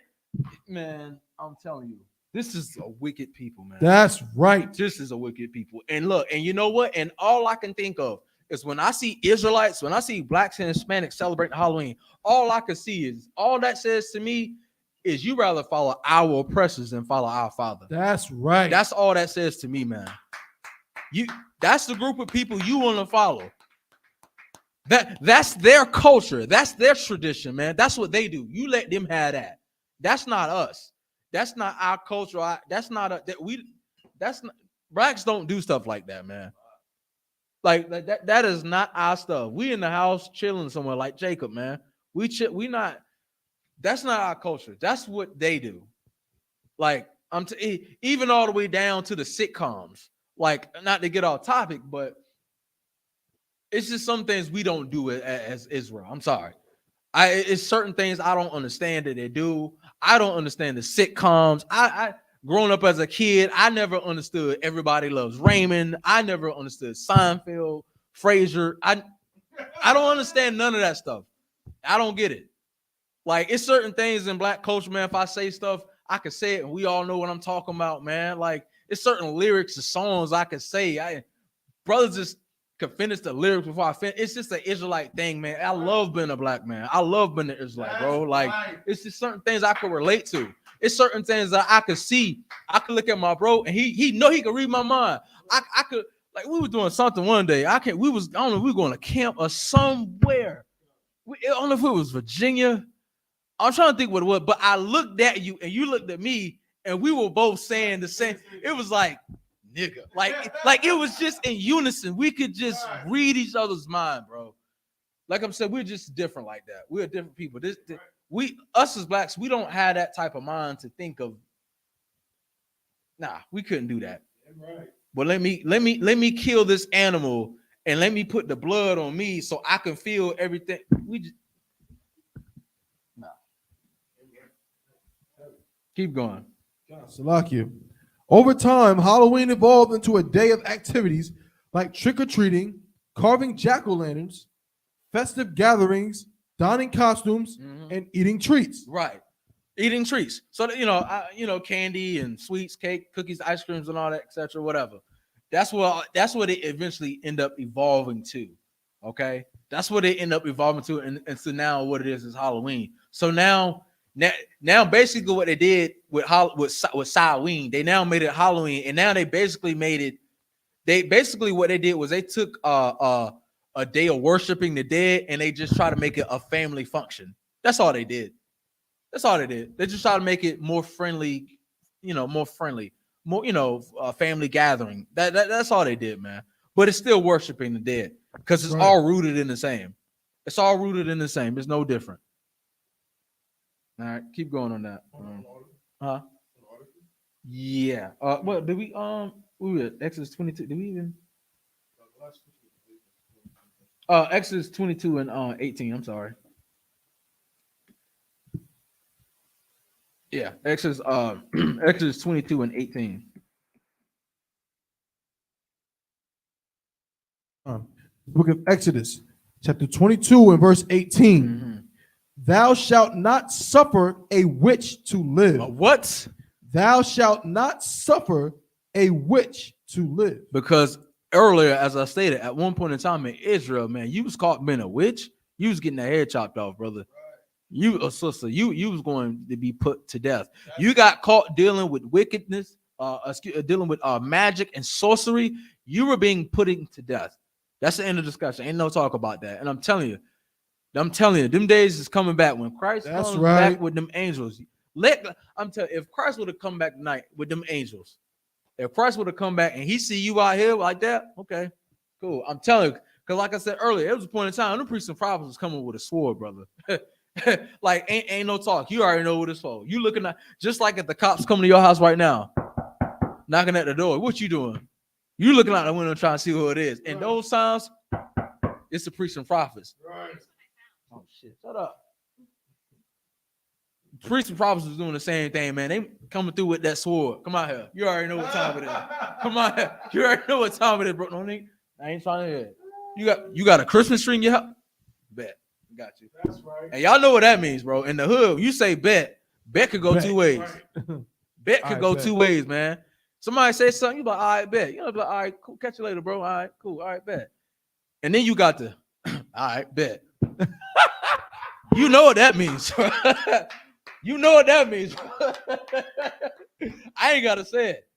man. I'm telling you, this is a wicked people, man. That's right. This is a wicked people. And look, and you know what? And all I can think of is when I see Israelites, when I see blacks and Hispanics celebrating Halloween, all I can see is all that says to me is you rather follow our oppressors than follow our Father. That's right. That's all that says to me, man. That's the group of people you want to follow. That's their culture. That's their tradition, man. That's what they do. You let them have that. That's not us. That's not our culture. Blacks don't do stuff like that, man. Like that is not our stuff. We in the house chilling somewhere like Jacob, man. That's not our culture. That's what they do. Like even all the way down to the sitcoms. Like, not to get off topic, but it's just some things we don't do as Israel. I'm sorry. It's certain things I don't understand that they do. I don't understand the sitcoms. I growing up as a kid, I never understood Everybody Loves Raymond. I never understood Seinfeld, Frasier. I don't understand none of that stuff. I don't get it. Like, it's certain things in black culture, man. If I say stuff, I can say it, and we all know what I'm talking about, man. Like, it's certain lyrics of songs I could say. Brothers just could finish the lyrics before I finish. It's just an Israelite thing, man. I love being a black man. I love being an Israelite, bro. Like, it's just certain things I could relate to. It's certain things that I could see. I could look at my bro, and he know he could read my mind. I could, like, we were doing something one day. We were going to camp or somewhere. I don't know if it was Virginia. I'm trying to think what it was, but I looked at you and you looked at me, and we were both saying the same. It was like, nigga, like it was just in unison. We could just read each other's mind, bro. Like I'm saying, we're just different like that. We're different people. Us as blacks, we don't have that type of mind to think of. Nah, we couldn't do that. Right. But let me kill this animal and let me put the blood on me so I can feel everything. We just nah. Keep going. Salakia. Over time, Halloween evolved into a day of activities like trick-or-treating, carving jack-o'-lanterns, festive gatherings, donning costumes, and eating treats. Right. Eating treats. So candy and sweets, cake, cookies, ice creams, and all that, etc. Whatever. That's what it eventually end up evolving to. Okay. That's what it end up evolving to. And so now what it is Halloween. So now basically what they did with Halloween, they now made it Halloween, and now they basically made it. What they did was they took a day of worshiping the dead, and they just try to make it a family function. That's all they did. They just try to make it more friendly, family gathering. That's all they did, man. But it's still worshiping the dead because it's all rooted in the same. It's all rooted in the same. It's no different. All right, keep going on that. Huh? Yeah. What did we were at Exodus 22. Did we even? Exodus 22 and 18. I'm sorry. Yeah, Exodus 22 and 18. Book of Exodus, chapter 22 and verse 18. Thou shalt not suffer a witch to live. What? Thou shalt not suffer a witch to live. Because earlier, as I stated, at one point in time in Israel, man, you was caught being a witch. You was getting the head chopped off, brother. You a sister, you was going to be put to death. You got caught dealing with wickedness, dealing with magic and sorcery. You were being put to death. That's the end of the discussion. Ain't no talk about that. And I'm telling you, them days is coming back when Christ comes back with them angels. If Christ would have come back tonight with them angels, if Christ would have come back and he see you out here like that, okay, cool. I'm telling you, because like I said earlier, it was a point in time, them priests and prophets was coming with a sword, brother. Like ain't no talk. You already know what it's for. You looking at just like if the cops coming to your house right now, knocking at the door. What you doing? You looking out the window trying to see who it is. And those times, it's the priests and prophets. Right. Oh shit! Shut up. Priests and prophets was doing the same thing, man. They coming through with that sword. Come out here. You already know what time it is. Come on here. You already know what time it is, bro. No need. I ain't trying to hear it. You got a Christmas tree in your house? Bet. Got you. That's right. And y'all know what that means, bro. In the hood, you say bet. Bet could go two ways. Right. Bet could go two ways, man. Somebody say something, you be like, all right, bet. You know, be like, all right, cool. Catch you later, bro. All right, cool. All right, bet. And then you got the, all right, bet. You know what that means. You know what that means. I ain't got to say it.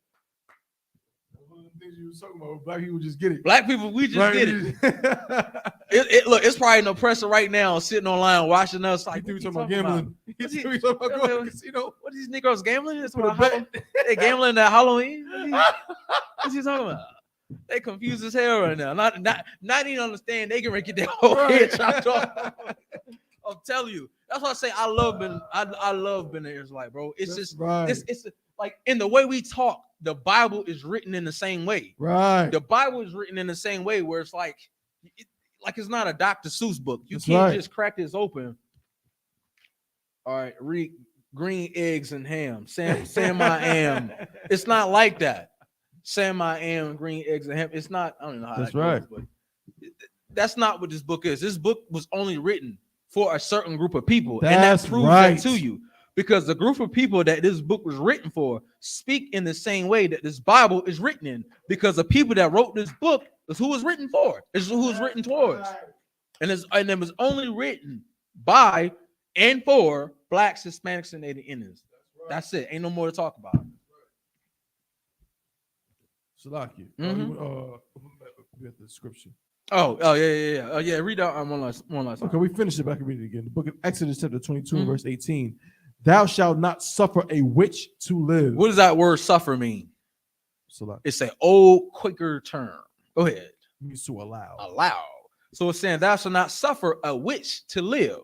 One of the things you were talking about, black people just get it. Black people, we just get it. Look, it's probably an oppressor right now sitting online watching us. Like, we talking about gambling. What these Negroes gambling? That's what they gambling at Halloween. What's he talking about? They confused as hell right now. Not even understand. They can get their whole head chopped off. I'm telling you. That's why I say I love being an Israelite, bro. It's just it's like in the way we talk. The Bible is written in the same way. Right. The Bible is written in the same way where it's like it's not a Dr. Seuss book. You can't just crack this open. All right, read green eggs and ham. Sam I am. It's not like that. Sam I am, green eggs and ham. It's not. I don't know how that's that right. goes, but that's not what this book is. This book was only written for a certain group of people, and that proves that to you. Because the group of people that this book was written for speak in the same way that this Bible is written in. Because the people that wrote this book is who it's written for. It's who it's written towards. And it was only written by and for blacks, Hispanics, and Native Indians. That's it. Ain't no more to talk about. Salaki. We have the scripture. Yeah. Yeah, read out one last time. Okay, we finished it, but I can read it again. The book of Exodus, chapter 22, Mhm. verse 18. Thou shalt not suffer a witch to live. What does that word suffer mean? So It's an old Quaker term. Go ahead. means to allow. Allow. So it's saying thou shalt not suffer a witch to live.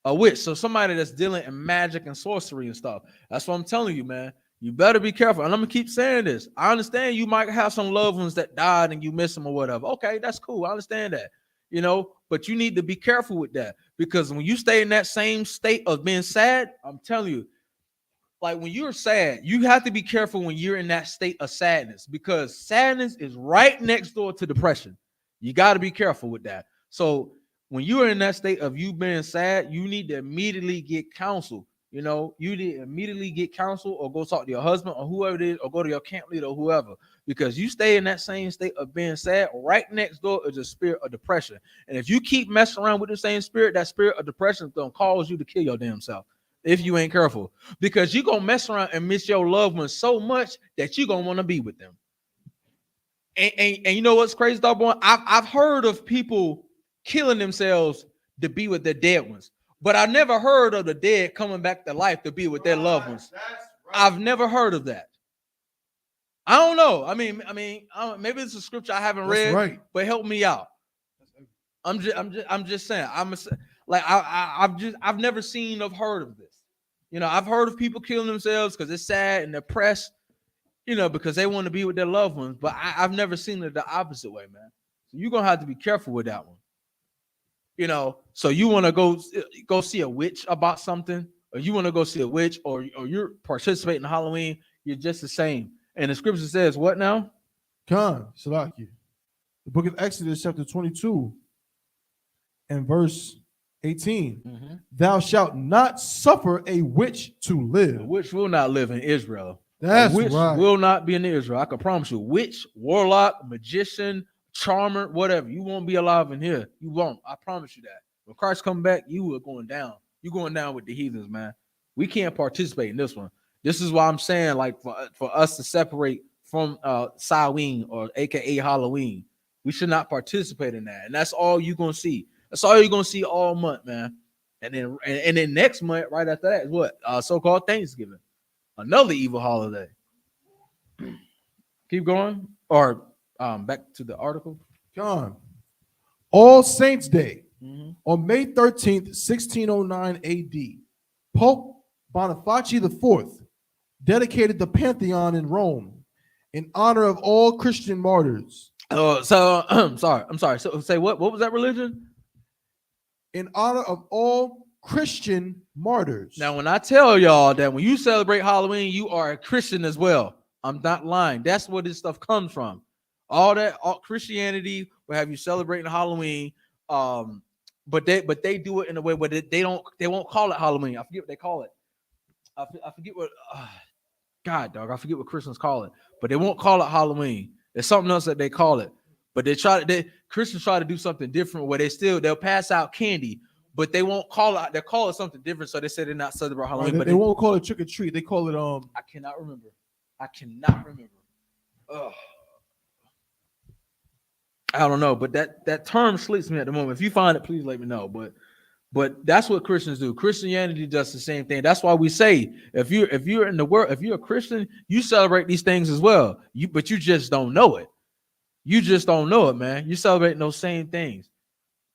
A witch. So somebody that's dealing in magic and sorcery and stuff. That's what I'm telling you, man. You better be careful. And I'm gonna keep saying this. I understand you might have some loved ones that died and you miss them or whatever. Okay, that's cool. I understand that. But you need to be careful with that, because when you stay in that same state of being sad, I'm telling you, like when you're sad, you have to be careful when you're in that state of sadness, because sadness is right next door to depression. You got to be careful with that. So when you're in that state of you being sad, you need to immediately get counsel. You need to immediately get counsel, or go talk to your husband or whoever it is, or go to your camp leader or whoever, because you stay in that same state of being sad. Right next door is a spirit of depression. And if you keep messing around with the same spirit, that spirit of depression is going to cause you to kill your damn self if you ain't careful, because you're going to mess around and miss your loved ones so much that you're going to want to be with them. And you know what's crazy, dog boy? I've heard of people killing themselves to be with their dead ones, but I never heard of the dead coming back to life to be with their loved ones. I've never heard of that. I don't know. I mean, maybe it's a scripture I haven't read, right, but help me out. I'm just saying. I've never seen or heard of this. I've heard of people killing themselves because it's sad and depressed, because they want to be with their loved ones. But I've never seen it the opposite way, man. So you're gonna have to be careful with that one. So you want to go see a witch about something, or you want to go see a witch, or you're participating in Halloween, you're just the same. And the scripture says what now? Khan, Salaki. The book of Exodus, chapter 22, and verse 18. Mm-hmm. Thou shalt not suffer a witch to live. A witch will not live in Israel. That's a witch right. will not be in Israel. I can promise you. Witch, warlock, magician, charmer, whatever. You won't be alive in here. You won't. I promise you that. When Christ come back, you are going down. You're going down with the heathens, man. We can't participate in this one. This is why I'm saying, like, for us to separate from Samhain, or aka Halloween, we should not participate in that. And that's all you're gonna see. That's all you're gonna see all month, man. And then next month, right after that, is what? So-called Thanksgiving, another evil holiday. Keep going, or back to the article. Khan. All Saints Day, Mm-hmm. on May 13th, 1609 AD, Pope Boniface IV dedicated the Pantheon in Rome in honor of all Christian martyrs. Oh, so I'm sorry. So say what? What was that religion? In honor of all Christian martyrs. Now, when I tell y'all that when you celebrate Halloween, you are a Christian as well, I'm not lying. That's where this stuff comes from. All Christianity will have you celebrating Halloween. But they do it in a way where they won't call it Halloween. I forget what they call it. I forget what I forget what Christians call it, but they won't call it Halloween. There's something else that they call it. But Christians try to do something different where they'll pass out candy, but they won't call it. They call it something different, so they say they're not celebrating Halloween. Right, they won't call it trick or treat. They call it I cannot remember. Ugh. I don't know, but that term slips me at the moment. If you find it, please let me know. But that's what Christians do. Christianity does the same thing. That's why we say if you're in the world, if you're a Christian, you celebrate these things as well. But you just don't know it. You just don't know it, man. You're celebrating those same things.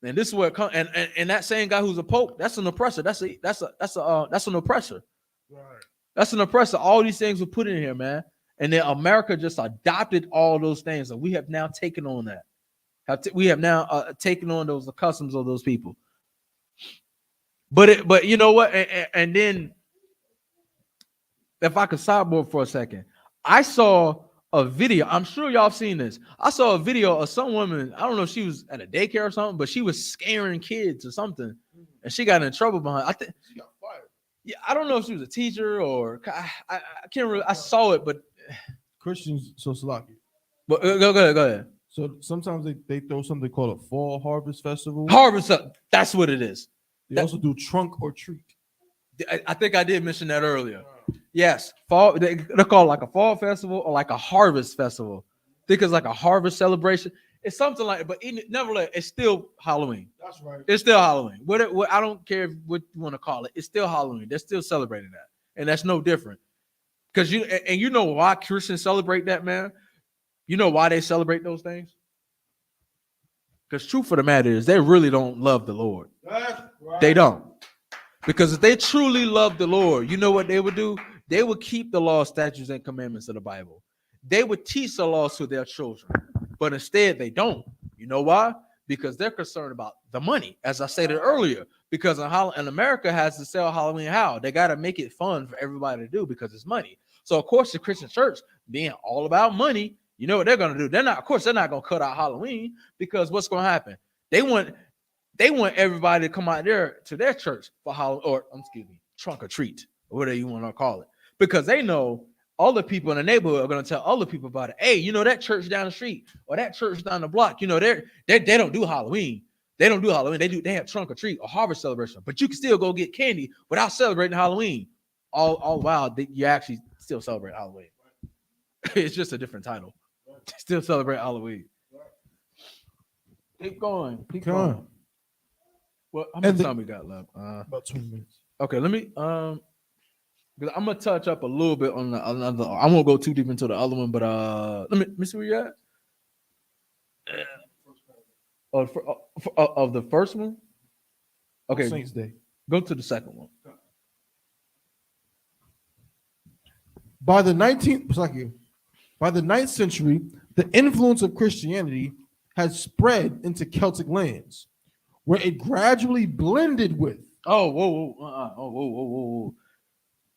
And this is where it comes. And that same guy who's a pope, that's an oppressor. That's an oppressor. Right. That's an oppressor. All these things were put in here, man. And then America just adopted all those things, and we have now taken on that. We have now taken on those customs of those people. But you know what? And then, if I could sidebar for a second, I saw a video. I'm sure y'all seen this. I saw a video of some woman. I don't know if she was at a daycare or something, but she was scaring kids or something, and she got in trouble behind. I think She got fired. Yeah, I don't know if she was a teacher or I can't really. I saw it, but Christians, so Salaki. go ahead. So sometimes they throw something called a fall harvest festival. Harvest up. That's what it is. They also do trunk or treat. I think I did mention that earlier. Yes, fall. They're called like a fall festival or like a harvest festival. I think it's like a harvest celebration. It's something like, but nevertheless, it's still Halloween. That's right. It's still Halloween. What I don't care what you want to call it. It's still Halloween. They're still celebrating that, and that's no different. Because you know why Christians celebrate that, man. You know why they celebrate those things? Because truth of the matter is, they really don't love the Lord. That's right. They don't. Because if they truly love the Lord, you know what they would do? They would keep the law, statutes, and commandments of the Bible. They would teach the laws to their children. But instead, they don't. You know why? Because they're concerned about the money, as I stated earlier. Because in America has to sell Halloween how? They got to make it fun for everybody to do because it's money. So, of course, the Christian church, being all about money, you know what they're going to do? They're not going to cut out Halloween because what's going to happen? They want everybody to come out there to their church for trunk or treat, or whatever you want to call it. Because they know other people in the neighborhood are going to tell other people about it. Hey, you know that church down the street or that church down the block, you know, they don't do Halloween. They don't do Halloween. They have trunk or treat or harvest celebration, but you can still go get candy without celebrating Halloween. All while you actually still celebrate Halloween. It's just a different title. Still celebrate Halloween. Keep going. Keep going. Well, how much time we got left? About 20 minutes. Okay, let me because I'm gonna touch up a little bit on the another. I won't go too deep into the other one, but let me see where you're at. Of the first one. Okay, Saints Day. Go to the second one. By the 19th century, the influence of Christianity had spread into Celtic lands, where it gradually blended with. Whoa.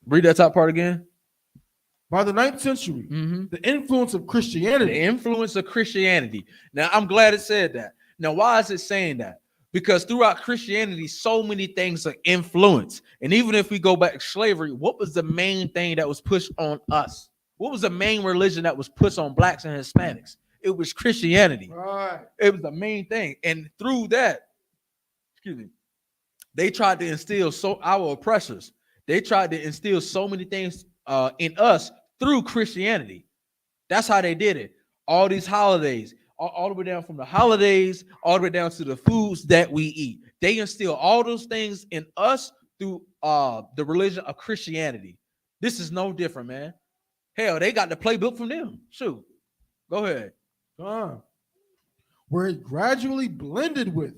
Read that top part again. By the 9th century, the influence of Christianity. The influence of Christianity. Now, I'm glad it said that. Now, why is it saying that? Because throughout Christianity, so many things are influenced. And even if we go back to slavery, what was the main thing that was pushed on us? What was the main religion that was pushed on blacks and Hispanics? It was Christianity. Right. It was the main thing. And through that, they tried to instill our oppressors. They tried to instill so many things in us through Christianity. That's how they did it. All these holidays, all the way down from the holidays, all the way down to the foods that we eat. They instill all those things in us through the religion of Christianity. This is no different, man. Hell, they got the playbook from them. Shoot. Go ahead. Where it gradually blended with.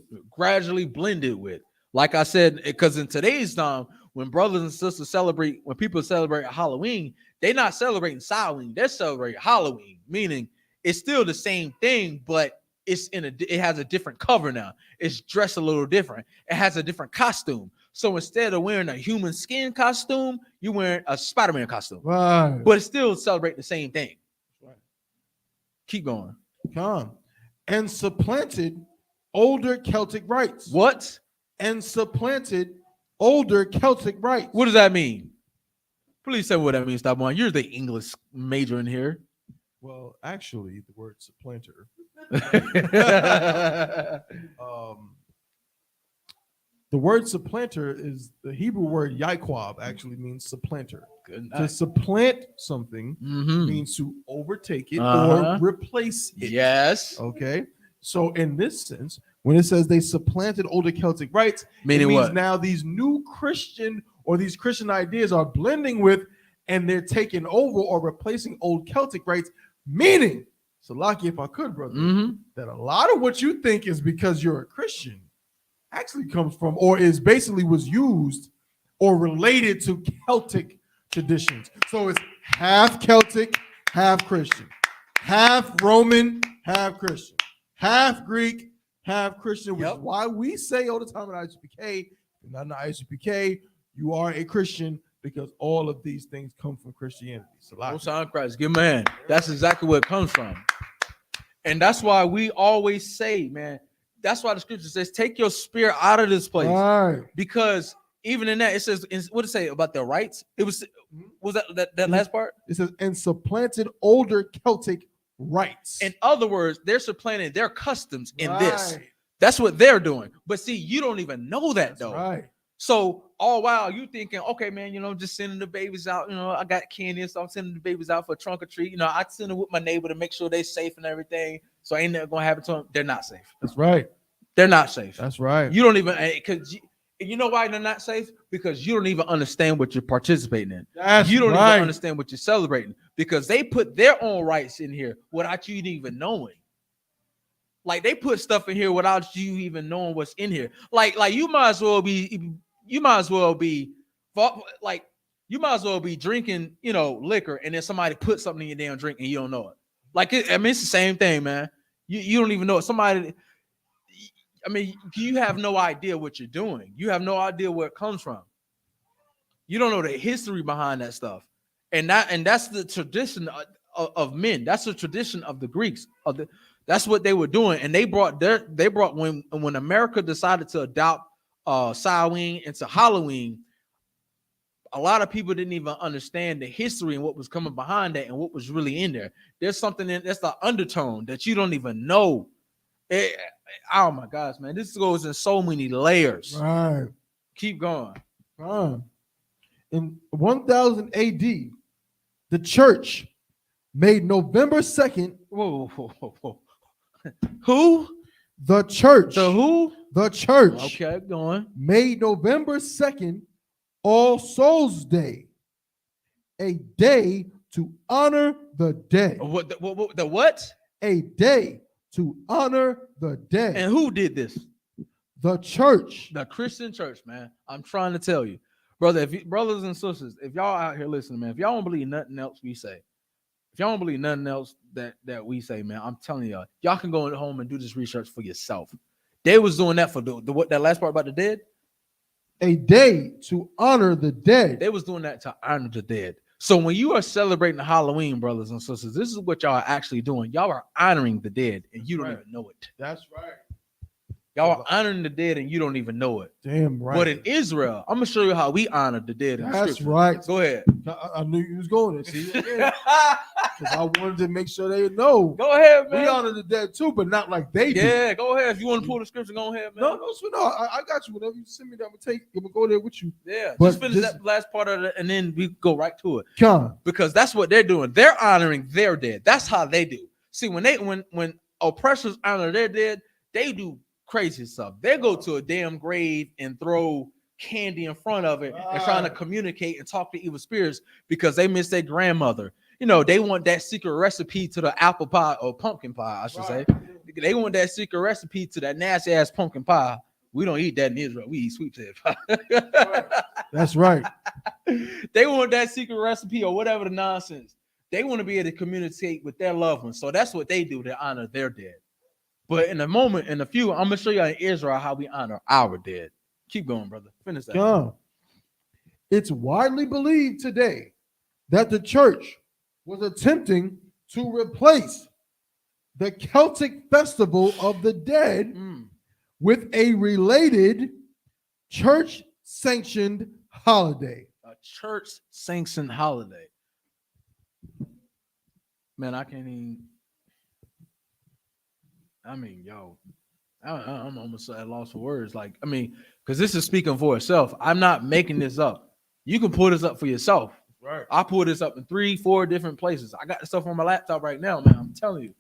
Like I said, because in today's time, when brothers and sisters when people celebrate Halloween, they're not celebrating Samhain, they're celebrating Halloween, meaning it's still the same thing, but it has a different cover now. It's dressed a little different. It has a different costume. So instead of wearing a human skin costume, you're wearing a Spider-Man costume. Right. But it still celebrate the same thing. Right. Keep going. And supplanted older Celtic rites. What? And supplanted older Celtic rites. What does that mean? Please tell me what that means, Stop on. You're the English major in here. Well, actually, the word supplanter. The word supplanter is the Hebrew word yaquab, actually means supplanter. To supplant something means to overtake it or replace it. Yes. Okay. So in this sense, when it says they supplanted older Celtic rites, meaning it means what? Now these new Christian or these Christian ideas are blending with and they're taking over or replacing old Celtic rites, meaning, Salaki, if I could, brother, that a lot of what you think is because you're a Christian actually comes from or is basically was used or related to Celtic traditions. So it's half Celtic, half Christian, half Roman, half Christian, half Greek, half Christian, which is why we say all the time in Isupk, you're not in the Isupk, you are a Christian, because all of these things come from Christianity. Most High Christ, give him a hand. That's exactly where it comes from. And that's why we always say, man, that's why the scripture says, take your spirit out of this place. Right. Because even in that, it says, what did it say about their rights? It was that last part? It says, and supplanted older Celtic rights. In other words, they're supplanting their customs in this. That's what they're doing. But see, you don't even know that though. Right. So all while you thinking, okay, man, just sending the babies out. I got candy, so I'm sending the babies out for a trunk or treat. I send them with my neighbor to make sure they're safe and everything. So ain't nothing gonna happen to them. They're not safe. That's right. They're not safe. That's right. You don't even, because you know why they're not safe? Because you don't even understand what you're participating in. You don't even understand what you're celebrating, because they put their own rights in here without you even knowing. Like, they put stuff in here without you even knowing what's in here. Like you might as well be drinking, liquor, and then somebody put something in your damn drink and you don't know it. Like, it's the same thing, man. You don't even know it. You have no idea what you're doing. You have no idea where it comes from. You don't know the history behind that stuff. And that's the tradition of men. That's the tradition of the Greeks. That's what they were doing. And they brought when America decided to adopt Samhain into Halloween, a lot of people didn't even understand the history and what was coming behind that and what was really in there. There's something that's the undertone that you don't even know. Oh my gosh, man. This goes in so many layers. Right. Keep going. In 1000 AD, the church made November 2nd. Whoa. Who? The church. The who? The church. Okay, going. Made November 2nd All Souls Day, a day to honor the dead. The what? A day to honor the dead. And who did this? The church. The Christian church, man. I'm trying to tell you, brother. Brothers and sisters, if y'all out here listening, man, if y'all don't believe nothing else we say, if y'all don't believe nothing else that we say, man, I'm telling y'all can go home and do this research for yourself. They was doing that for what that last part about the dead. A day to honor the dead. They was doing that to honor the dead. So when you are celebrating Halloween, brothers and sisters, this is what y'all are actually doing. Y'all are honoring the dead, and you don't even know it. That's right. Y'all are honoring the dead, and you don't even know it. Damn right. But in Israel, I'm gonna show you how we honor the dead. That's right. Go ahead. I knew you was going there. See, because I wanted to make sure they know. Go ahead, man. We honor the dead too, but not like they do. Yeah, go ahead. If you want to pull the scripture, go ahead, man. No. I got you. Whenever you send me that, I'm gonna go there with you. Yeah, but just finish that last part of it, and then we go right to it. Because that's what they're doing. They're honoring their dead. That's how they do. See, when oppressors honor their dead, they do crazy stuff. They go to a damn grave and throw candy in front of it and trying to communicate and talk to evil spirits because they miss their grandmother. They want that secret recipe to the apple pie or pumpkin pie, I should say. They want that secret recipe to that nasty ass pumpkin pie. We don't eat that in Israel. We eat sweet potato pie. That's right. They want that secret recipe or whatever the nonsense. They want to be able to communicate with their loved ones. So that's what they do to honor their dead. But in a few, I'm gonna show you in Israel how we honor our dead. Keep going, brother. Finish that. It's widely believed today that the church was attempting to replace the Celtic festival of the dead with a related church-sanctioned holiday. A church-sanctioned holiday. Man, I can't even. I'm almost at a loss for words. Because this is speaking for itself. I'm not making this up. You can pull this up for yourself. Right. I pulled this up in 3-4 different places. I got the stuff on my laptop right now, man. I'm telling you.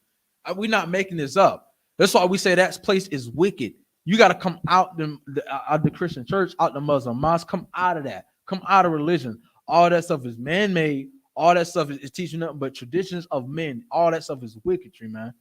We're not making this up. That's why we say that place is wicked. You got to come out the Christian church, out the Muslim mosque. Come out of that. Come out of religion. All that stuff is man-made. All that stuff is teaching nothing but traditions of men. All that stuff is wicketry, man.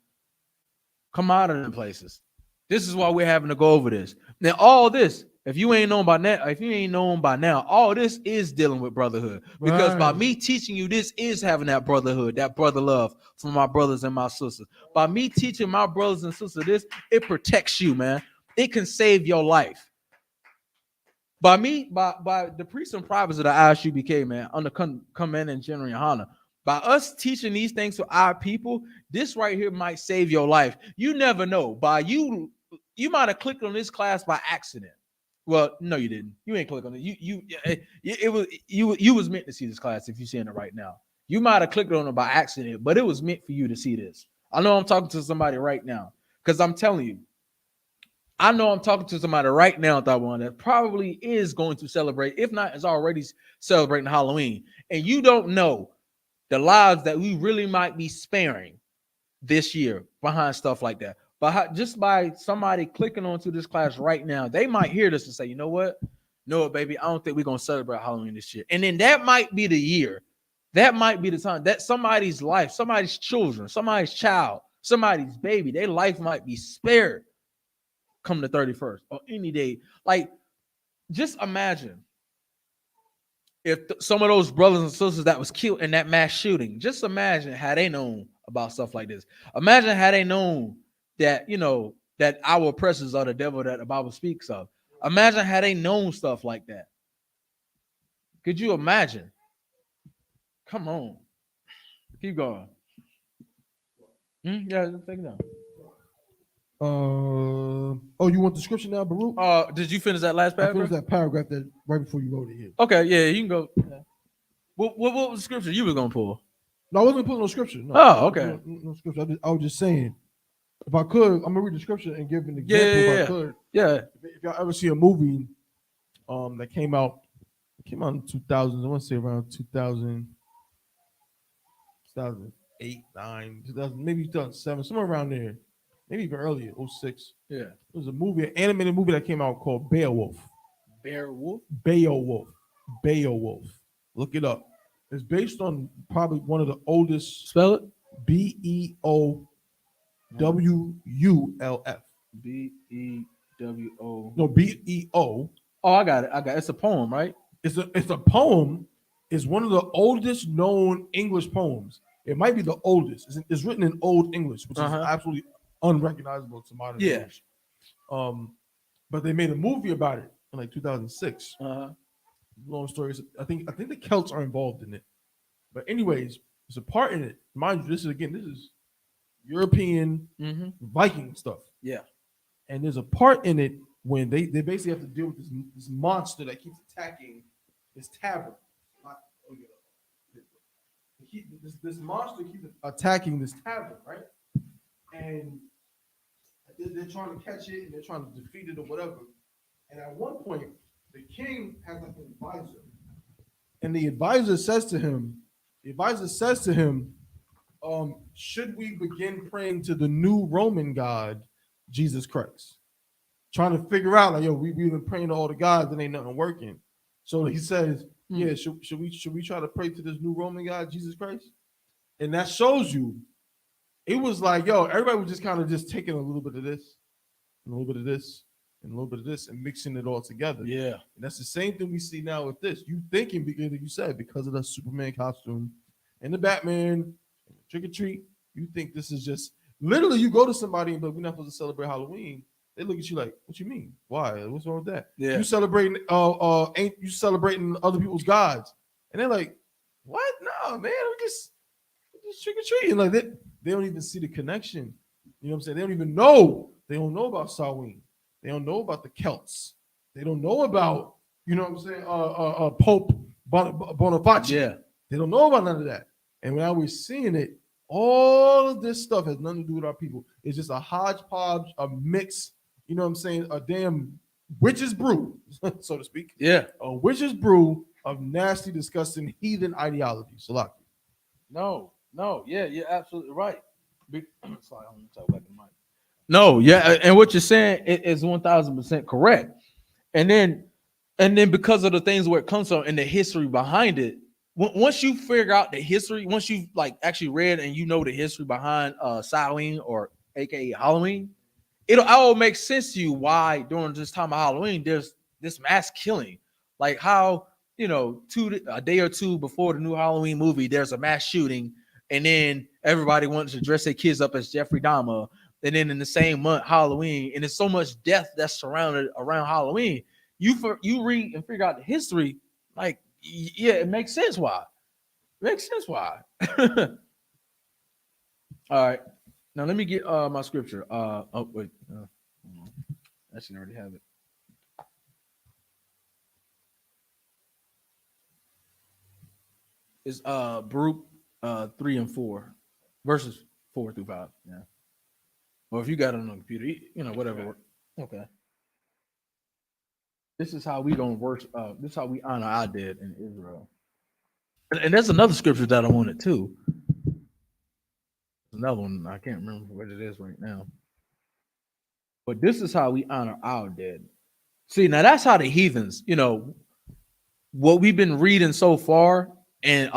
Come out of them places. This is why we're having to go over this. Now, all this, if you ain't known by now, all this is dealing with brotherhood. Because by me teaching you this is having that brotherhood, that brother love for my brothers and my sisters. By me teaching my brothers and sisters this, it protects you, man. It can save your life. By the priests and prophets of the Isupk, man, under command and General Yohana, by us teaching these things to our people, this right here might save your life. You never know. You might have clicked on this class by accident. Well, no, you didn't. You ain't click on it. You was meant to see this class if you're seeing it right now. You might have clicked on it by accident, but it was meant for you to see this. I know I'm talking to somebody right now because I'm telling you, I know I'm talking to somebody right now, Taiwan, that probably is going to celebrate, if not is already celebrating Halloween. And you don't know the lives that we really might be sparing this year behind stuff like that. But just by somebody clicking onto this class right now, they might hear this and say, you know what? No, baby, I don't think we're going to celebrate Halloween this year. And then that might be the year. That might be the time that somebody's life, somebody's children, somebody's child, somebody's baby, their life might be spared come the 31st or any day. Like, just imagine if some of those brothers and sisters that was killed in that mass shooting, just imagine had they known about stuff like this. Imagine had they known that, that our oppressors are the devil that the Bible speaks of. Imagine had they known stuff like that. Could you imagine? Come on. Keep going. Yeah, take it down. Oh, you want the scripture now, Baruch? Did you finish that last I paragraph? finished that paragraph that right before you wrote it here. Okay, yeah, you can go. What was the scripture you was gonna pull? No, I wasn't putting no scripture. No. Oh, okay. No scripture. I was just saying, if I could, I'm gonna read the scripture and give an example. Yeah. If I could. Yeah. If y'all ever see a movie, that came out in 2000. I want to say around 2000, 2008, 9, 2000, maybe 2007, somewhere around there. Maybe even earlier, 06. Yeah. It was a movie, an animated movie that came out called Beowulf. Beowulf? Beowulf. Look it up. It's based on probably one of the oldest. Spell it. Beowulf. Bewo. No, Beo. Oh, I got it. It's a poem, right? It's a poem. It's one of the oldest known English poems. It might be the oldest. It's written in Old English, which is absolutely unrecognizable to modern English. But they made a movie about it in like 2006. Long story. I think the Celts are involved in it. But anyways, there's a part in it. Mind you, this is European Viking stuff. Yeah. And there's a part in it when they basically have to deal with this monster that keeps attacking this tavern. This monster keeps attacking this tavern, right? And they're trying to catch it and they're trying to defeat it or whatever. And at one point, the king has like an advisor. And the advisor says to him, should we begin praying to the new Roman God, Jesus Christ? Trying to figure out, like, yo, we've been praying to all the gods and ain't nothing working. So he says, yeah, should we try to pray to this new Roman God, Jesus Christ? And that shows you, it was like, yo, everybody was just kind of just taking a little bit of this, and a little bit of this, and a little bit of this, and mixing it all together. Yeah. And that's the same thing we see now with this. You thinking, because you said, because of the Superman costume and the Batman, and the trick or treat, you think this is just, literally you go to somebody and be like, we're not supposed to celebrate Halloween. They look at you like, what you mean? Why? What's wrong with that? Yeah. You celebrating other people's gods. And they're like, what? No, man, we just trick or treating. Like they don't even see the connection. You know what I'm saying? They don't even know. They don't know about Samhain. They don't know about the Celts. They don't know about, you know what I'm saying, Pope Boniface. Yeah. They don't know about none of that. And when I was seeing it, all of this stuff has nothing to do with our people. It's just a hodgepodge, a mix, you know what I'm saying, a damn witch's brew, so to speak. Yeah. A witch's brew of nasty, disgusting, heathen ideology. Salaki. No, yeah, you're absolutely right. Sorry, I'm gonna talk back to the mic. No, yeah, and what you're saying is 1,000% correct. And then because of the things where it comes from and the history behind it, once you figure out the history, once you've like actually read and you know the history behind Samhain or aka Halloween, it'll all make sense to you why during this time of Halloween there's this mass killing. Like how, a day or two before the new Halloween movie, there's a mass shooting, and then everybody wants to dress their kids up as Jeffrey Dahmer. And then in the same month, Halloween, and there's so much death that's surrounded around Halloween. You read and figure out the history, like, yeah, it makes sense why. All right. Now let me get my scripture. Oh wait. I should already have it. It's Baruch 3 and 4, verses 4 through 5. Yeah. Or if you got it on the computer, whatever. Okay. This is how we don't worship. This is how we honor our dead in Israel. And there's another scripture that I wanted too. Another one I can't remember what it is right now. But this is how we honor our dead. See, now that's how the heathens, what we've been reading so far, and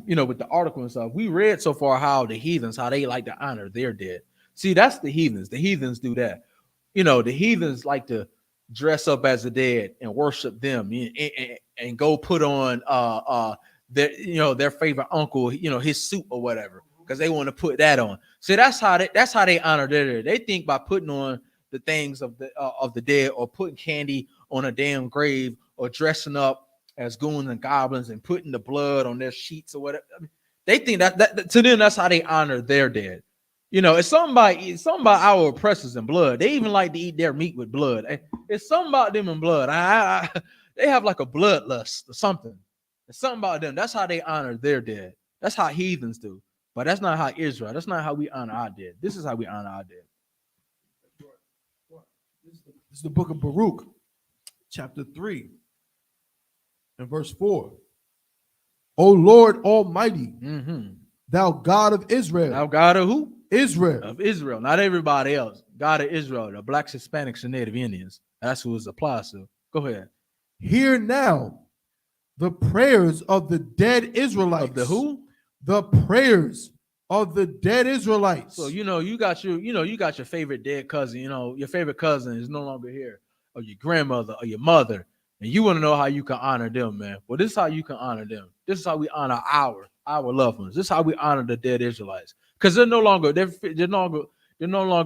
with the article and stuff, we read so far how the heathens, how they like to honor their dead. See, that's the heathens. The heathens do that. The heathens like to dress up as the dead and worship them, and go put on their favorite uncle, his suit or whatever, because they want to put that on. See, that's how they honor their dead. They think by putting on the things of the dead, or putting candy on a damn grave, or dressing up as goons and goblins and putting the blood on their sheets or whatever. I mean, they think that to them, that's how they honor their dead. It's something about our oppressors and blood. They even like to eat their meat with blood. It's something about them and blood. They have like a bloodlust or something. It's something about them. That's how they honor their dead. That's how heathens do. But that's not how Israel. That's not how we honor our dead. This is how we honor our dead. This is the book of Baruch, chapter 3, and verse 4. O Lord Almighty, thou God of Israel. Thou God of who? Israel. Of Israel. Not everybody else. God of Israel, the blacks, Hispanics, and Native Indians. That's who it applies to. Go ahead. Hear now the prayers of the dead Israelites. Of the who? The prayers of the dead Israelites. So you got your favorite dead cousin. Your favorite cousin is no longer here, or your grandmother, or your mother, and you want to know how you can honor them, man. Well, this is how you can honor them. This is how we honor our loved ones. This is how we honor the dead Israelites, because they're no longer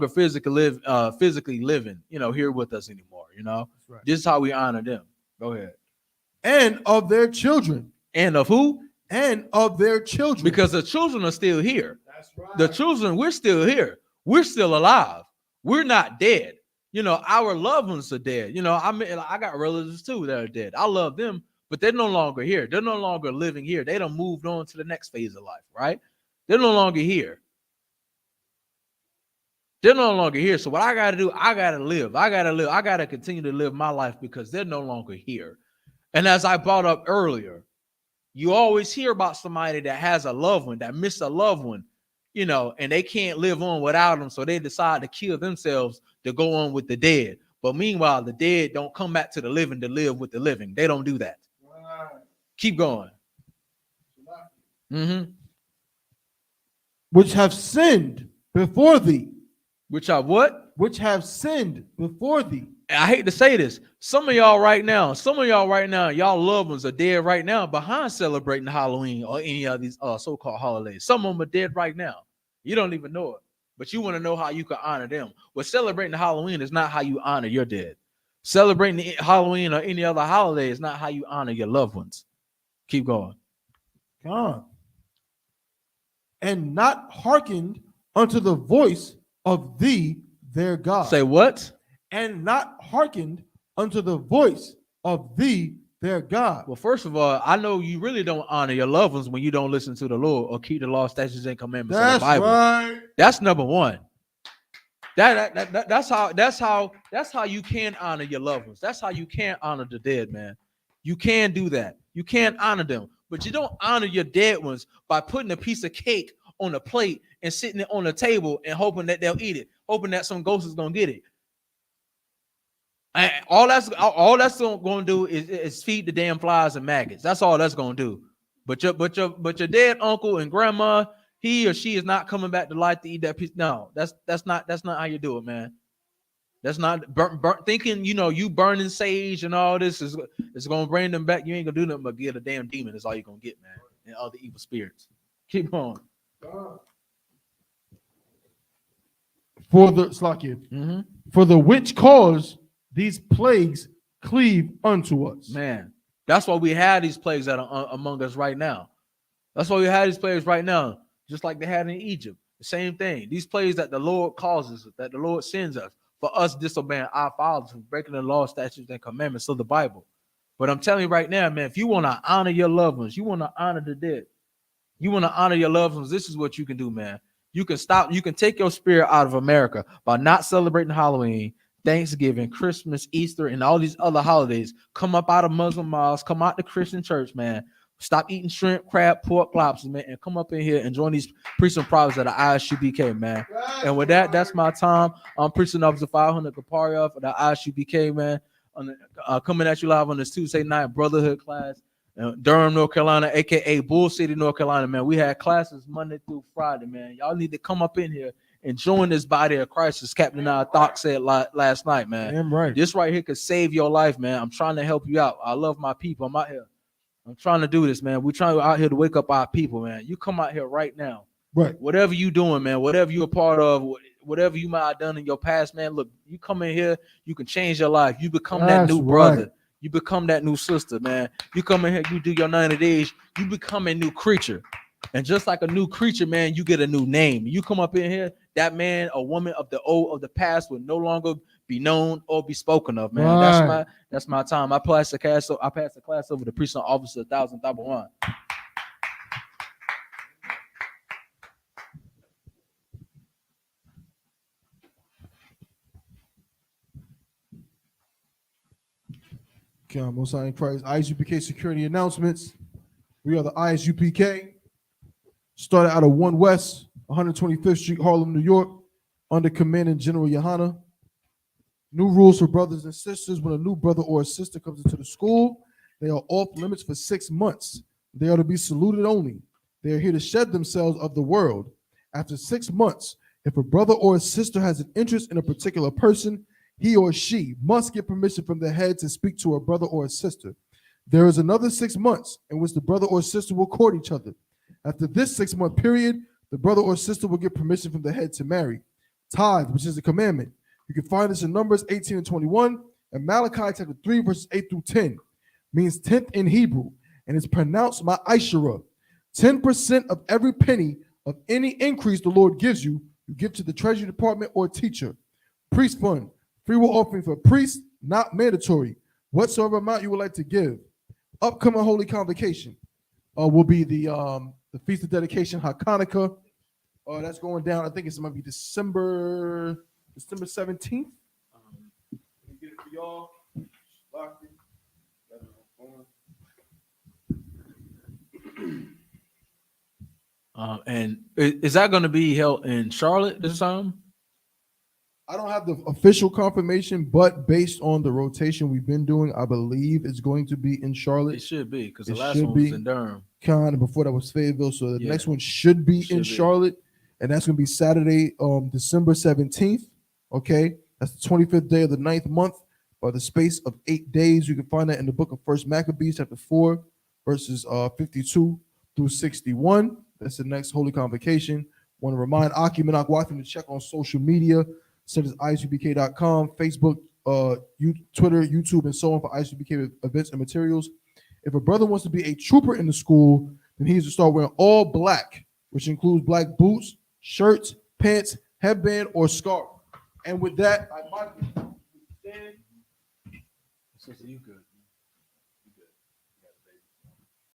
physically living, here with us anymore. Right. This is how we honor them. Go ahead. And of their children. And of who? And of their children. Because the children are still here. That's right. The children, we're still here. We're still alive. We're not dead. Our loved ones are dead. I got relatives too that are dead. I love them, but they're no longer here. They're no longer living here. They done moved on to the next phase of life, right? They're no longer here. They're no longer here. So what I got to do, I got to live. I got to continue to live my life, because they're no longer here. And as I brought up earlier, you always hear about somebody that has a loved one, that missed a loved one, and they can't live on without them. So they decide to kill themselves to go on with the dead. But meanwhile, the dead don't come back to the living to live with the living. They don't do that. Right. Keep going. Which have sinned before thee. Which have what? Which have sinned before thee. I hate to say this. Some of y'all right now, y'all loved ones are dead right now behind celebrating Halloween or any of these so-called holidays. Some of them are dead right now. You don't even know it, but you want to know how you can honor them. Well, celebrating Halloween is not how you honor your dead. Celebrating Halloween or any other holiday is not how you honor your loved ones. Keep going. God. And not hearkened unto the voice of thee, their God. Say what? And not hearkened unto the voice of thee, their God. Well, first of all, I know you really don't honor your loved ones when you don't listen to the Lord or keep the law, statutes, and commandments of the Bible. Right. That's number one. That's how you can honor your loved ones. That's how you can honor the dead, man. You can do that. You can honor them, but you don't honor your dead ones by putting a piece of cake on a plate and sitting it on the table and hoping that they'll eat it, hoping that some ghost is gonna get it. And all that's going to do is feed the damn flies and maggots. That's all that's going to do. But your dead uncle and grandma, he or she is not coming back to life to eat that piece. No, that's not how you do it, man. That's not thinking, you burning sage and all this is going to bring them back. You ain't going to do nothing but get a damn demon. That's all you're going to get, man. And other evil spirits. Keep on. For the which cause these plagues cleave unto us. Man, that's why we have these plagues that are among us right now. That's why we have these plagues right now, just like they had in Egypt. The same thing. These plagues that the Lord causes, that the Lord sends us for us disobeying our fathers, breaking the law, statutes, and commandments of the Bible. But I'm telling you right now, man, if you want to honor your loved ones, you want to honor the dead, you want to honor your loved ones, this is what you can do, man. You can take your spirit out of America by not celebrating Halloween, Thanksgiving, Christmas, Easter, and all these other holidays. Come up out of Muslim mosques, come out to Christian church, man. Stop eating shrimp, crab, pork, lobsters, man, and come up in here and join these priests and prophets at the ISUBK, man. And with that, that's my time. I'm Preaching Officer 500 Kaparioff of the ISUBK, man. Coming at you live on this Tuesday night Brotherhood class. Durham, North Carolina, aka Bull City, North Carolina, man. We had classes Monday through Friday, man. Y'all need to come up in here and join this body of Christ, as Captain Thought said last night, man. Damn right. This right here could save your life, man. I'm trying to help you out. I love my people. I'm out here. I'm trying to do this, man. We're trying out here to wake up our people, man. You come out here right now. Right. Whatever you doing, man, whatever you're a part of, whatever you might have done in your past, man, look, you come in here, you can change your life. You become that new brother. Right. You become that new sister, man. You come in here, you do your 90 days, you become a new creature. And just like a new creature, man, you get a new name. You come up in here, that man or woman of the past will no longer be known or be spoken of, man. Right. That's my time. I pass the class over to Precinct Officer 1001. Okay, Most High in Christ. ISUPK security announcements. We are the ISUPK. Started out of 1 West, 125th Street, Harlem, New York, under Commandant General Yohana. New rules for brothers and sisters. When a new brother or a sister comes into the school, they are off limits for 6 months. They are to be saluted only. They are here to shed themselves of the world. After 6 months, if a brother or a sister has an interest in a particular person, he or she must get permission from the head to speak to a brother or a sister. There is another 6 months in which the brother or sister will court each other. After this 6-month period, the brother or sister will get permission from the head to marry. Tithe, which is a commandment. You can find this in Numbers 18 and 21, and Malachi chapter 3, verses 8 through 10. Means tenth in Hebrew, and it's pronounced ma'ashara. 10% of every penny of any increase the Lord gives you, you give to the treasury department or teacher. Priest fund, free will offering for priests, not mandatory. Whatsoever amount you would like to give. Upcoming holy convocation will be the Feast of Dedication, HaKanukah. That's going down. I think it's might be December 17th. Get it for y'all. And is that going to be held in Charlotte this time? I don't have the official confirmation, but based on the rotation we've been doing, I believe it's going to be in Charlotte. It should be, because the last one was in Durham. Kind of before that was Fayetteville, so the next one should be in Charlotte, and that's going to be Saturday, December 17th. Okay, that's the 25th day of the 9th month, by the space of 8 days. You can find that in the book of 1 Maccabees, chapter 4, verses 52 through 61. That's the next holy convocation. Want to remind Aki and Akwatham to check on social media, such as isubk.com, Facebook, Twitter, YouTube, and so on for ISUBK events and materials. If a brother wants to be a trooper in the school, then he needs to start wearing all black, which includes black boots, shirts, pants, headband, or scarf. And with that, I might stand. Sister, you good.